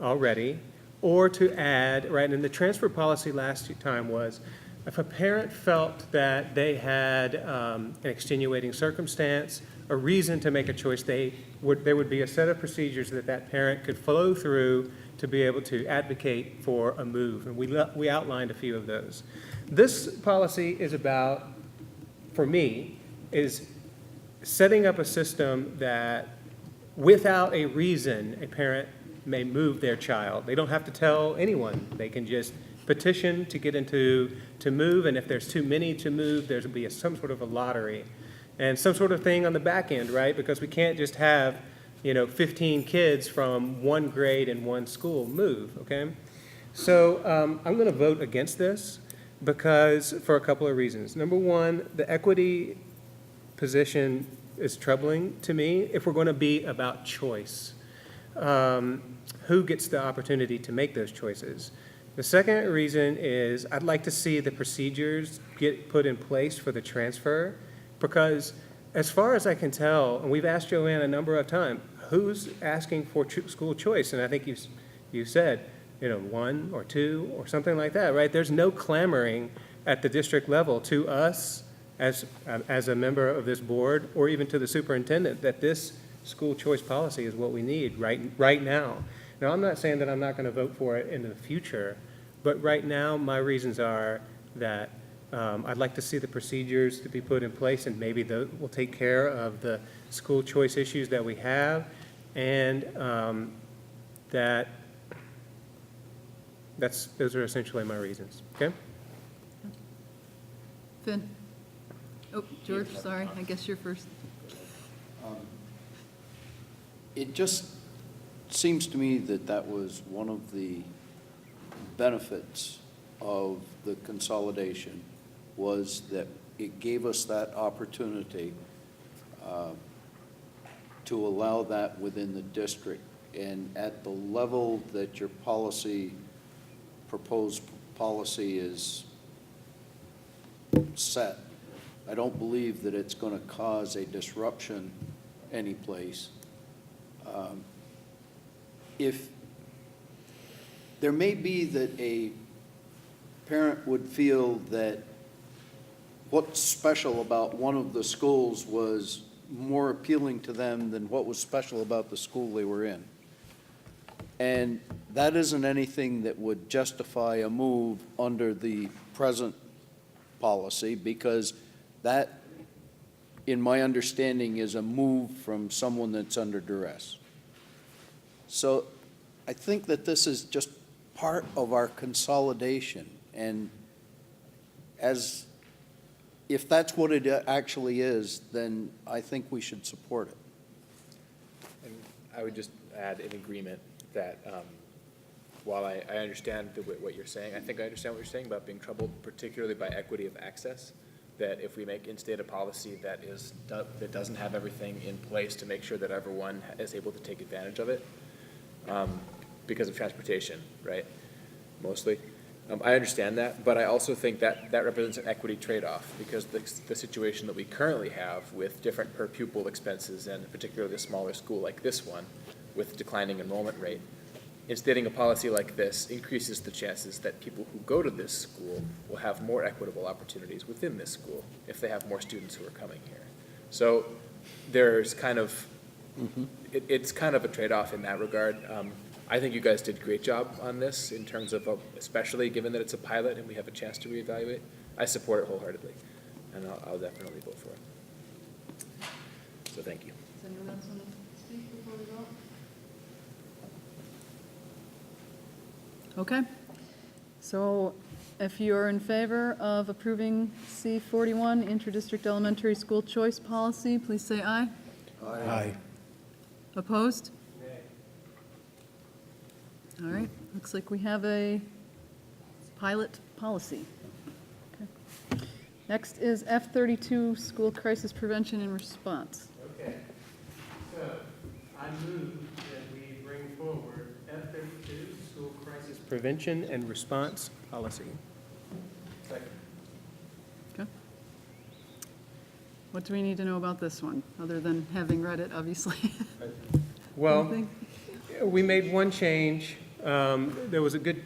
Speaker 5: already, or to add, right, and the transfer policy last time was, if a parent felt that they had an extenuating circumstance, a reason to make a choice, there would be a set of procedures that that parent could follow through to be able to advocate for a move, and we outlined a few of those. This policy is about, for me, is setting up a system that without a reason, a parent may move their child. They don't have to tell anyone. They can just petition to get to move, and if there's too many to move, there'll be some sort of a lottery and some sort of thing on the back end, right? Because we can't just have 15 kids from one grade in one school move, okay? So I'm going to vote against this because, for a couple of reasons. Number one, the equity position is troubling to me if we're going to be about choice. Who gets the opportunity to make those choices? The second reason is I'd like to see the procedures get put in place for the transfer, because as far as I can tell, and we've asked Joanne a number of times, who's asking for school choice? And I think you said, you know, 1 or 2 or something like that, right? There's no clamoring at the district level to us as a member of this board, or even to the superintendent, that this school choice policy is what we need right now. Now, I'm not saying that I'm not going to vote for it in the future, but right now, my reasons are that I'd like to see the procedures to be put in place, and maybe those will take care of the school choice issues that we have, and those are essentially my reasons, okay?
Speaker 1: Finn? Oh, George, sorry, I guess you're first.
Speaker 4: It just seems to me that that was one of the benefits of the consolidation, was that it gave us that opportunity to allow that within the district. And at the level that your proposed policy is set, I don't believe that it's going to cause a disruption anyplace. If there may be that a parent would feel that what's special about one of the schools was more appealing to them than what was special about the school they were in. And that isn't anything that would justify a move under the present policy, because that, in my understanding, is a move from someone that's under duress. So I think that this is just part of our consolidation, and if that's what it actually is, then I think we should support it.
Speaker 18: And I would just add in agreement that while I understand what you're saying, I think I understand what you're saying about being troubled particularly by equity of access, that if we instate a policy that doesn't have everything in place to make sure that everyone is able to take advantage of it, because of transportation, right, mostly. I understand that, but I also think that represents an equity trade-off, because the situation that we currently have with different per pupil expenses, and particularly a smaller school like this one with declining enrollment rate, instating a policy like this increases the chances that people who go to this school will have more equitable opportunities within this school if they have more students who are coming here. So there's kind of, it's kind of a trade-off in that regard. I think you guys did a great job on this in terms of, especially given that it's a pilot and we have a chance to reevaluate. I support it wholeheartedly, and I'll definitely vote for it. So thank you.
Speaker 1: Does anyone else want to speak before we vote? Okay. So if you're in favor of approving C41, Interdistrict Elementary School Choice Policy, please say aye.
Speaker 2: Aye.
Speaker 1: Opposed? All right, looks like we have a pilot policy. Okay. Next is F32, School Crisis Prevention and Response.
Speaker 5: Okay, so I move that we bring forward F32, School Crisis Prevention and Response Policy. Second.
Speaker 1: Okay. What do we need to know about this one, other than having read it, obviously?
Speaker 5: Well,
Speaker 1: Anything?
Speaker 5: we made one change. There was a good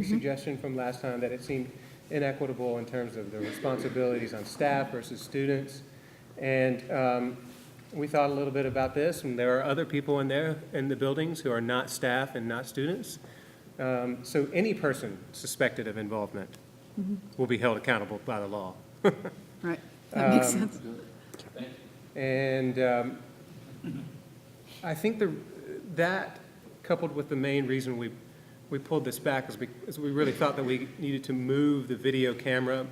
Speaker 5: suggestion from last time that it seemed inequitable in terms of the responsibilities on staff versus students. And we thought a little bit about this, and there are other people in the buildings who are not staff and not students. So any person suspected of involvement will be held accountable by the law.
Speaker 1: Right, that makes sense.
Speaker 5: And I think that coupled with the main reason we pulled this back is we really thought that we needed to move the video camera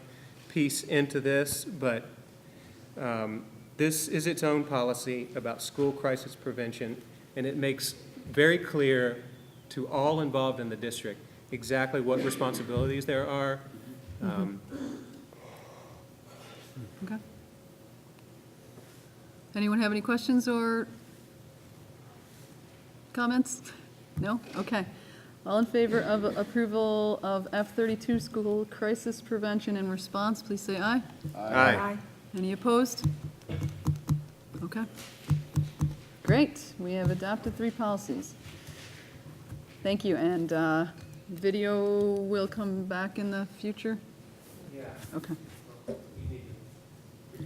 Speaker 5: piece into this, but this is its own policy about school crisis prevention, and it makes very clear to all involved in the district exactly what responsibilities there are
Speaker 1: Okay. Anyone have any questions or comments? No? Okay. All in favor of approval of F-32 School Crisis Prevention and Response, please say aye.
Speaker 2: Aye.
Speaker 1: Any opposed? Okay. Great, we have adopted 3 policies. Thank you, and video will come back in the future?
Speaker 5: Yeah.
Speaker 1: Okay.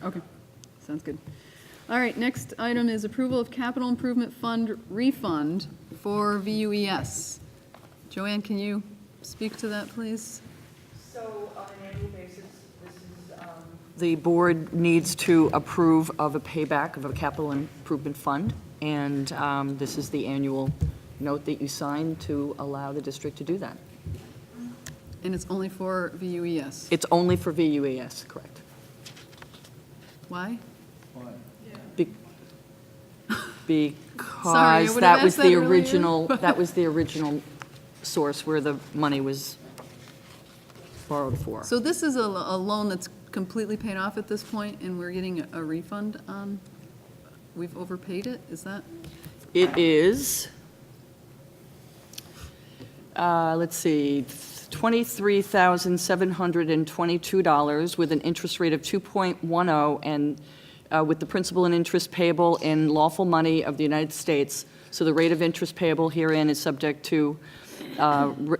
Speaker 1: Okay, sounds good. All right, next item is approval of capital improvement fund refund for VUES. Joanne, can you speak to that, please?
Speaker 13: So on an annual basis, this is, the board needs to approve of a payback of a capital improvement fund, and this is the annual note that you sign to allow the district to do that.
Speaker 1: And it's only for VUES?
Speaker 13: It's only for VUES, correct.
Speaker 1: Why?
Speaker 13: Because
Speaker 1: would've
Speaker 13: that was
Speaker 1: asked that
Speaker 13: the
Speaker 1: earlier.
Speaker 13: original, that was the original source where the money was borrowed for.
Speaker 1: So this is a loan that's completely paid off at this point, and we're getting a refund on, we've overpaid it, is that?
Speaker 13: It is, let's see, $23,722 with an interest rate of 2.10 and with the principal and interest payable in lawful money of the United States. So the rate of interest payable herein is subject to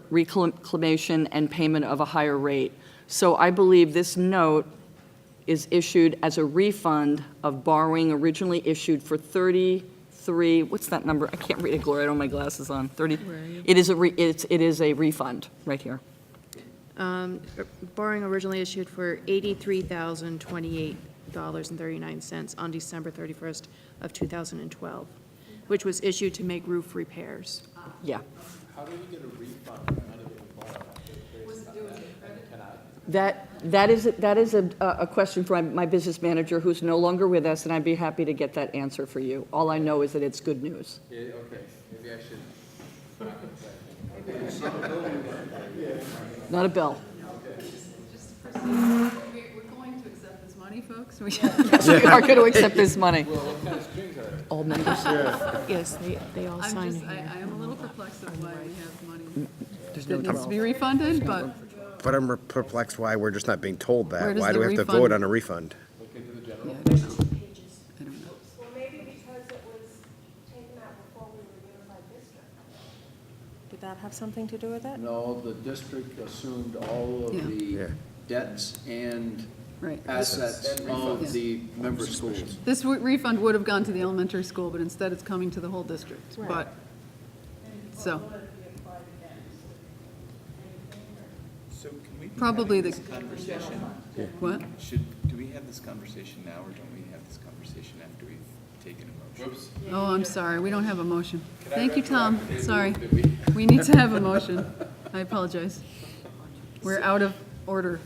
Speaker 13: reclamation and payment of a higher rate. So I believe this note is issued as a refund of borrowing originally issued for 33, what's that number? I can't read it, Gloria, I don't have my glasses on. 30. It is a refund, right here.
Speaker 12: Borrowing originally issued for $83,028.39 on December 31st of 2012, which was issued to make roof repairs.
Speaker 13: Yeah.
Speaker 18: How do we get a refund for money that we borrowed?
Speaker 13: That is a question for my business manager, who's no longer with us, and I'd be happy to get that answer for you. All I know is that it's good news.
Speaker 18: Yeah, okay, maybe I should.
Speaker 13: Not a bill.
Speaker 1: We're going to accept this money, folks?
Speaker 13: Yes, we are going to accept this money.
Speaker 18: Well, what kind of strings are there?
Speaker 13: All members.
Speaker 12: Yes, they all sign it.
Speaker 1: I am a little perplexed of why we have money
Speaker 13: There's
Speaker 1: that
Speaker 13: no
Speaker 1: needs to be refunded, but
Speaker 2: But I'm perplexed why we're just not being told
Speaker 1: Where
Speaker 2: that.
Speaker 1: does
Speaker 2: Why
Speaker 1: the
Speaker 2: do we have to
Speaker 1: refund-
Speaker 2: vote on a refund?
Speaker 18: Look into the general.
Speaker 1: I don't know.
Speaker 10: Well, maybe because it was taken out before we were unified district. Did that have something to do with it?
Speaker 4: No, the district assumed all of
Speaker 1: Yeah.
Speaker 4: the
Speaker 2: Yeah.
Speaker 4: debts and
Speaker 1: Right.
Speaker 4: assets of the member schools.
Speaker 1: This refund would have gone to the elementary school, but instead it's coming to the whole district. But, so,
Speaker 6: So can we be
Speaker 1: Probably
Speaker 6: having
Speaker 1: the-
Speaker 6: this conversation?
Speaker 1: what?
Speaker 6: Do we have this conversation now, or don't we have this conversation after we've taken a motion? Whoops.
Speaker 1: Oh, I'm sorry, we don't have a motion.
Speaker 6: Can I
Speaker 1: Thank you, Tom.
Speaker 6: retroactively
Speaker 1: Sorry.
Speaker 6: move that we-
Speaker 1: We need to have a motion. I apologize. We're out of order.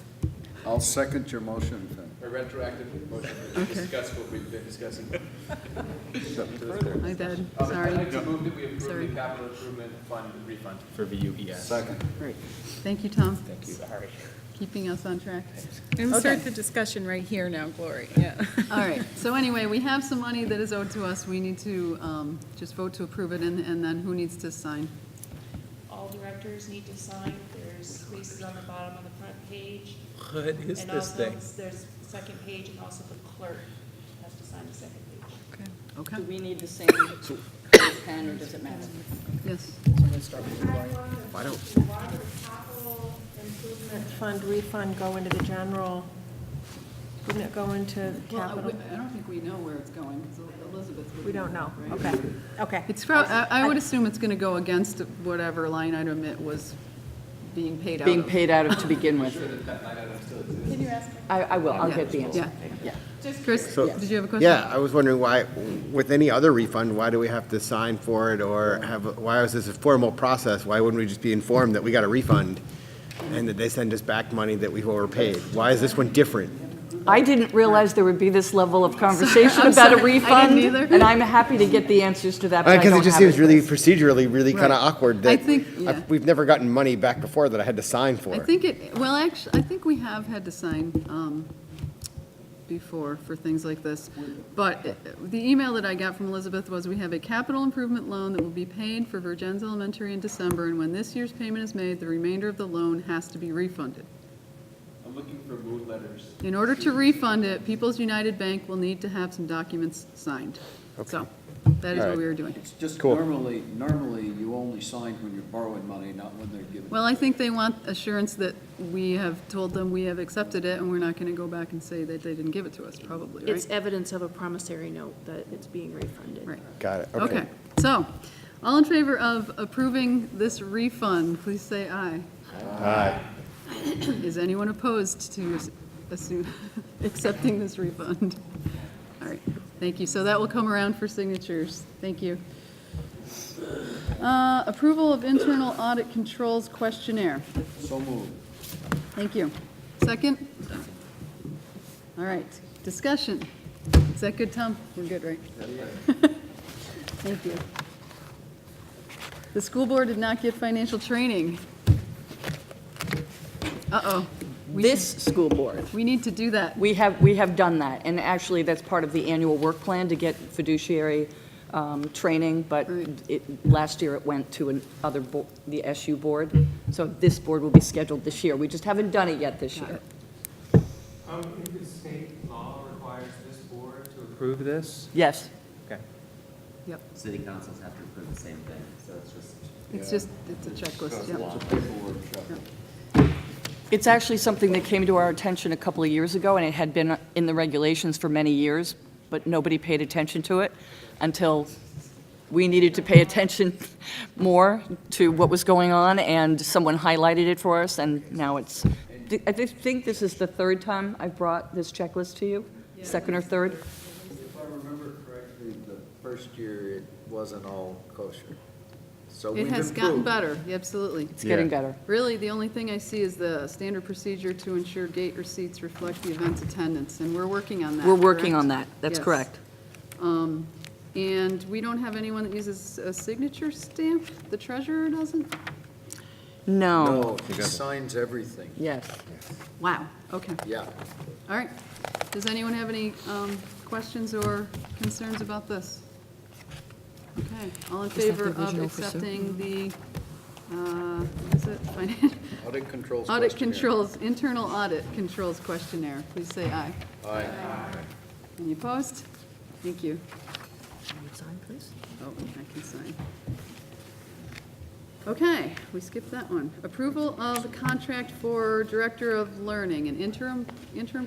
Speaker 4: I'll second your motion then.
Speaker 18: A retroactive motion to
Speaker 1: Okay.
Speaker 18: discuss what we've been discussing.
Speaker 1: My bad,
Speaker 18: I'd
Speaker 1: sorry.
Speaker 18: like to move that we approve
Speaker 1: Sorry.
Speaker 18: the capital improvement fund refund.
Speaker 6: For VUES.
Speaker 4: Second.
Speaker 1: Great. Thank you, Tom.
Speaker 6: Thank you. Sorry.
Speaker 1: Keeping us on track.
Speaker 11: Insert the discussion right here now, Glory, yeah.
Speaker 1: All right, so anyway, we have some money that is owed to us. We need to just vote to approve it, and then who needs to sign?
Speaker 12: All directors need to sign. There's spaces on the bottom on the front page.
Speaker 6: What is
Speaker 12: And
Speaker 6: this
Speaker 12: also,
Speaker 6: thing?
Speaker 12: there's the second page, and also the clerk has to sign the second page.
Speaker 1: Okay.
Speaker 13: Do we need the same pen, or does it matter?
Speaker 1: Yes.
Speaker 2: Why don't,
Speaker 10: Why would the capital improvement fund refund go into the general? Wouldn't it go into
Speaker 1: Well,
Speaker 10: capital?
Speaker 1: I don't think we know where it's going, so Elizabeth would.
Speaker 10: We don't know.
Speaker 1: right?
Speaker 10: Okay, okay.
Speaker 1: It's, I would assume it's going to go against whatever line item it was being paid out
Speaker 13: Being
Speaker 1: of.
Speaker 13: paid out of to begin with.
Speaker 18: That line item still exists.
Speaker 11: Can you ask?
Speaker 13: I will, I'll
Speaker 1: Yeah.
Speaker 13: get the answer.
Speaker 1: Yeah.
Speaker 13: Yeah.
Speaker 1: Chris,
Speaker 2: So-
Speaker 1: did you have a question?
Speaker 2: yeah, I was wondering why, with any other refund, why do we have to sign for it or why is this a formal process? Why wouldn't we just be informed that we got a refund and that they send us back money that we've overpaid? Why is this one different?
Speaker 13: I didn't realize there would be this level of conversation
Speaker 1: I'm
Speaker 13: about a
Speaker 1: sorry, I
Speaker 13: refund.
Speaker 1: didn't either.
Speaker 13: And I'm happy to get the answers to that, but I
Speaker 2: Because
Speaker 13: don't
Speaker 2: it just
Speaker 13: have
Speaker 2: seems really
Speaker 13: Chris.
Speaker 2: procedurally, really kind
Speaker 1: Right.
Speaker 2: of awkward
Speaker 1: I
Speaker 2: that
Speaker 1: think, yeah.
Speaker 2: we've never gotten money back before that I had to sign for.
Speaker 1: I think well, actually, I think we have had to sign before for things like this. But the email that I got from Elizabeth was, we have a capital improvement loan that will be paid for Virgins Elementary in December, and when this year's payment is made, the remainder of the loan has to be refunded.
Speaker 6: I'm looking for mood letters.
Speaker 1: In order to refund it, People's United Bank will need to have some documents signed. So, that is what we were doing.
Speaker 4: It's just
Speaker 2: Cool.
Speaker 4: normally you only sign when you're borrowing money, not when they're giving.
Speaker 1: Well, I think they want assurance that we have told them we have accepted it, and we're not gonna go back and say that they didn't give it to us, probably, right?
Speaker 12: It's evidence of a promissory note that it's being refunded.
Speaker 1: Right.
Speaker 2: Got it,
Speaker 1: Okay, so, all in favor of approving this refund, please say aye.
Speaker 2: Aye.
Speaker 1: Is anyone opposed to accepting this refund? All right, thank you. So that will come around for signatures. Thank you. Approval of internal audit controls questionnaire.
Speaker 4: So moved.
Speaker 1: Thank you. Second? All right, discussion. Is that good, Tom? We're good, right? Thank you. The school board did not get financial training. Uh-oh.
Speaker 13: This school board.
Speaker 1: We need to do that.
Speaker 13: We have done that, and actually, that's part of the annual work plan to get fiduciary training, but last year it went to the SU board, so this board will be scheduled this year. We just haven't done it yet this year.
Speaker 5: If the state law requires this board to approve this?
Speaker 13: Yes.
Speaker 5: Okay.
Speaker 1: Yep.
Speaker 9: City councils have to approve the same thing, so it's just.
Speaker 1: It's a checklist, yeah.
Speaker 4: It's a paperwork check.
Speaker 13: It's actually something that came to our attention a couple of years ago, and it had been in the regulations for many years, but nobody paid attention to it until we needed to pay attention more to what was going on, and someone highlighted it for us, and now it's, I think this is the third time I've brought this checklist to you, second or third.
Speaker 4: If I remember correctly, the first year it wasn't all kosher. So
Speaker 1: It
Speaker 4: we've
Speaker 1: has gotten
Speaker 4: improved.
Speaker 1: better, absolutely.
Speaker 13: It's getting better.
Speaker 1: Really, the only thing I see is the standard procedure to ensure gate receipts reflect the event's attendance, and we're working on that.
Speaker 13: We're working
Speaker 1: correct?
Speaker 13: on that, that's
Speaker 1: Yes.
Speaker 13: correct.
Speaker 1: And we don't have anyone that uses a signature stamp? The treasurer doesn't?
Speaker 13: No.
Speaker 4: No, he signs everything.
Speaker 13: Yes.
Speaker 1: Wow, okay.
Speaker 4: Yeah.
Speaker 1: All right. Does anyone have any questions or concerns about this? Okay, all in
Speaker 13: Is that the
Speaker 1: favor of
Speaker 13: original for
Speaker 1: accepting the, what is it?
Speaker 4: Audit controls.
Speaker 1: Audit
Speaker 4: questionnaire.
Speaker 1: controls, internal audit controls questionnaire. Please say aye.
Speaker 4: Aye.
Speaker 1: Any opposed? Thank you.
Speaker 13: Can you sign, please?
Speaker 1: Oh, I can sign. Okay, we skipped that one. Approval of the contract for Director of Learning, an interim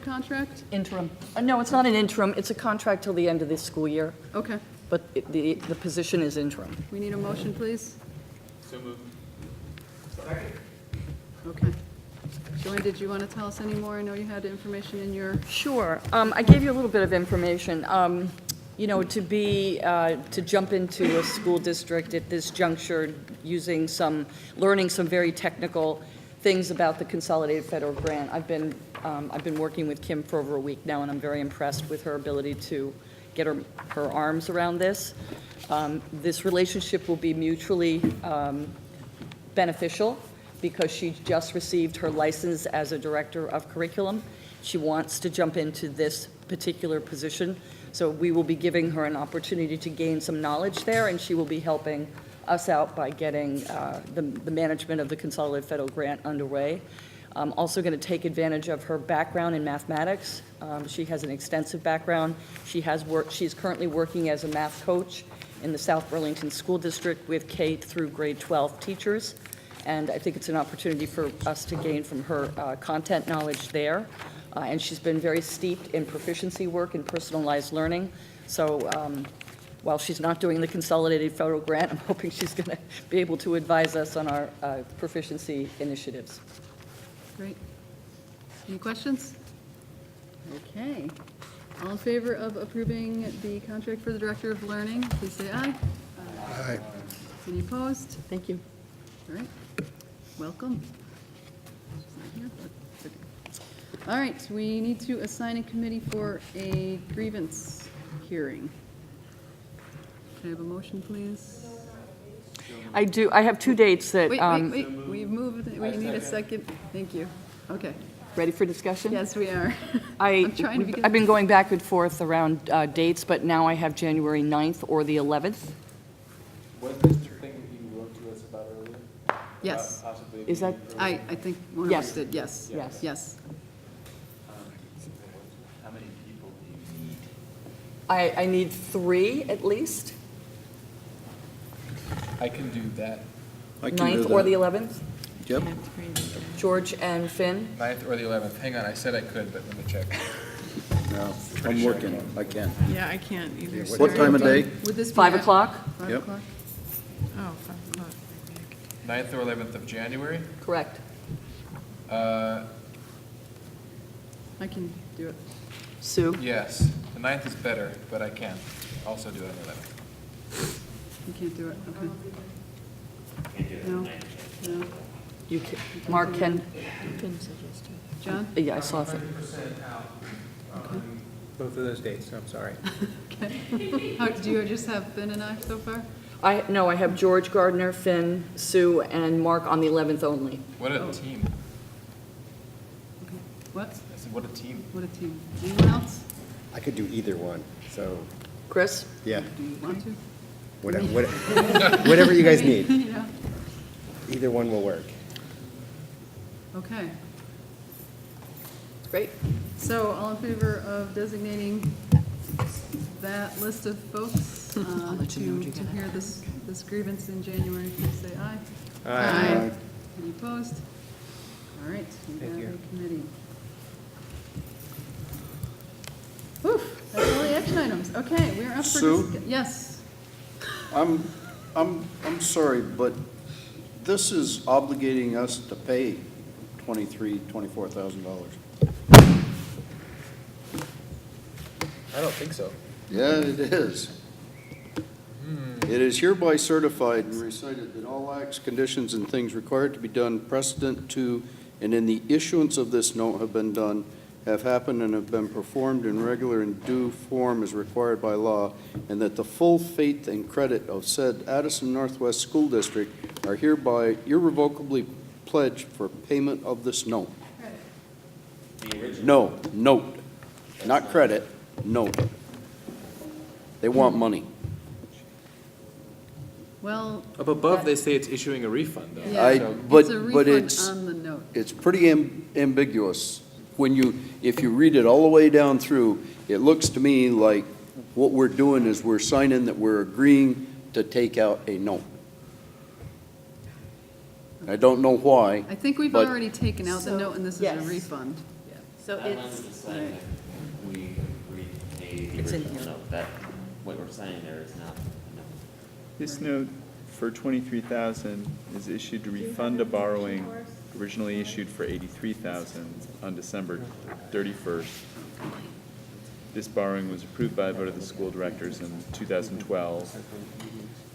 Speaker 1: contract?
Speaker 13: Interim. No, it's not an interim, it's a contract till the end of this school year,
Speaker 1: Okay,
Speaker 13: but the position is interim.
Speaker 1: we need a motion, please.
Speaker 6: So moved.
Speaker 1: Okay. Joanne, did you want to tell us any more? I know you had information in your,
Speaker 13: Sure. I gave you a little bit of information. You know, to jump into a school district at this juncture, learning some very technical things about the consolidated federal grant. I've been working with Kim for over a week now, and I'm very impressed with her ability to get her arms around this. This relationship will be mutually beneficial because she just received her license as a director of curriculum. She wants to jump into this particular position, so we will be giving her an opportunity to gain some knowledge there, and she will be helping us out by getting the management of the Consolidated Federal Grant underway. I'm also going to take advantage of her background in mathematics. She has an extensive background. She's currently working as a math coach in the South Burlington School District with K through grade 12 teachers. And I think it's an opportunity for us to gain from her content knowledge there. And she's been very steeped in proficiency work and personalized learning. So while she's not doing the Consolidated Federal Grant, I'm hoping she's going to be able to advise us on our proficiency initiatives.
Speaker 1: great. Any questions? Okay. All in favor of approving the contract for the Director of Learning, please say aye.
Speaker 2: Aye.
Speaker 1: Any opposed?
Speaker 13: Thank you.
Speaker 1: All right. Welcome. She's not here, but- All right, we need to assign a committee for a grievance hearing. Can I have a motion, please?
Speaker 13: I do, I have two dates that.
Speaker 1: Wait, we've moved, we need a second. Thank you. Okay.
Speaker 13: Ready for discussion?
Speaker 1: Yes, we are. I'm trying to begin.
Speaker 13: I've been going back and forth around dates, but now I have January 9th or the 11th.
Speaker 18: Was this the thing that you wrote to us about earlier?
Speaker 1: Yes.
Speaker 18: Possibly
Speaker 13: Is that?
Speaker 1: I think one of
Speaker 13: Yes.
Speaker 1: us did, yes.
Speaker 13: Yes.
Speaker 1: Yes.
Speaker 6: How many people do you need?
Speaker 13: I need 3 at least.
Speaker 18: I can do that.
Speaker 4: I can do
Speaker 13: 9th or
Speaker 4: that.
Speaker 13: the 11th.
Speaker 4: Yep.
Speaker 13: George and Finn.
Speaker 18: 9th or the 11th. Hang on, I said I could, but let me check.
Speaker 4: No, I'm working. I can.
Speaker 11: Yeah, I can't either.
Speaker 4: What time of day?
Speaker 1: Would this be
Speaker 13: 5
Speaker 1: at
Speaker 13: o'clock?
Speaker 1: 5
Speaker 4: Yep.
Speaker 1: o'clock?
Speaker 11: Oh, 5 o'clock.
Speaker 18: 9th or 11th of January?
Speaker 13: Correct.
Speaker 1: I can do it.
Speaker 13: Sue?
Speaker 18: Yes. The 9th is better, but I can also do it on the 11th.
Speaker 1: You can't do it, okay. No, no.
Speaker 13: You can, Mark can.
Speaker 1: John?
Speaker 13: Yeah, I saw it.
Speaker 5: 30% out on both of those dates, I'm sorry.
Speaker 1: Okay. Do you just have Finn and I so far?
Speaker 13: No, I have George, Gardner, Finn, Sue, and Mark on the 11th only.
Speaker 18: What a team.
Speaker 1: Okay. What?
Speaker 18: I said, what a team.
Speaker 1: What a team. Anyone else?
Speaker 2: I could do either one, so,
Speaker 13: Chris?
Speaker 2: yeah,
Speaker 1: Do you want to?
Speaker 2: whatever you guys need.
Speaker 1: You know?
Speaker 2: Either one will work.
Speaker 1: Okay.
Speaker 13: Great.
Speaker 1: So all in favor of designating that list of folks to hear this grievance in January, please say aye.
Speaker 5: Aye.
Speaker 1: Any opposed? All right, we
Speaker 5: Thank
Speaker 1: have
Speaker 5: you.
Speaker 1: a committee. Whew, that's all the action items. Okay, we're up for.
Speaker 4: Sue?
Speaker 1: Yes.
Speaker 4: I'm sorry, but this is obligating us to pay $24,000.
Speaker 18: I don't think so.
Speaker 4: Yeah, it is. It is hereby certified and recited that all acts, conditions, and things required to be done precedent to and in the issuance of this note have been done, have happened, and have been performed in regular and due form as required by law, and that the full faith and credit of said Addison Northwest School District are hereby irrevocably pledged for payment of this note. No, note, not credit, note. They want money.
Speaker 1: Well.
Speaker 18: Up above, they say it's issuing a refund, though.
Speaker 1: Yeah,
Speaker 4: But
Speaker 1: it's a refund
Speaker 4: it's,
Speaker 1: on the note.
Speaker 4: it's pretty ambiguous. If you read it all the way down through, it looks to me like what we're doing is we're signing that we're agreeing to take out a note. I don't know why.
Speaker 1: I think we've
Speaker 4: but-
Speaker 1: already taken out the note, and this is a
Speaker 13: yes.
Speaker 1: refund.
Speaker 16: So it's,
Speaker 9: We repaid the
Speaker 13: It's in
Speaker 9: original
Speaker 13: here.
Speaker 9: note. That, what we're saying there is not, no.
Speaker 8: This note for 23,000 is issued to refund a borrowing originally issued for 83,000 on December 31st. This borrowing was approved by a vote of the school directors in 2012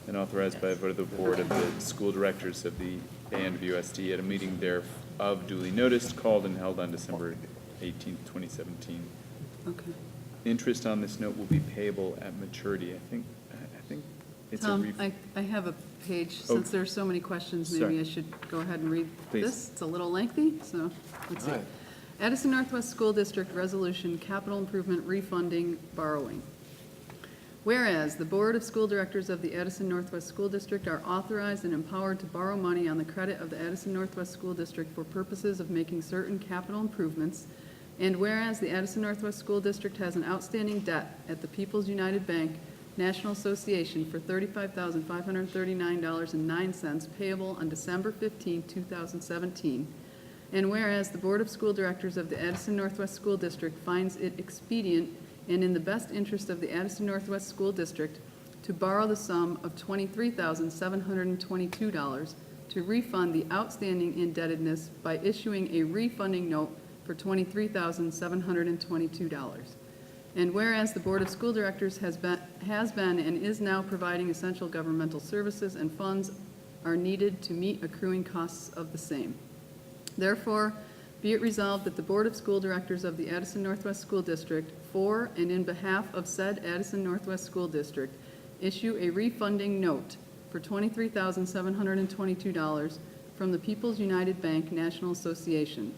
Speaker 8: and authorized by a vote of the board of the school directors of the ANWSD at a meeting thereof duly noticed, called, and held on December 18th, 2017.
Speaker 1: Okay.
Speaker 8: Interest on this note will be payable at maturity. I think it's a
Speaker 1: Tom, I have a page,
Speaker 8: Oh.
Speaker 1: since there are so many questions, maybe
Speaker 8: Sorry.
Speaker 1: I should go ahead and read
Speaker 8: Please.
Speaker 1: this. It's a little lengthy, so let's see.
Speaker 18: All right.
Speaker 1: Addison Northwest School District Resolution Capital Improvement Refunding Borrowing. Whereas the Board of School Directors of the Addison Northwest School District are authorized and empowered to borrow money on the credit of the Addison Northwest School District for purposes of making certain capital improvements, and whereas the Addison Northwest School District has an outstanding debt at the People's United Bank National Association for $35,539.09 payable on December 15, 2017, and whereas the Board of School Directors of the Addison Northwest School District finds it expedient and in the best interest of the Addison Northwest School District to borrow the sum of $23,722 to refund the outstanding indebtedness by issuing a refunding note for $23,722. And whereas the Board of School Directors has been and is now providing essential governmental services and funds are needed to meet accruing costs of the same. Therefore, Be it resolved that the Board of School Directors of the Addison Northwest School District, for and in behalf of said Addison Northwest School District, issue a refunding note for $23,722 from the People's United Bank National Association.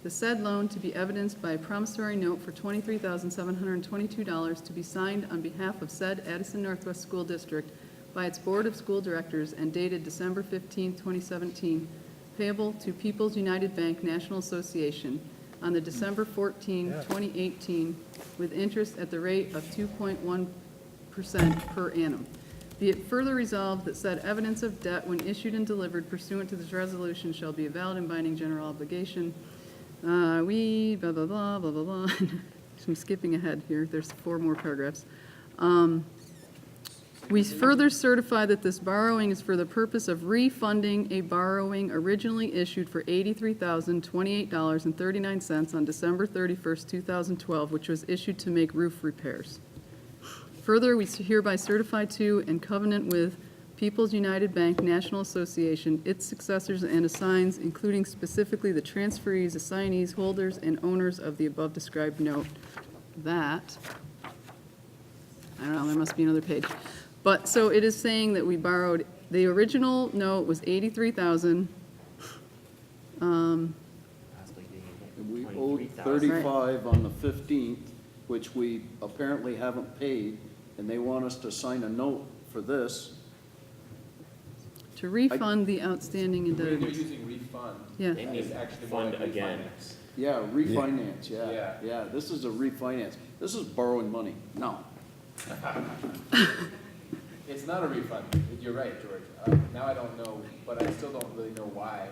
Speaker 1: The said loan to be evidenced by a promissory note for $23,722 to be signed on behalf of said Addison Northwest School District by its Board of School Directors and dated December 15, 2017, payable to People's United Bank National Association on the December 14, 2018, with interest at the rate of 2.1% per annum. Be it further resolved that said evidence of debt, when issued and delivered pursuant to this resolution, shall be a valid and binding general obligation. We, blah, blah, blah, blah, blah, blah. I'm skipping ahead here. There's 4 more paragraphs. We further certify that this borrowing is for the purpose of refunding a borrowing originally issued for $83,028.39 on December 31st, 2012, which was issued to make roof repairs. Further, we hereby certify to and covenant with People's United Bank National Association, its successors and assigns, including specifically the transferees, assignees, holders, and owners of the above described note, that, I don't know, there must be another page. But, so it is saying that we borrowed, the original note was $83,000.
Speaker 4: And we owed 35 on the 15th, which we apparently haven't paid, and they want us to sign a note for this.
Speaker 1: To refund the outstanding
Speaker 18: They're
Speaker 1: indebtedness.
Speaker 18: using refund.
Speaker 1: Yeah.
Speaker 18: They need actually more like refinance.
Speaker 4: Yeah, refinance, yeah.
Speaker 18: Yeah.
Speaker 4: Yeah, this is a refinance. This is borrowing money. No.
Speaker 18: It's not a refund. You're right, George. Now I don't know, but I still don't really know why.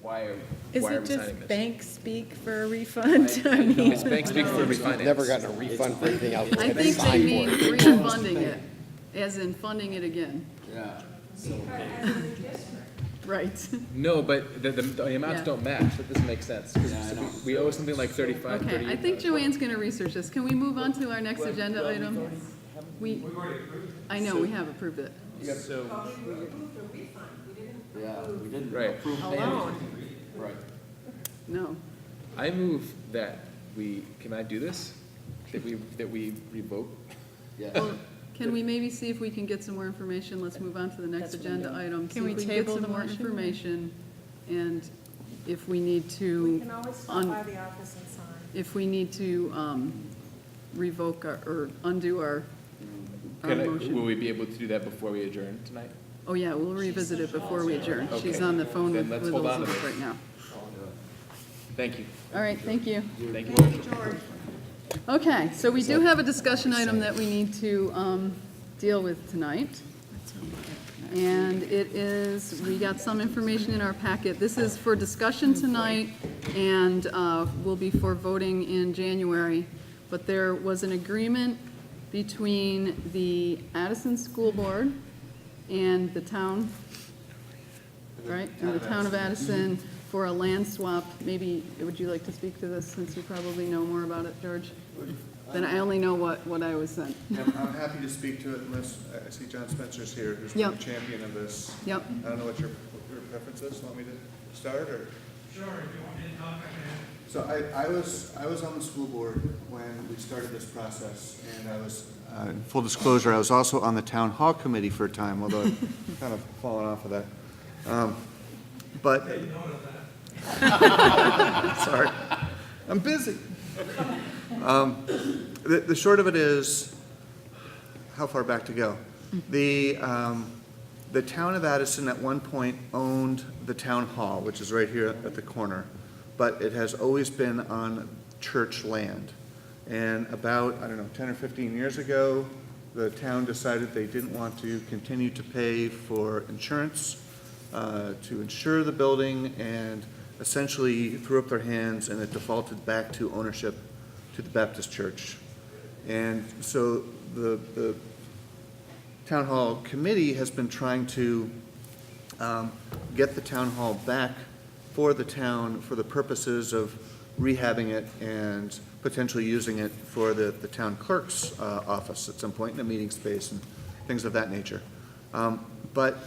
Speaker 18: Why
Speaker 11: Is
Speaker 18: are
Speaker 11: it
Speaker 18: we
Speaker 11: just
Speaker 18: signing this?
Speaker 11: bank speak for a refund? I mean,
Speaker 18: It's bank speak for refinance.
Speaker 2: Never gotten a refund for anything else.
Speaker 1: I think they mean refunding it, as in funding it again.
Speaker 4: Yeah.
Speaker 1: Right.
Speaker 18: No, but the amounts
Speaker 1: Yeah.
Speaker 18: don't match. That doesn't make sense. 'Cause
Speaker 4: Yeah, I know.
Speaker 18: we owe something like 35,
Speaker 1: Okay,
Speaker 18: 38.
Speaker 1: I think Joanne's going to research this. Can we move on to our next agenda item? I know, we have approved it.
Speaker 18: So,
Speaker 4: Yeah, we didn't
Speaker 18: right.
Speaker 4: approve
Speaker 10: Alone.
Speaker 4: Right.
Speaker 1: No.
Speaker 18: I move that can I do this? That we revoke?
Speaker 4: Yeah.
Speaker 1: Well, can we maybe see if we can get some more information? Let's move on to the next agenda item.
Speaker 11: Can we
Speaker 1: See if
Speaker 11: table
Speaker 1: get
Speaker 11: the
Speaker 1: some more
Speaker 11: motion?
Speaker 1: information, and if we need to.
Speaker 10: We can always stop by the office and sign.
Speaker 1: If we need to revoke or undo our motion.
Speaker 18: Will we be able to do that before we adjourn tonight?
Speaker 1: Oh, yeah, we'll revisit it before we adjourn. She's
Speaker 18: Okay.
Speaker 1: on the phone
Speaker 18: Then
Speaker 1: with
Speaker 18: let's hold on to
Speaker 1: Elizabeth
Speaker 18: this.
Speaker 1: right now.
Speaker 18: Thank you.
Speaker 1: All right, thank you.
Speaker 18: Thank you.
Speaker 1: Okay, so we do have a discussion item that we need to deal with tonight. And it is, we got some information in our packet. This is for discussion tonight and will be for voting in January. But there was an agreement between the Addison School Board and the town, right? And the town of Addison for a land swap. Maybe, would you like to speak to this since you probably know more about it, George? Then I only know what I was sent.
Speaker 17: I'm happy to speak to it unless, I see John Spencer's here, who's the
Speaker 1: Yep.
Speaker 17: champion of this.
Speaker 1: Yep.
Speaker 17: I don't know what your preference is. Want me to start, or?
Speaker 3: Sure, if you want me to talk, I can.
Speaker 17: So I was on the school board when we started this process, and I was, in full disclosure, I was also on the town hall committee for a time, although I've kind of fallen off of that. But, sorry, I'm busy. The short of it is, how far back to go? The town of Addison at one point owned the town hall, which is right here at the corner, but it has always been on church land. And about, 10 or 15 years ago, the town decided they didn't want to continue to pay for insurance, to insure the building, and essentially threw up their hands, and it defaulted back to ownership to the Baptist Church. And so the Town Hall Committee has been trying to get the Town Hall back for the town for the purposes of rehabbing it and potentially using it for the town clerk's office at some point in a meeting space and things of that nature. But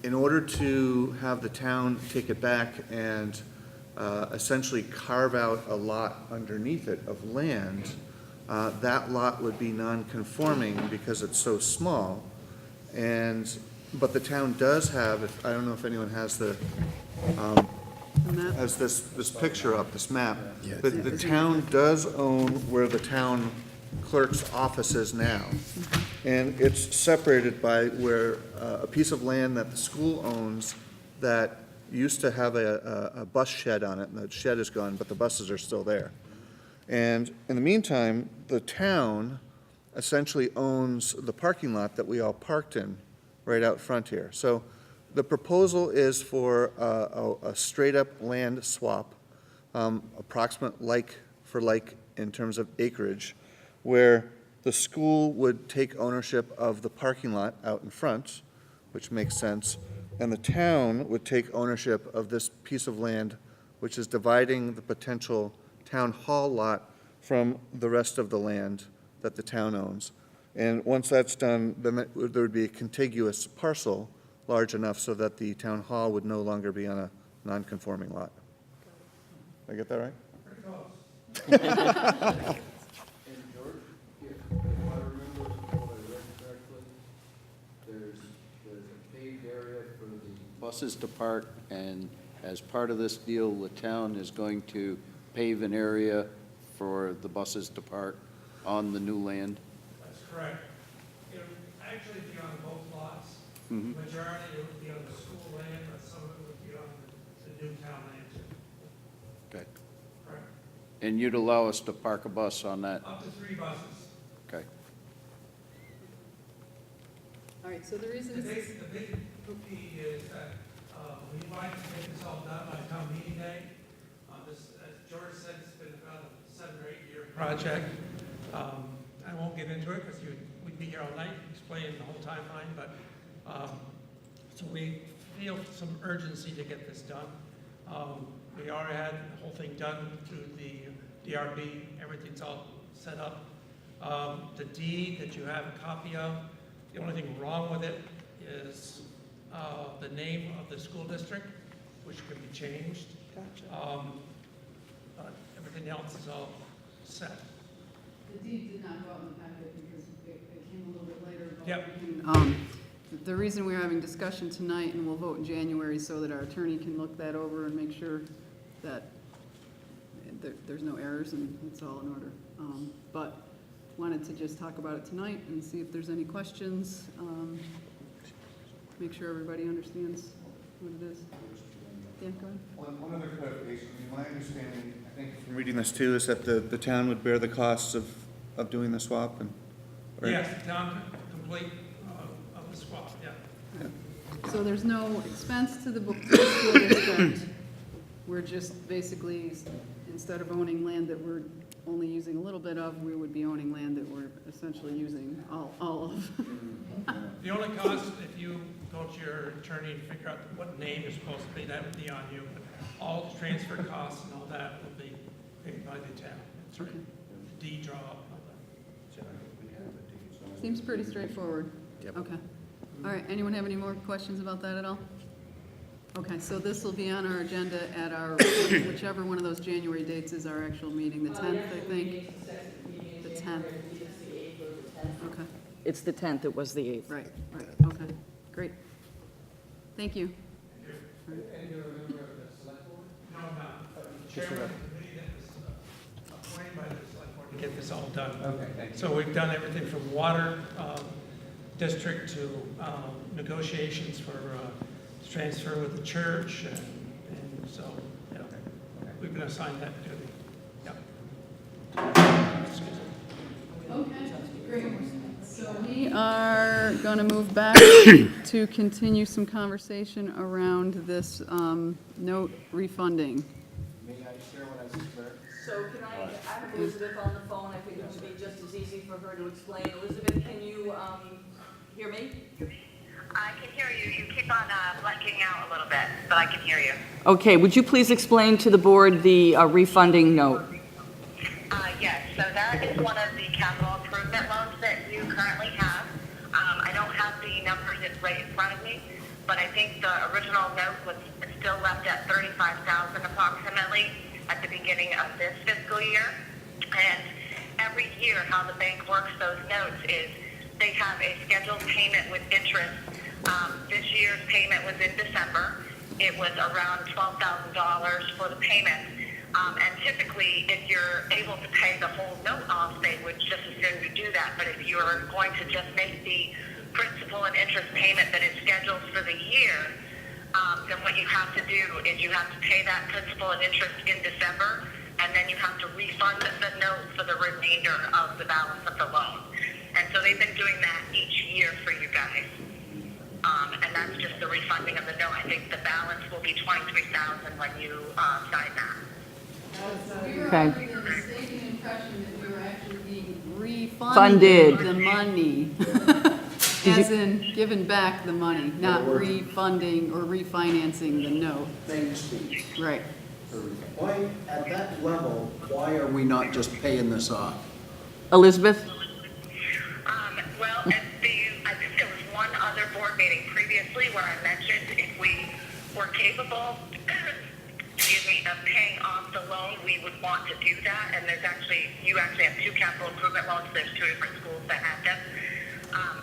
Speaker 17: in order to have the town take it back and essentially carve out a lot underneath it of land, that lot would be non-conforming because it's so small. But the town does have, I don't know if anyone has has this picture up, this map. But the town does own where the town clerk's office is now. And it's separated by where a piece of land that the school owns that used to have a bus shed on it, and the shed is gone, but the buses are still there. And in the meantime, the town essentially owns the parking lot that we all parked in right out front here. So the proposal is for a straight-up land swap, approximate like for like in terms of acreage, where the school would take ownership of the parking lot out in front, which makes sense, and the town would take ownership of this piece of land, which is dividing the potential town hall lot from the rest of the land that the town owns. And once that's done, then there would be a contiguous parcel large enough so that the town hall would no longer be on a non-conforming lot. Did I get that right?
Speaker 4: And George, if I remember what I read correctly, there's a paved area for the buses to park, and as part of this deal, the town is going to pave an area for the buses to park on the new land.
Speaker 14: That's correct. It would actually be on both lots.
Speaker 17: Mhm.
Speaker 14: Majority it would be on the school land, but some of it would be on the new town land too.
Speaker 4: Okay.
Speaker 14: Correct.
Speaker 4: And you'd allow us to park a bus on that?
Speaker 14: Up to 3 buses.
Speaker 4: Okay.
Speaker 1: All right, so the reason
Speaker 14: The big key is that we'd like to get this all done by town meeting day. This, as George said, it's been about a 7 or 8 year project. I won't get into it because we'd be here all night explaining the whole timeline, but so we feel some urgency to get this done. We already had the whole thing done through the DRB. Everything's all set up. The deed that you have a copy of, the only thing wrong with it is the name of the school district, which can be changed. Gotcha. But everything else is all set.
Speaker 1: The deed did not go out in the packet because it came a little bit later. But
Speaker 14: Yep.
Speaker 1: The reason we're having discussion tonight, and we'll vote in January so that our attorney can look that over and make sure that there's no errors and it's all in order. But wanted to just talk about it tonight and see if there's any questions. Make sure everybody understands what it is. Yeah, go ahead.
Speaker 17: One other clarification. My understanding, I think from reading this too, is that the town would bear the costs of doing the swap and.
Speaker 14: Yes, the town complete of the swap, yeah.
Speaker 1: So there's no expense to the school district. We're just basically, instead of owning land that we're only using a little bit of, we would be owning land that we're essentially using all of.
Speaker 14: The only cost, if you go to your attorney and figure out what name is supposed to be, that would be on you. But all the transfer costs and all that will be paid by the town. That's right. The deed draw up and all that.
Speaker 1: Seems pretty straightforward.
Speaker 2: Yep.
Speaker 1: Okay. All right, anyone have any more questions about that at all? Okay, so this will be on our agenda at our, whichever one of those January dates is our actual meeting, the 10th, I think. The 10th. Okay.
Speaker 13: It's the 10th, it was the 8th.
Speaker 1: Right, okay, great. Thank you.
Speaker 14: And you're a member of the select board? No, I'm not. Chairman of the committee that was appointed by the select board to get this all done.
Speaker 18: Okay, thank you.
Speaker 14: So we've done everything from water district to negotiations for transfer with the church, and so, yeah, we've been assigned that duty. Yeah. Excuse me.
Speaker 1: Okay, great. So we are going to move back to continue some conversation around this note refunding.
Speaker 4: May I share what I declared?
Speaker 13: So can I have Elizabeth on the phone? I think it would be just as easy for her to explain. Elizabeth, can you hear me?
Speaker 22: I can hear you. You keep on blanking out a little bit, but I can hear you.
Speaker 13: Okay, would you please explain to the board the refunding note?
Speaker 22: Yes, so that is one of the capital improvement loans that you currently have. I don't have the numbers right in front of me, but I think the original note was still left at 35,000 approximately at the beginning of this fiscal year. And every year, how the bank works those notes is they have a scheduled payment with interest. This year's payment was in December. It was around $12,000 for the payment. And typically, if you're able to pay the whole note off, they would just as soon you do that. But if you're going to just make the principal and interest payment that is scheduled for the year, then what you have to do is you have to pay that principal and interest in December, and then you have to refund the note for the remainder of the balance of the loan. And so they've been doing that each year for you guys. And that's just the refunding of the note. I think the balance will be $23,000 when you sign that.
Speaker 1: We were
Speaker 13: Okay.
Speaker 1: under the mistaken impression that we were actually being
Speaker 13: Funded.
Speaker 1: refunded the money. As in, giving back the money, not refunding or refinancing the note.
Speaker 4: Same speech.
Speaker 1: Right.
Speaker 4: Why, at that level, why are we not just paying this off?
Speaker 13: Elizabeth?
Speaker 22: Well, I think there was one other board meeting previously where I mentioned if we were capable, excuse me, of paying off the loan, we would want to do that. And you actually have two capital improvement loans. There's two different schools that have them.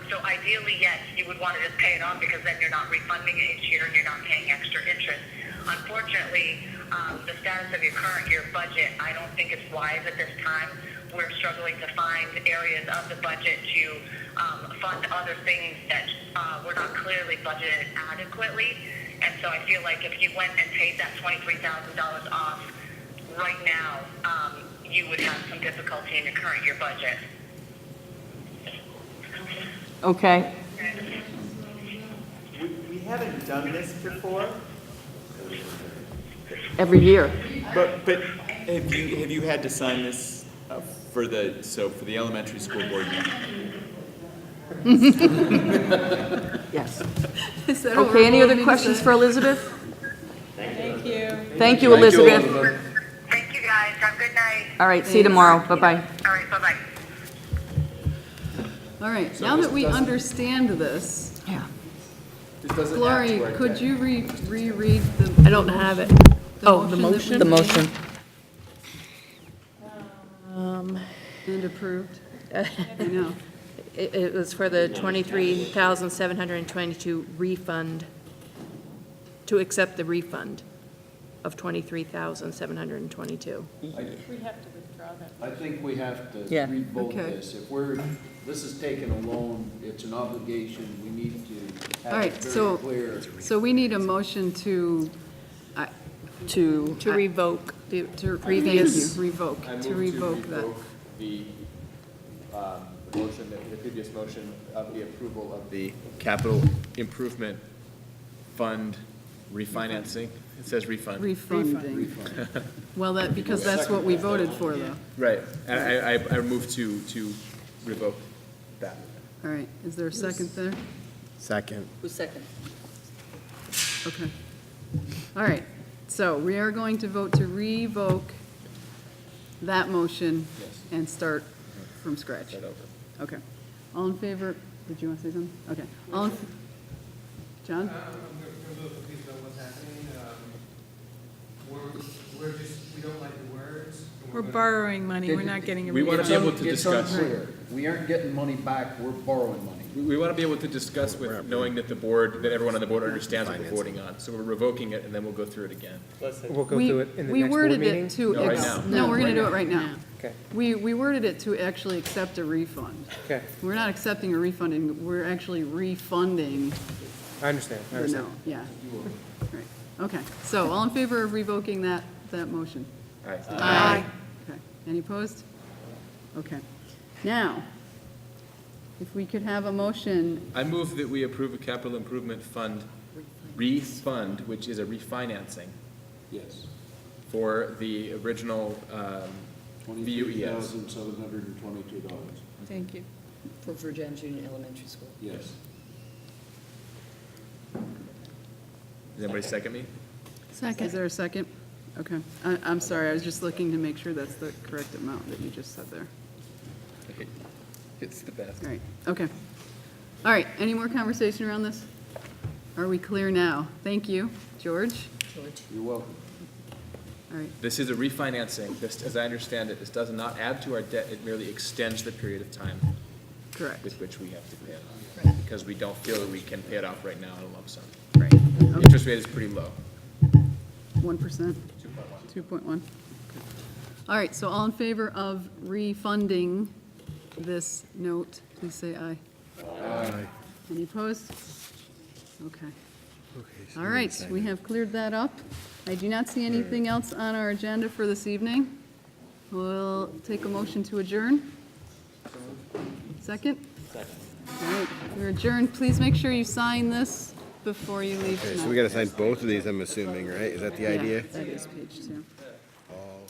Speaker 22: So ideally, yes, you would want to just pay it off because then you're not refunding it each year and you're not paying extra interest. Unfortunately, the status of your current year budget, I don't think it's wise at this time. We're struggling to find areas of the budget to fund other things that were not clearly budgeted adequately. And so I feel like if you went and paid that $23,000 off right now, you would have some difficulty in your current year budget.
Speaker 13: Okay.
Speaker 6: We haven't done this before,
Speaker 13: Every year.
Speaker 6: but have you had to sign this for the elementary school board meeting?
Speaker 13: Yes.
Speaker 1: Is that
Speaker 13: Okay, any
Speaker 1: what
Speaker 13: other
Speaker 1: we're
Speaker 13: questions
Speaker 1: saying?
Speaker 13: for Elizabeth?
Speaker 11: Thank you.
Speaker 13: Thank you, Elizabeth.
Speaker 22: Thank you, guys. Have a good night.
Speaker 13: All right, see you tomorrow. Bye-bye.
Speaker 22: All right, bye-bye.
Speaker 1: All right, now that we understand this,
Speaker 13: Yeah.
Speaker 18: This doesn't
Speaker 1: Glory,
Speaker 18: add to our
Speaker 1: could
Speaker 18: debt.
Speaker 1: you reread the?
Speaker 12: I don't have it.
Speaker 1: Oh, the motion?
Speaker 13: The motion.
Speaker 1: And approved? I know.
Speaker 12: It was for the 23,722 refund, to accept the refund of 23,722.
Speaker 11: We have to withdraw that.
Speaker 4: I think we have to
Speaker 13: Yeah.
Speaker 4: revoke
Speaker 1: Okay.
Speaker 4: this. This is taking a loan, it's an obligation, we need to
Speaker 1: All
Speaker 4: have it
Speaker 1: right,
Speaker 4: very
Speaker 1: so,
Speaker 4: clear.
Speaker 1: so we need a motion to,
Speaker 12: To revoke the
Speaker 1: previous.
Speaker 12: previous.
Speaker 1: Revoke,
Speaker 18: I move
Speaker 1: to revoke that.
Speaker 18: the motion, the previous motion of the approval of the capital improvement fund refinancing. It says refund.
Speaker 1: Refunding. Well, because that's what we voted for, though.
Speaker 18: Right, and I move to revoke that.
Speaker 1: All right, is there a second there?
Speaker 2: Second.
Speaker 13: Who's second?
Speaker 1: Okay. All right, so we are going to vote to revoke that motion and start from scratch.
Speaker 18: Start over.
Speaker 1: Okay. All in favor, did you want to say something? Okay. All in, John?
Speaker 14: I'm a little confused about what's happening. We're just, we don't like the words. and
Speaker 11: We're
Speaker 14: gonna-
Speaker 11: borrowing money, we're not getting a
Speaker 18: We want to be
Speaker 11: refund.
Speaker 18: able to
Speaker 4: It's
Speaker 18: discuss.
Speaker 4: unclear. We aren't getting money back, we're borrowing money.
Speaker 18: We want to be able to discuss with, knowing that that everyone on the board understands what we're voting on. So we're revoking it, and then we'll go through it again.
Speaker 5: We'll go through it in the
Speaker 1: We
Speaker 5: next board
Speaker 1: worded
Speaker 5: meeting?
Speaker 1: it to.
Speaker 18: No, right now.
Speaker 1: No, we're going to do it right now.
Speaker 5: Okay,
Speaker 1: We worded it to actually accept a refund.
Speaker 5: okay,
Speaker 1: We're not accepting a refund, and we're actually refunding
Speaker 5: I understand, I
Speaker 1: the
Speaker 5: understand.
Speaker 1: note. Yeah. Right. Okay, so all in favor of revoking that motion?
Speaker 18: All right.
Speaker 1: Aye. Okay, any opposed? Okay. Now, if we could have a motion,
Speaker 18: I move that we approve a capital improvement fund refund, which is a refinancing
Speaker 4: Yes.
Speaker 18: for the original VUES.
Speaker 4: $23,722.
Speaker 13: Thank you. For Virginia Junior Elementary School.
Speaker 4: Yes.
Speaker 18: Does anybody second me?
Speaker 1: is there a second? Okay, I'm sorry, I was just looking to make sure that's the correct amount that you just said there.
Speaker 18: Okay. It's the best.
Speaker 1: All right, okay. All right, any more conversation around this? Are we clear now? Thank you. George?
Speaker 4: You're welcome.
Speaker 1: All right,
Speaker 18: This is a refinancing. This, as I understand it, this does not add to our debt. It merely extends the period of time
Speaker 1: correct.
Speaker 18: with which we have to pay it off. Because we don't feel that we can pay it off right now in a lump sum.
Speaker 1: Right.
Speaker 18: The interest rate is pretty low.
Speaker 1: 1%? 2.1. All right, so all in favor of refunding this note, please say aye.
Speaker 2: Aye.
Speaker 1: Any opposed? Okay. All right, we have cleared that up. I do not see anything else on our agenda for this evening. We'll take a motion to adjourn. Second?
Speaker 9: Second.
Speaker 1: All right, we're adjourned. Please make sure you sign this before you leave
Speaker 2: Okay,
Speaker 1: tonight.
Speaker 2: so we gotta sign both of these, I'm assuming, right? Is that the
Speaker 1: Yeah,
Speaker 2: idea?
Speaker 1: that is page 2.
Speaker 2: All